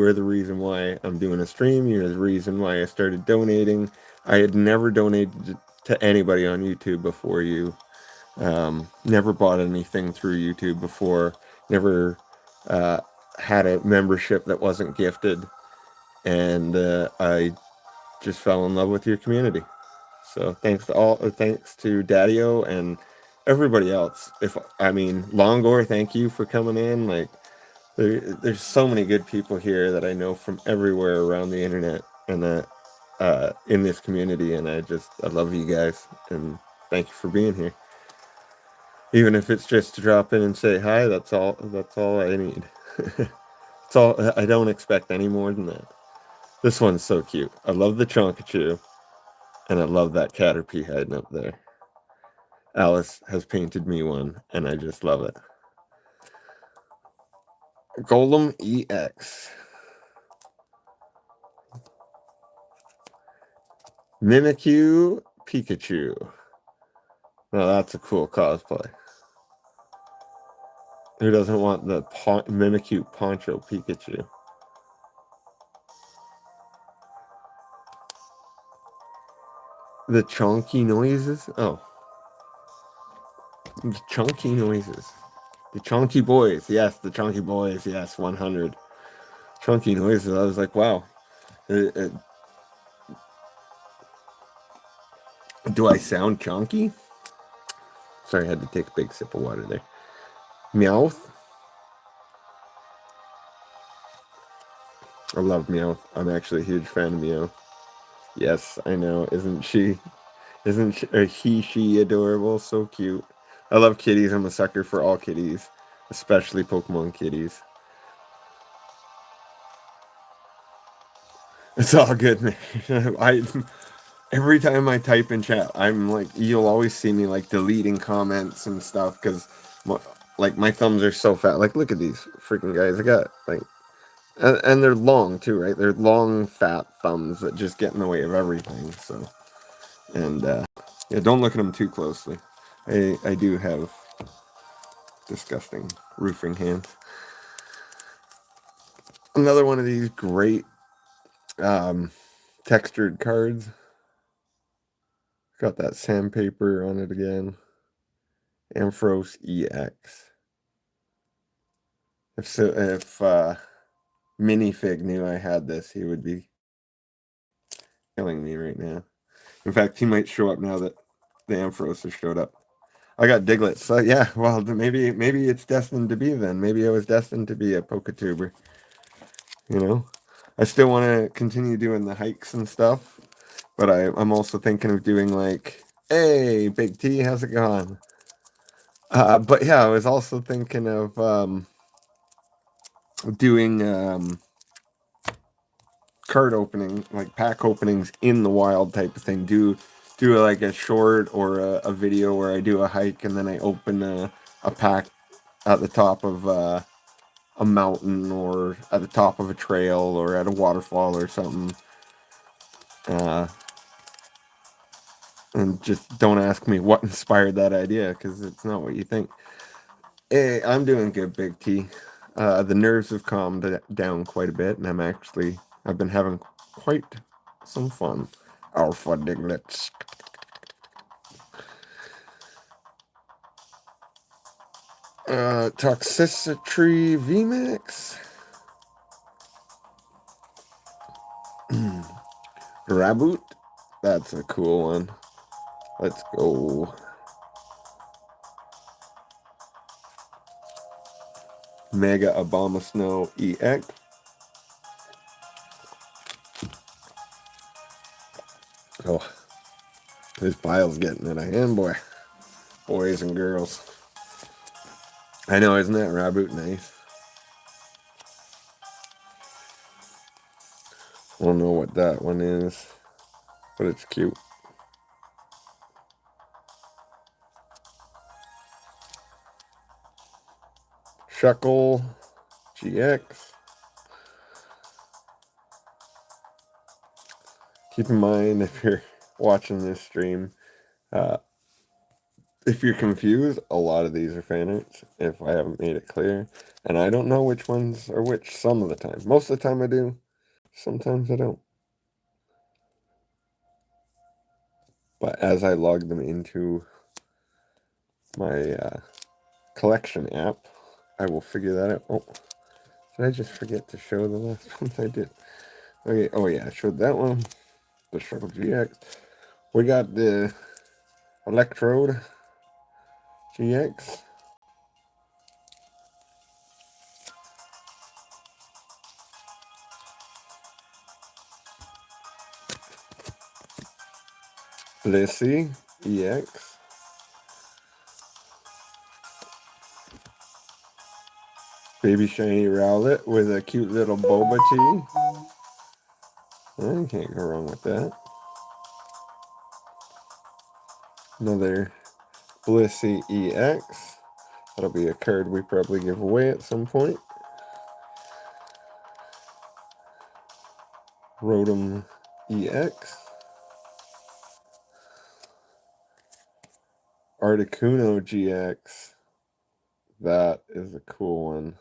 are the reason why I'm doing a stream. You're the reason why I started donating. I had never donated to anybody on YouTube before you. Never bought anything through YouTube before. Never had a membership that wasn't gifted. And I just fell in love with your community. So thanks to Daddio and everybody else. Longor, thank you for coming in. Like there's so many good people here that I know from everywhere around the internet and that in this community, and I love you guys and thank you for being here. Even if it's just to drop in and say hi, that's all I need. It's all I don't expect any more than that. This one's so cute. I love the Chonkachu. And I love that Caterpie hiding up there. Alice has painted me one, and I just love it. Golem EX. Mimikyu Pikachu. Well, that's a cool cosplay. Who doesn't want the Mimikyu Poncho Pikachu? The chonky noises? Oh. The chonky noises. The chonky boys. Yes, the chonky boys. Yes, 100. Chonky noises. I was like, wow. Do I sound chonky? Sorry, I had to take a big sip of water there. Meowth. I love Meowth. I'm actually a huge fan of Meowth. Yes, I know. Isn't she adorable? So cute. I love kitties. I'm a sucker for all kitties, especially Pokemon kitties. It's all good, man. Every time I type in chat, I'm like, you'll always see me like deleting comments and stuff because like my thumbs are so fat. Like, look at these freaking guys. I got like And they're long too, right? They're long, fat thumbs that just get in the way of everything. So, and yeah, don't look at them too closely. I do have disgusting roofing hands. Another one of these great textured cards. Got that sandpaper on it again. Ampharos EX. If Minifig knew I had this, he would be killing me right now. In fact, he might show up now that the Ampharos has showed up. I got Diglett, so yeah, well, maybe it's destined to be then. Maybe I was destined to be a Poketuber. You know? I still want to continue doing the hikes and stuff, but I'm also thinking of doing like, hey, Big T, how's it going? But yeah, I was also thinking of doing card opening, like pack openings in the wild type of thing. Do like a short or a video where I do a hike and then I open a pack at the top of a mountain or at the top of a trail or at a waterfall or something. And just don't ask me what inspired that idea, because it's not what you think. Hey, I'm doing good, Big T. The nerves have calmed down quite a bit, and I've been having quite some fun. Alpha Diglets. Toxicity VMAX. Raboot. That's a cool one. Let's go. Mega Abomasnow EX. Oh, this pile's getting it. I am, boy. Boys and girls. I know, isn't that Raboot nice? I don't know what that one is, but it's cute. Shuckle GX. Keep in mind, if you're watching this stream, if you're confused, a lot of these are fan arts, if I haven't made it clear. And I don't know which ones are which some of the time. Most of the time I do. Sometimes I don't. But as I log them into my collection app, I will figure that out. Oh, did I just forget to show the last ones I did? Okay, oh yeah, I showed that one. The Struggle GX. We got the Electrode GX. Blissey EX. Baby Shiny Rowlet with a cute little boba tea. I can't go wrong with that. Another Blissey EX. That'll be a card we probably give away at some point. Rotom EX. Articuno GX. That is a cool one.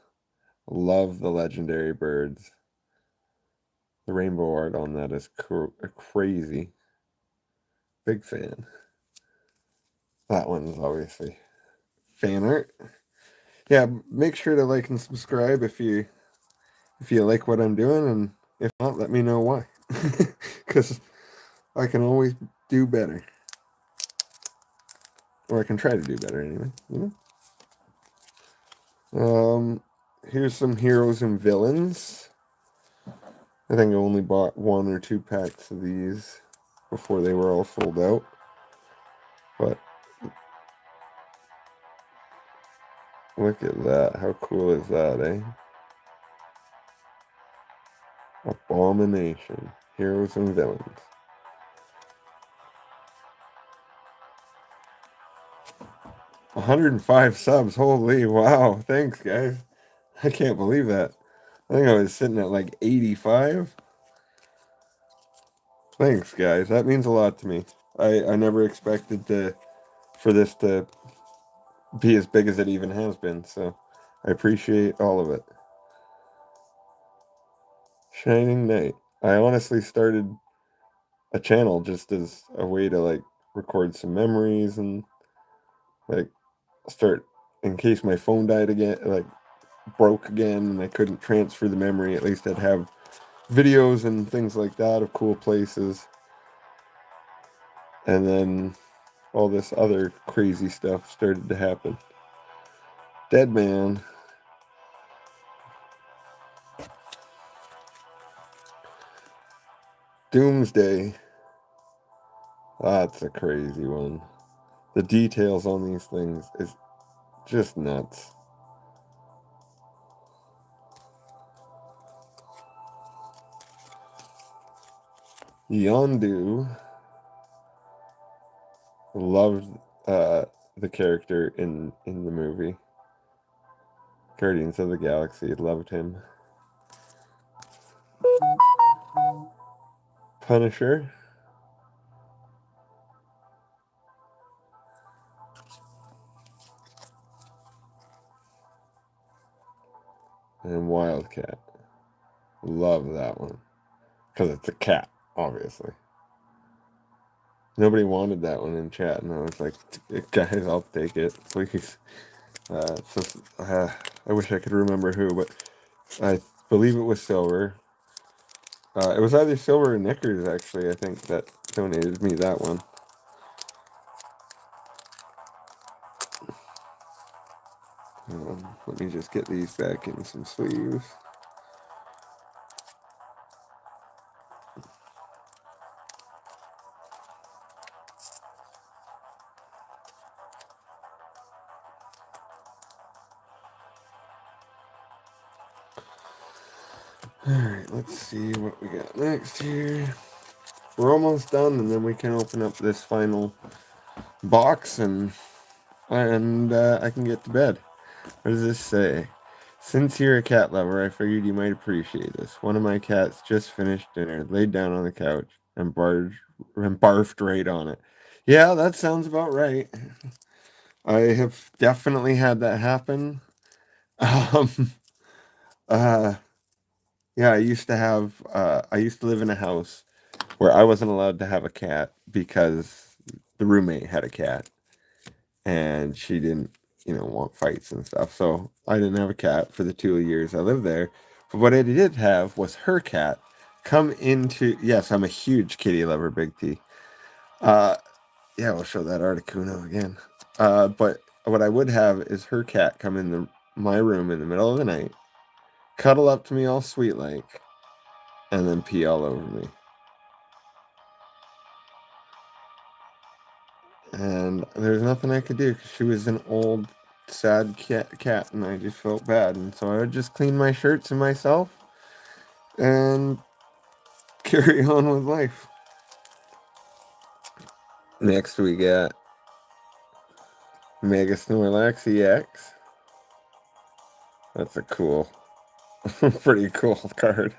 Love the legendary birds. The rainbow art on that is crazy. Big fan. That one's obviously fan art. Yeah, make sure to like and subscribe if you like what I'm doing, and if not, let me know why. Because I can always do better. Or I can try to do better anyway, you know? Here's some heroes and villains. I think I only bought 1 or 2 packs of these before they were all sold out. But look at that. How cool is that, eh? Abomination. Heroes and villains. 105 subs. Holy wow. Thanks, guys. I can't believe that. I think I was sitting at like 85. Thanks, guys. That means a lot to me. I never expected for this to be as big as it even has been, so I appreciate all of it. Shining Knight. I honestly started a channel just as a way to like record some memories and like start in case my phone died again, like broke again and I couldn't transfer the memory, at least I'd have videos and things like that of cool places. And then all this other crazy stuff started to happen. Dead Man. Doomsday. That's a crazy one. The details on these things is just nuts. Yondu loved the character in the movie. Guardians of the Galaxy loved him. Punisher. And Wildcat. Love that one. Because it's a cat, obviously. Nobody wanted that one in chat, and I was like, guys, I'll take it, please. I wish I could remember who, but I believe it was Silver. It was either Silver or Knickers, actually, I think, that donated me that one. Let me just get these back in some sleeves. Alright, let's see what we got next here. We're almost done, and then we can open up this final box, and I can get to bed. What does this say? Since you're a cat lover, I figured you might appreciate this. One of my cats just finished dinner, laid down on the couch, and barfed right on it. Yeah, that sounds about right. I have definitely had that happen. Um, uh, yeah, I used to live in a house where I wasn't allowed to have a cat because the roommate had a cat and she didn't, want fights and stuff. So I didn't have a cat for the 2 years I lived there. But what I did have was her cat come into. Yes, I'm a huge kitty lover, Big T. Uh, yeah, we'll show that Articuno again. But what I would have is her cat come in my room in the middle of the night, cuddle up to me all sweet like, and then pee all over me. And there's nothing I could do because she was an old, sad cat, and I just felt bad. And so I would just clean my shirts and myself and carry on with life. Next, we got Mega Snorlax EX. That's a cool, pretty cool card.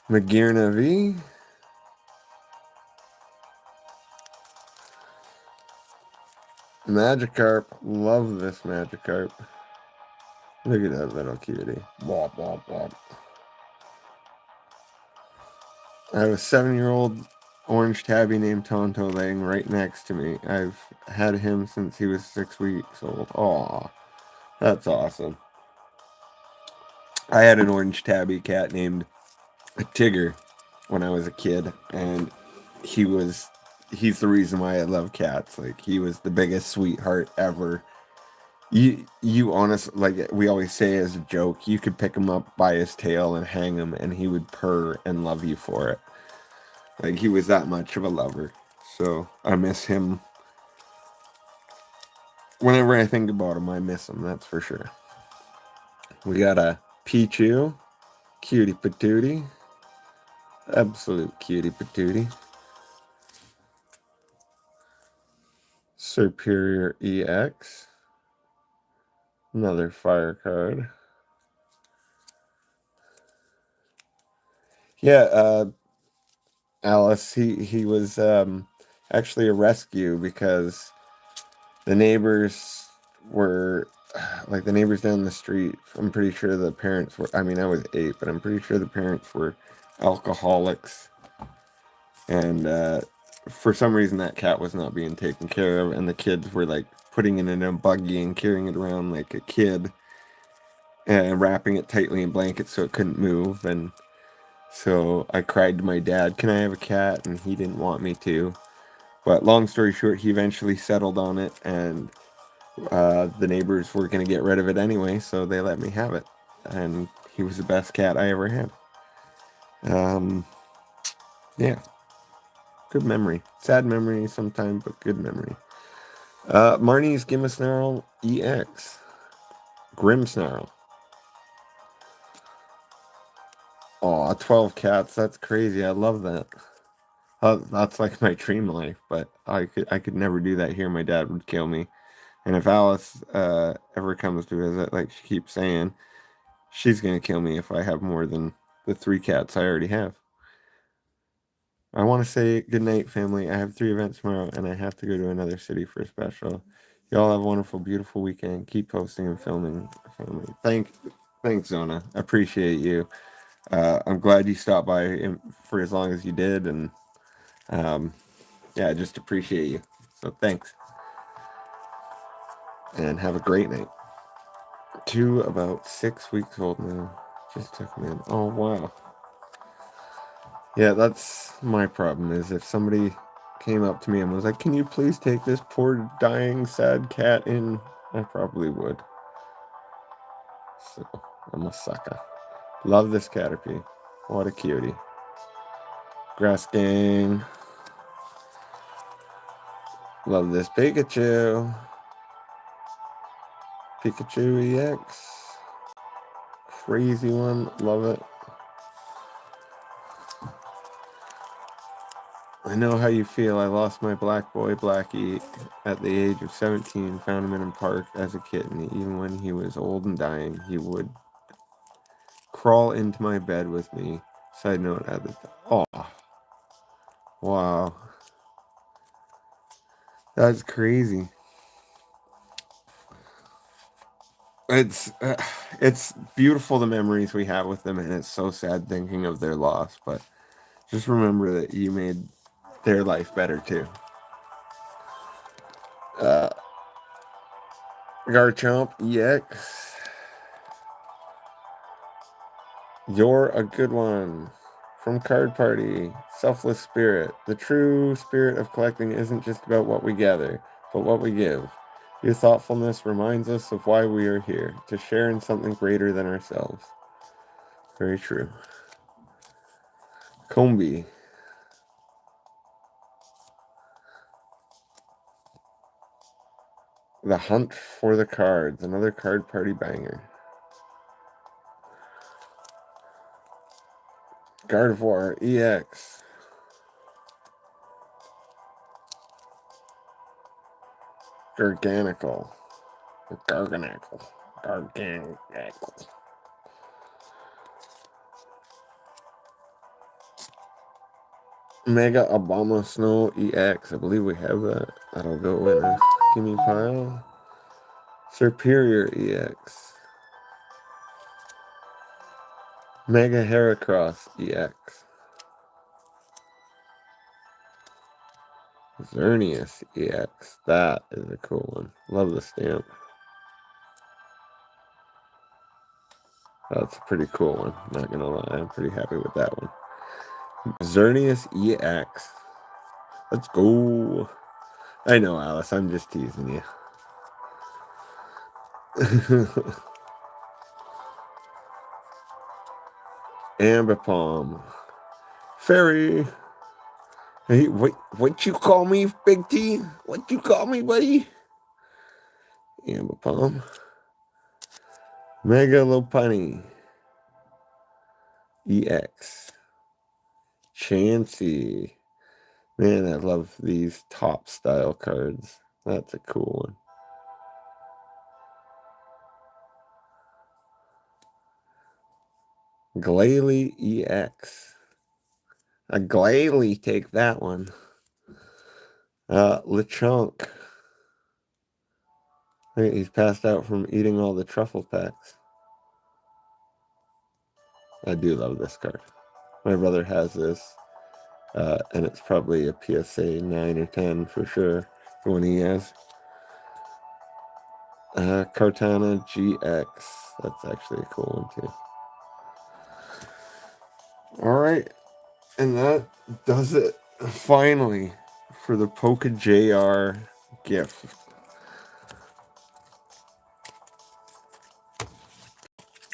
Magearna V. Magikarp. Love this Magikarp. Look at that little cutie. Womp, womp, womp. I have a 7-year-old orange tabby named Tonto laying right next to me. I've had him since he was 6 weeks old. Aw, that's awesome. I had an orange tabby cat named Tigger when I was a kid, and he's the reason why I love cats. Like, he was the biggest sweetheart ever. You honestly, like we always say as a joke, you could pick him up by his tail and hang him, and he would purr and love you for it. Like, he was that much of a lover. So I miss him. Whenever I think about him, I miss him, that's for sure. We got a Pichu, cutie patootie. Absolute cutie patootie. Superior EX. Another fire card. Yeah, Alice, he was actually a rescue because the neighbors were like the neighbors down the street. I'm pretty sure the parents were, I mean, I was 8, but I'm pretty sure the parents were alcoholics. And for some reason, that cat was not being taken care of, and the kids were like putting it in a buggy and carrying it around like a kid and wrapping it tightly in blankets so it couldn't move. And so I cried to my dad, "Can I have a cat?" And he didn't want me to. But long story short, he eventually settled on it, and the neighbors were going to get rid of it anyway, so they let me have it. And he was the best cat I ever had. Yeah, good memory. Sad memory sometimes, but good memory. Marnie's Gimmesnarl EX. Grimmsnarl. Oh, 12 cats. That's crazy. I love that. That's like my dream life, but I could never do that here. My dad would kill me. And if Alice ever comes to visit, like she keeps saying, she's going to kill me if I have more than the 3 cats I already have. I want to say good night, family. I have 3 events tomorrow, and I have to go to another city for a special. Y'all have a wonderful, beautiful weekend. Keep posting and filming, family. Thanks, Zona. I appreciate you. I'm glad you stopped by for as long as you did, and yeah, I just appreciate you. So thanks, and have a great night. 2 about 6 weeks old now. Just took me in. Oh wow. Yeah, that's my problem. Is if somebody came up to me and was like, "Can you please take this poor dying sad cat in?" I probably would. So I'm a sucker. Love this Caterpie. What a cutie. Grass Gang. Love this Pikachu. Pikachu EX. Crazy one. Love it. I know how you feel. I lost my black boy, Blackie, at the age of 17. Found him in a park as a kitten. Even when he was old and dying, he would crawl into my bed with me. Side note at the time. Oh, wow. That's crazy. It's beautiful the memories we have with them, and it's so sad thinking of their loss, but just remember that you made their life better too. Garchomp EX. You're a good one. From Card Party, Selfless Spirit. The true spirit of collecting isn't just about what we gather, but what we give. Your thoughtfulness reminds us of why we are here, to share in something greater than ourselves. Very true. Combi. The Hunt for the Cards. Another Card Party banger. Gardevoir EX. Garganical. Garganical. Garganical. Mega Obama Snow EX. I believe we have that. That'll go in a gimme pile. Superior EX. Mega Heracross EX. Xerneas EX. That is a cool one. Love the stamp. That's a pretty cool one. Not gonna lie, I'm pretty happy with that one. Xerneas EX. Let's go. I know, Alice. I'm just teasing you. Ambipom. Fairy. Hey, what you call me, Big T? What you call me, buddy? Ambipom. Mega Lopunny. EX. Chansey. Man, I love these top style cards. That's a cool one. Glalie EX. A Glalie, take that one. Lechonk. He's passed out from eating all the truffle packs. I do love this card. My brother has this, and it's probably a PSA 9 or 10 for sure, the one he has. Cartana GX. That's actually a cool one too. Alright, and that does it finally for the Jayare gift.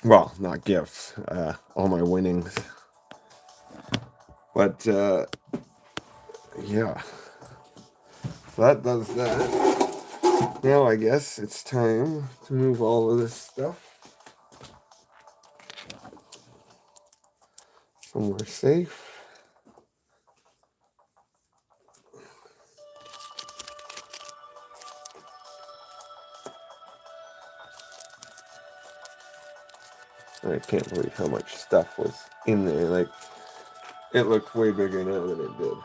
Well, not gifts, all my winnings. But, yeah. So that does that. Now I guess it's time to move all of this stuff somewhere safe. I can't believe how much stuff was in there. Like, it looks way bigger now than it did.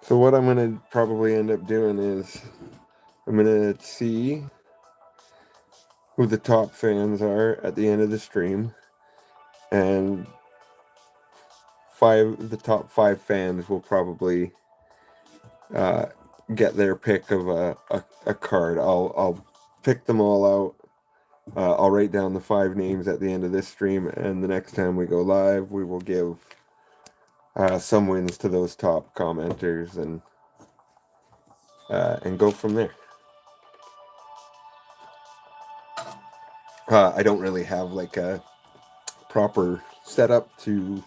So what I'm going to probably end up doing is I'm going to see who the top fans are at the end of the stream, and the top 5 fans will probably get their pick of a card. I'll pick them all out. I'll write down the 5 names at the end of this stream, and the next time we go live, we will give some wins to those top commenters and go from there. I don't really have like a proper setup to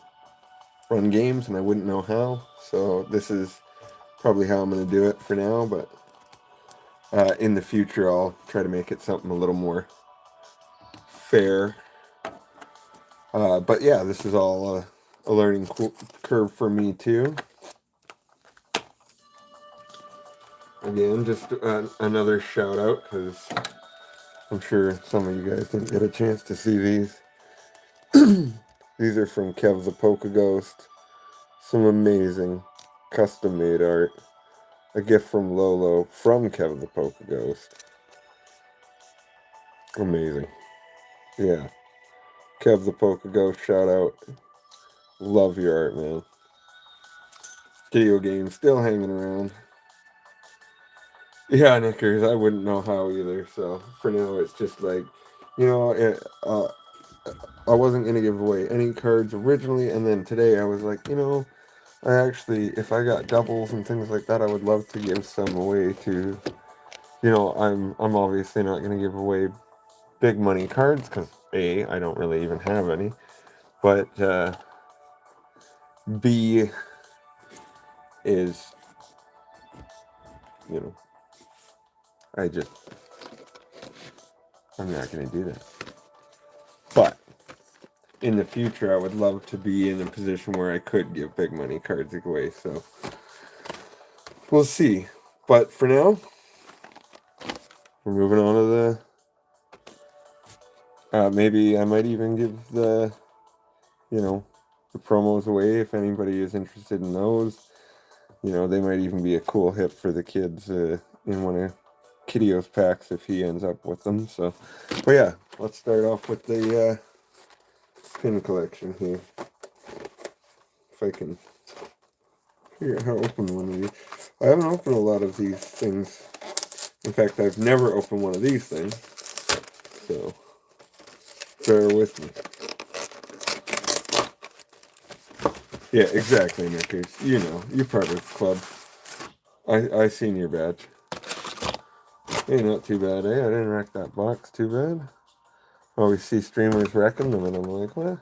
run games, and I wouldn't know how, so this is probably how I'm going to do it for now, but in the future I'll try to make it something a little more fair. But yeah, this is all a learning curve for me too. Again, just another shout out, because I'm sure some of you guys didn't get a chance to see these. These are from Kev the Pokeghost. Some amazing custom made art. A gift from Lolo from Kev the Pokeghost. Amazing. Yeah. Kev the Pokeghost, shout out. Love your art, man. Kiddiogame still hanging around. Yeah, Knickers, I wouldn't know how either, so for now it's just like, you know, I wasn't going to give away any cards originally, and then today I was like, you know, I actually, if I got doubles and things like that, I would love to give some away to, you know, I'm obviously not going to give away big money cards, because A, I don't really even have any, but B is, you know, I'm not going to do that. But in the future, I would love to be in a position where I could give big money cards away, so we'll see. But for now, we're moving on to the, maybe I might even give the, you know, the promos away if anybody is interested in those. You know, they might even be a cool hit for the kids in one of Kiddio's packs if he ends up with them. So, but yeah, let's start off with the pin collection here. If I can figure out how to open one of these. I haven't opened a lot of these things. In fact, I've never opened one of these things. So, bear with me. Yeah, exactly, Knickers. You know, you're part of the club. I seen your badge. Hey, not too bad, eh? I didn't wreck that box too bad. Always see streamers wrecking them, and I'm like, what?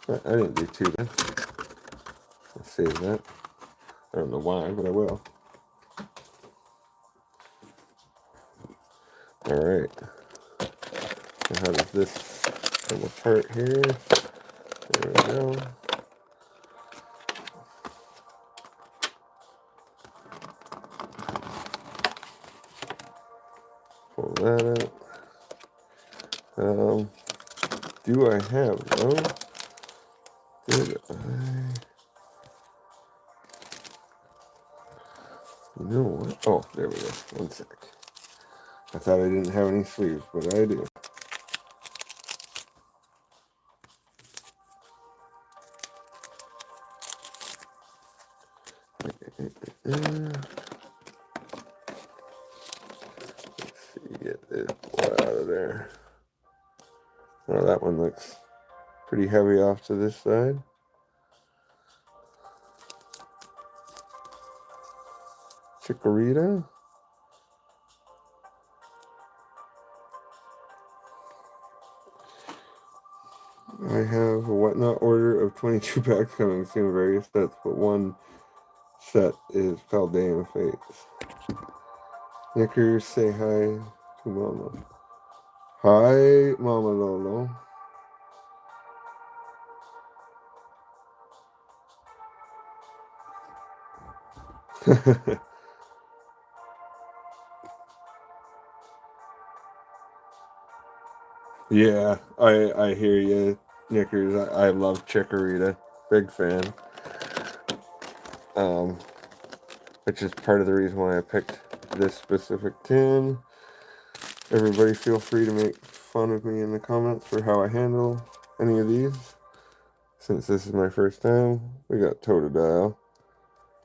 I didn't do too bad. I'll save that. I don't know why, but I will. Alright. So how does this come apart here? There we go. do I have though? Did I? You know what? Oh, there we go. One sec. I thought I didn't have any sleeves, but I do. Let's see, get this out of there. Oh, that one looks pretty heavy off to this side. Chikorita. I have a whatnot order of 22 packs coming soon, various sets, but one set is Paldea Fates. Knickers, say hi to Mama. Hi, Mama Lolo. Yeah, I hear you, Knickers. I love Chikorita. Big fan. Which is part of the reason why I picked this specific tin. Everybody feel free to make fun of me in the comments for how I handle any of these. Since this is my first time, we got Totodile.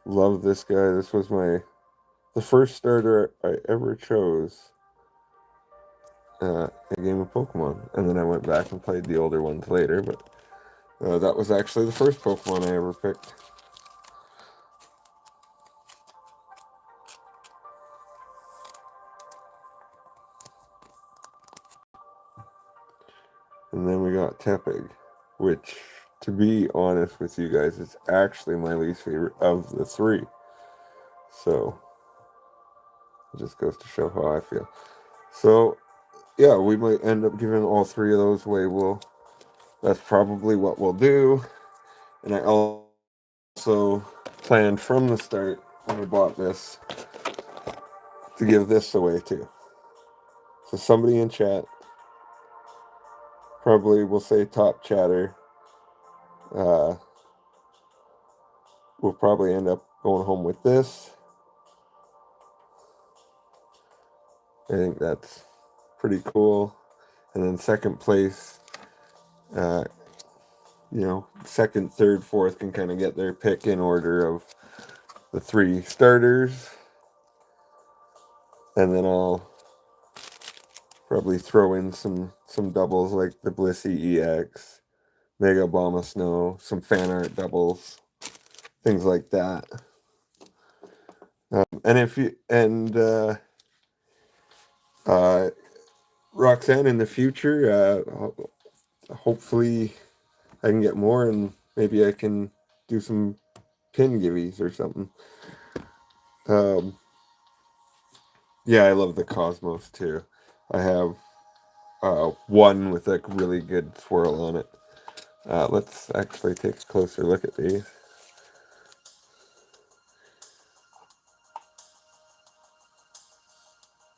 Love this guy. This was the first starter I ever chose in a game of Pokemon. And then I went back and played the older ones later, but that was actually the first Pokemon I ever picked. And then we got Tepig, which, to be honest with you guys, is actually my least favorite of the three. So, it just goes to show how I feel. So, yeah, we might end up giving all three of those away. That's probably what we'll do. And I also planned from the start, when I bought this, to give this away too. So somebody in chat, probably will say top chatter, will probably end up going home with this. I think that's pretty cool. And then second place, second, third, fourth can kind of get their pick in order of the three starters. And then I'll probably throw in some doubles like the Blissey EX, Mega Obama Snow, some fan art doubles, things like that. And if you Roxanne, in the future, hopefully I can get more, and maybe I can do some pin giveaways or something. Yeah, I love the Cosmos too. I have one with a really good swirl on it. Let's actually take a closer look at these.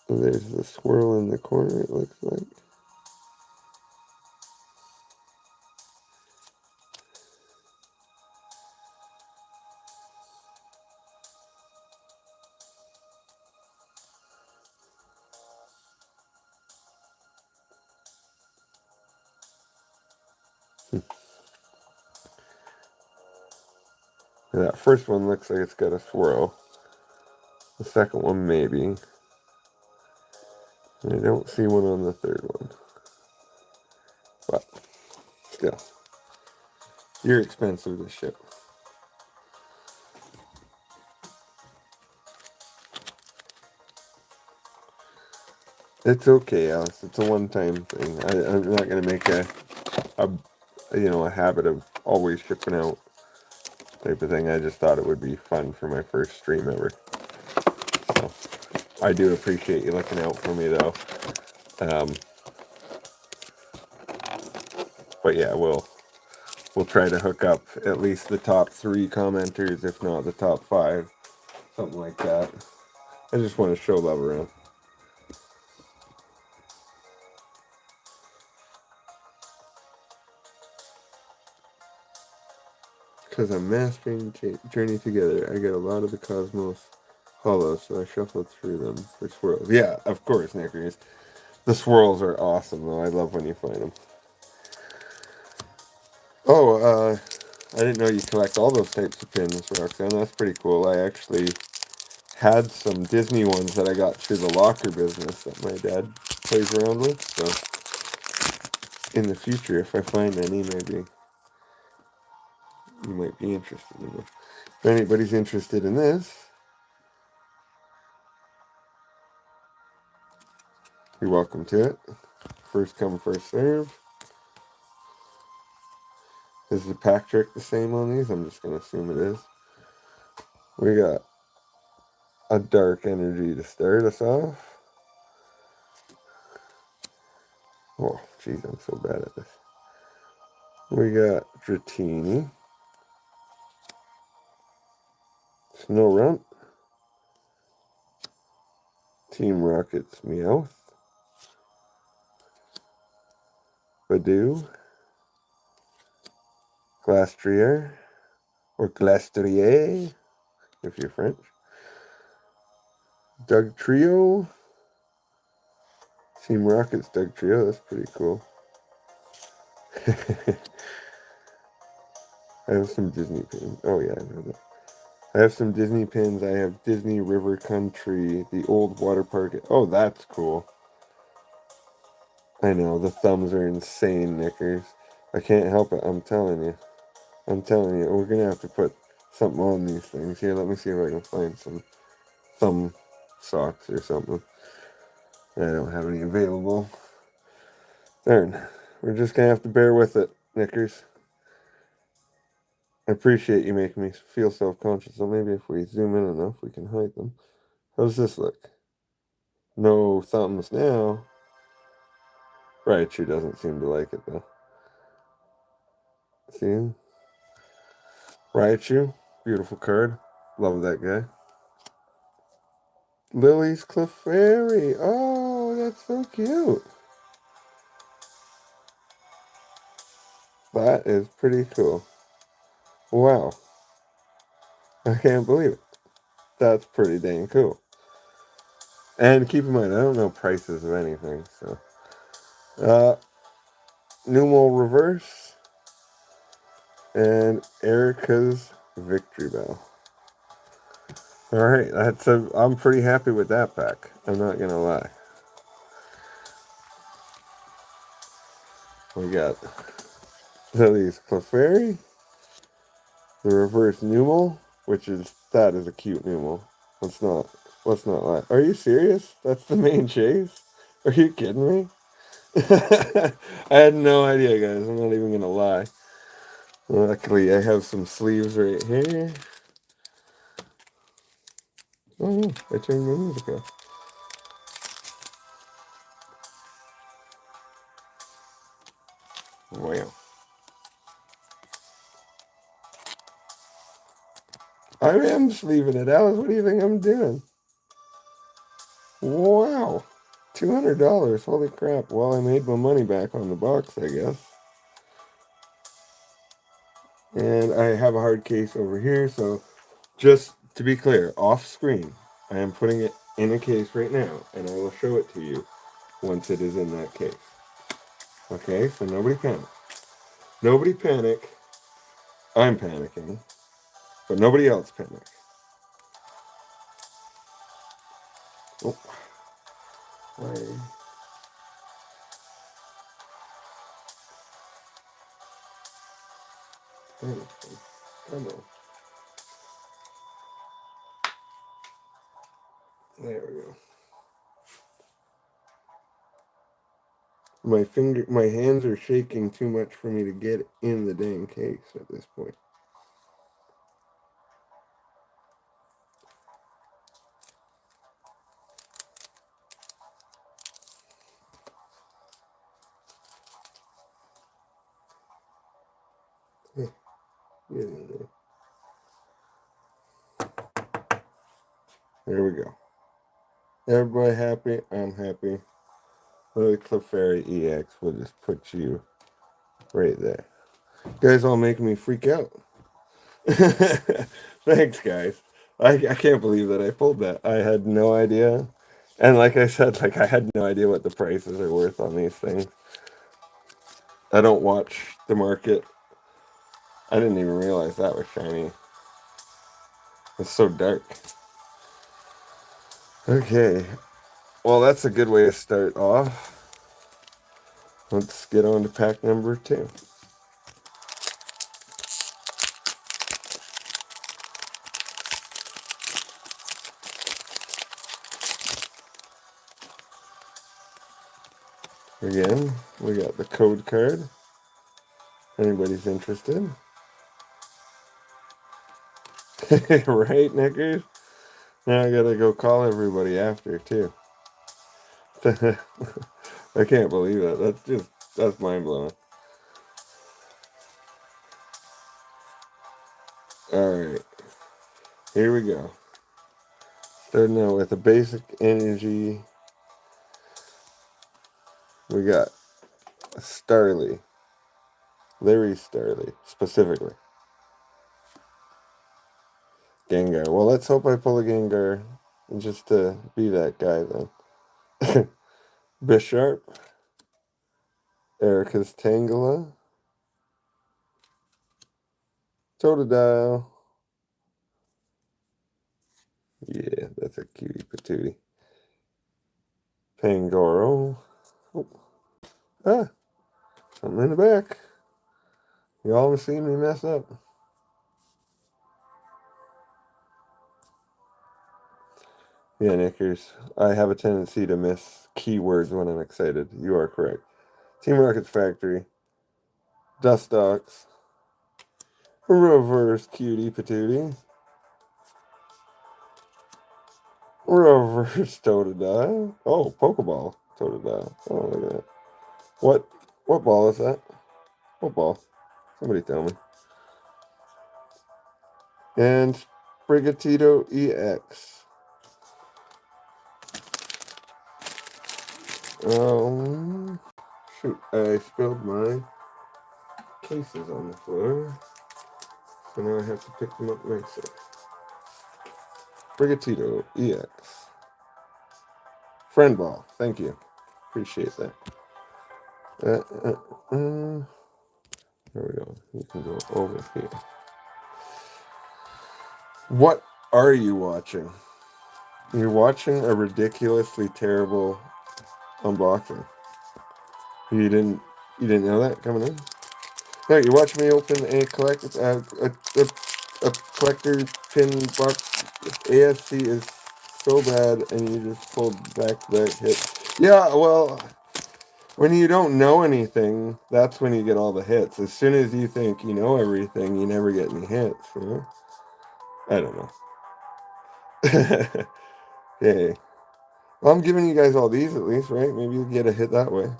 There's the swirl in the corner, it looks like. That first one looks like it's got a swirl. The second one, maybe. And I don't see one on the third one. But, still. You're expensive to ship. It's okay, Alice. It's a one-time thing. I'm not going to make a habit of always shipping out type of thing. I just thought it would be fun for my first stream ever. So, I do appreciate you looking out for me, though. But yeah, we'll try to hook up at least the top 3 commenters, if not the top 5. Something like that. I just want to show love around. Because I'm mastering Journey Together, I get a lot of the Cosmos hollows, so I shuffle through them for swirls. Yeah, of course, Knickers. The swirls are awesome, though. I love when you find them. Oh, I didn't know you collect all those types of pins, Roxanne. That's pretty cool. I actually had some Disney ones that I got through the locker business that my dad plays around with. So, in the future, if I find any, maybe you might be interested in them. If anybody's interested in this, you're welcome to it. First come, first serve. Is the pack trick the same on these? I'm just going to assume it is. We got a dark energy to start us off. Oh, jeez, I'm so bad at this. We got Dratini, Snorunt, Team Rocket's Meowth, Badoo, Glastrier, or Glastrier, if you're French, Doug Trio, Team Rocket's Doug Trio, that's pretty cool. I have some Disney pins. Oh yeah, I know that. I have some Disney pins. I have Disney River Country, the old water park. Oh, that's cool. I know, the thumbs are insane, Knickers. I can't help it, I'm telling you. I'm telling you, we're going to have to put something on these things. Here, let me see if I can find some thumb socks or something. I don't have any available. Darn. We're just going to have to bear with it, Knickers. I appreciate you making me feel self-conscious, so maybe if we zoom in enough, we can hide them. How's this look? No thumbs now. Raichu doesn't seem to like it, though. See? Raichu, beautiful card. Love that guy. Lily's Clefairy. Oh, that's so cute. That is pretty cool. Wow. I can't believe it. That's pretty dang cool. And keep in mind, I don't know prices of anything, so. Numel Reverse. And Erica's Victory Bell. Alright, I'm pretty happy with that pack. I'm not gonna lie. We got Lily's Clefairy. The reverse Numel, that is a cute Numel. Let's not lie. Are you serious? That's the main chase? Are you kidding me? I had no idea, guys. I'm not even gonna lie. Luckily, I have some sleeves right here. Oh no, I turned my music off. Wow. I am sleeving it, Alice. What do you think I'm doing? Wow. $200. Holy crap. Well, I made my money back on the box, I guess. And I have a hard case over here, so just to be clear, off screen, I am putting it in a case right now, and I will show it to you once it is in that case. Okay, so nobody panic. Nobody panic. I'm panicking, but nobody else panic. Oh. Why? Come on. There we go. My hands are shaking too much for me to get in the dang case at this point. Yeah, get in there. There we go. Everybody happy? I'm happy. Lily Clefairy EX will just put you right there. You guys all making me freak out. Thanks, guys. I can't believe that I pulled that. I had no idea. And like I said, like I had no idea what the prices are worth on these things. I don't watch the market. I didn't even realize that was shiny. It's so dark. Okay. Well, that's a good way to start off. Let's get on to pack number 2. Again, we got the code card. Anybody's interested? Right, Nickers? Now I gotta go call everybody after, too. I can't believe that. That's mind blowing. Alright, here we go. Starting out with a basic energy. We got Starly. Larry Starly, specifically. Gengar. Well, let's hope I pull a Gengar just to be that guy then. Bisharp. Erica's Tangela. Totodile. Yeah, that's a cutie patootie. Pangoro. Oh. Ah, something in the back. You always see me mess up. Yeah, Nickers. I have a tendency to miss keywords when I'm excited. You are correct. Team Rocket's Factory. Dustox. Reverse Cutie Patootie. Reverse Totodile. Oh, Pokeball Totodile. Oh, look at that. What ball is that? What ball? Somebody tell me. And Sprigatito EX. Shoot, I spilled my cases on the floor. So now I have to pick them up myself. Sprigatito EX. Friend ball. Thank you. Appreciate that. There we go. You can go over here. What are you watching? You're watching a ridiculously terrible unboxing. You didn't know that coming in? No, you're watching me open a collector pin box. ASC is so bad, and you just pulled back-to-back hits. Yeah, well, when you don't know anything, that's when you get all the hits. As soon as you think you know everything, you never get any hits. You know? I don't know. Hey, well, I'm giving you guys all these at least, right? Maybe you'll get a hit that way.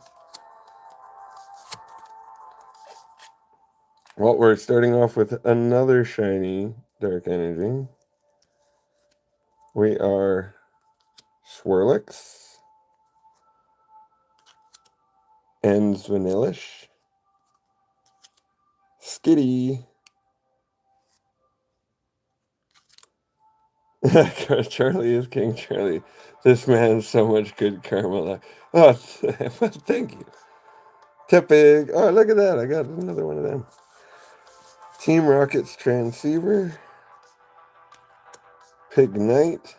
Well, we're starting off with another shiny Dark Energy. We are Swirlix, and Vanillish, Skitty. Charlie is King Charlie. This man has so much good karma. Oh, thank you. Tepig. Oh, look at that. I got another one of them. Team Rocket's Transceiver. Pignite.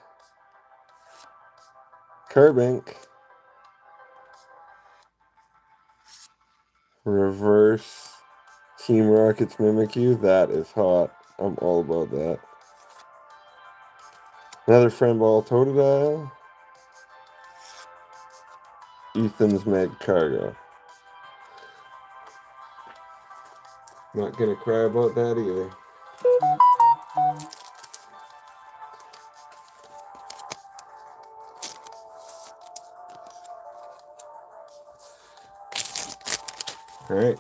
Carbink. Reverse Team Rocket's Mimikyu. That is hot. I'm all about that. Another Friend Ball Totodile. Ethan's Meg Cargo. Not gonna cry about that either. Alright.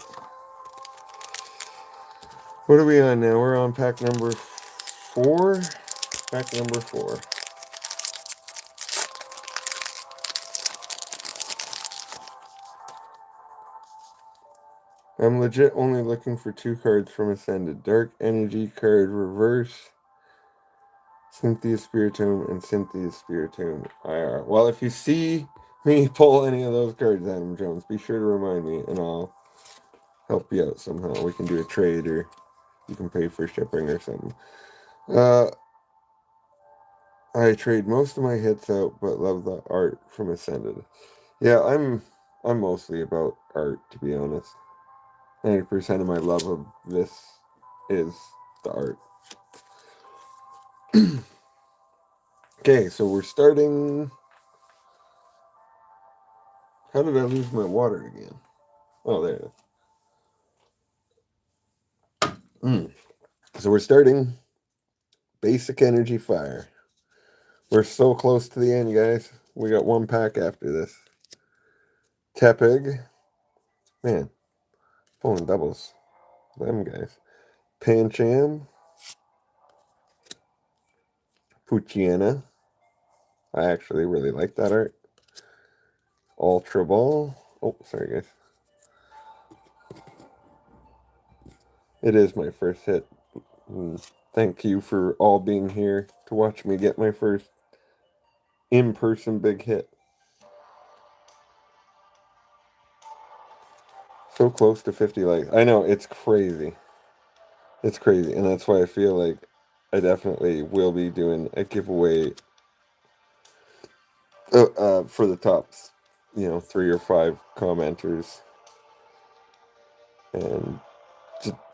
What are we on now? We're on pack number 4. Pack number 4. I'm legit only looking for 2 cards from Ascended. Dark Energy card reverse, Cynthia's Spiritomb, and Cynthia's Spiritomb IR. Well, if you see me pull any of those cards, Adam Jones, be sure to remind me, and I'll help you out somehow. We can do a trade, or you can pay for shipping or something. I trade most of my hits out, but love the art from Ascended. Yeah, I'm mostly about art, to be honest. 90% of my love of this is the art. Okay, so we're starting. How did I lose my water again? Oh, there it is. So we're starting Basic Energy Fire. We're so close to the end, guys. We got 1 pack after this. Tepig. Man, pulling doubles. Them guys. Pancham. Puchiana. I actually really like that art. Ultra Ball. Oh, sorry, guys. It is my first hit. Thank you for all being here to watch me get my first in-person big hit. So close to 50 likes. I know, it's crazy. It's crazy, and that's why I feel like I definitely will be doing a giveaway for the top, 3 or 5 commenters. And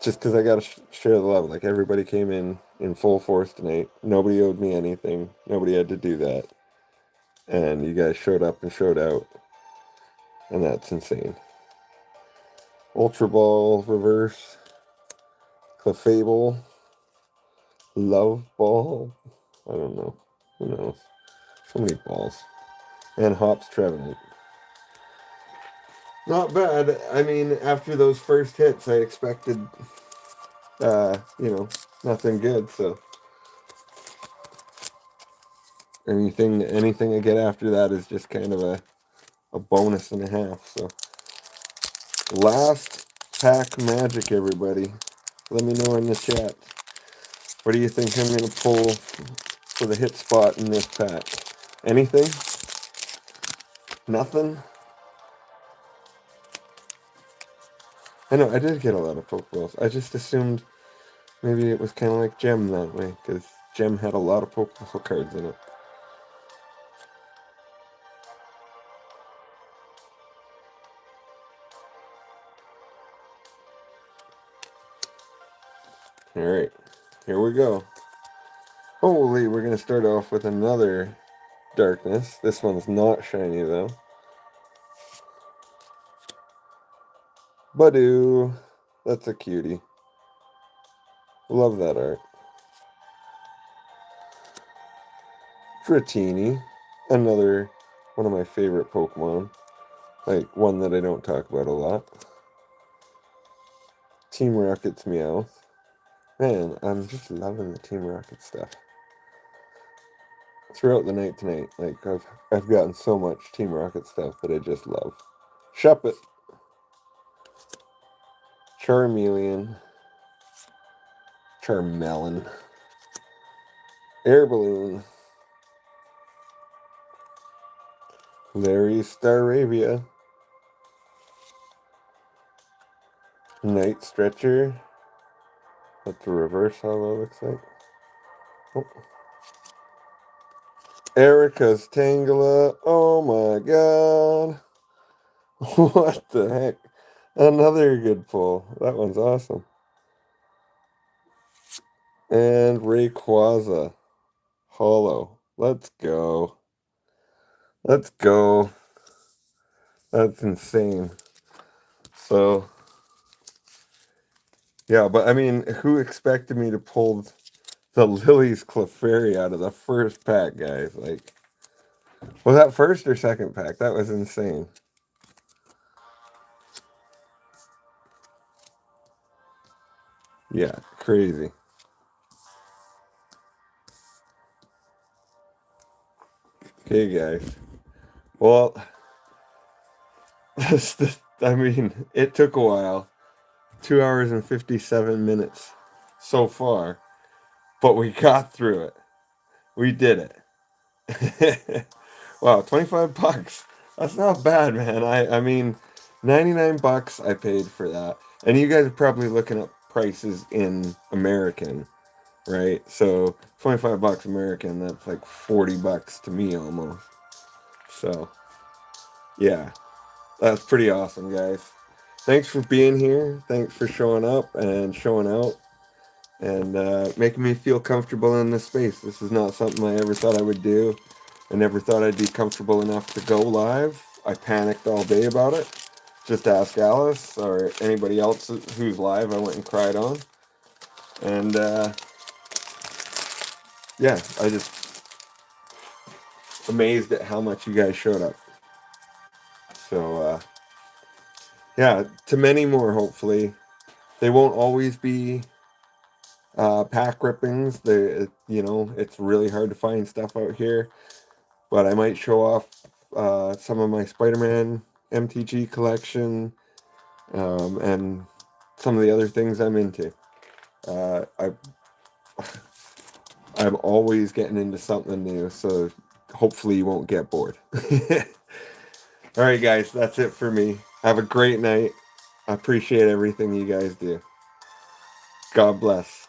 just because I got to share the love. Like, everybody came in full force tonight. Nobody owed me anything. Nobody had to do that. And you guys showed up and showed out. And that's insane. Ultra Ball reverse. Clefable. Love Ball. I don't know. Who knows? So many balls. And Hops Trevenant. Not bad. I mean, after those first hits, I expected, nothing good. So anything I get after that is just kind of a bonus and a half. So last pack magic, everybody. Let me know in the chat. What do you think I'm going to pull for the hit spot in this pack? Anything? Nothing? I know, I did get a lot of Pokeballs. I just assumed maybe it was kind of like Gem that way, because Gem had a lot of Pokeball cards in it. Alright, here we go. Holy, we're going to start off with another Darkness. This one's not shiny, though. Badoo. That's a cutie. Love that art. Dratini. Another one of my favorite Pokemon. Like, one that I don't talk about a lot. Team Rocket's Meowth. Man, I'm just loving the Team Rocket stuff. Throughout the night tonight, like, I've gotten so much Team Rocket stuff that I just love. Shuppet. Charmeleon. Charmelon. Air Balloon. Larry Staravia. Night Stretcher. That's a reverse hollow, looks like. Oh. Erica's Tangela. Oh my god. What the heck? Another good pull. That one's awesome. And Rayquaza. Hollow. Let's go. Let's go. That's insane. So, yeah, but I mean, who expected me to pull the Lily's Clefairy out of the first pack, guys? Like, was that first or second pack? That was insane. Yeah, crazy. Okay, guys. Well, I mean, it took a while. 2 hours and 57 minutes so far, but we got through it. We did it. Wow, 25 bucks. That's not bad, man. I mean, 99 bucks I paid for that. And you guys are probably looking up prices in American, right? So 25 bucks American, that's like 40 bucks to me almost. So, yeah, that's pretty awesome, guys. Thanks for being here. Thanks for showing up and showing out and making me feel comfortable in this space. This is not something I ever thought I would do. I never thought I'd be comfortable enough to go live. I panicked all day about it. Just ask Alice or anybody else who's live. I went and cried on. And yeah, I just amazed at how much you guys showed up. So yeah, to many more hopefully. They won't always be pack rippings. It's really hard to find stuff out here. But I might show off some of my Spider-Man MTG collection and some of the other things I'm into. I'm always getting into something new, so hopefully you won't get bored. All right, guys, that's it for me. Have a great night. I appreciate everything you guys do. God bless.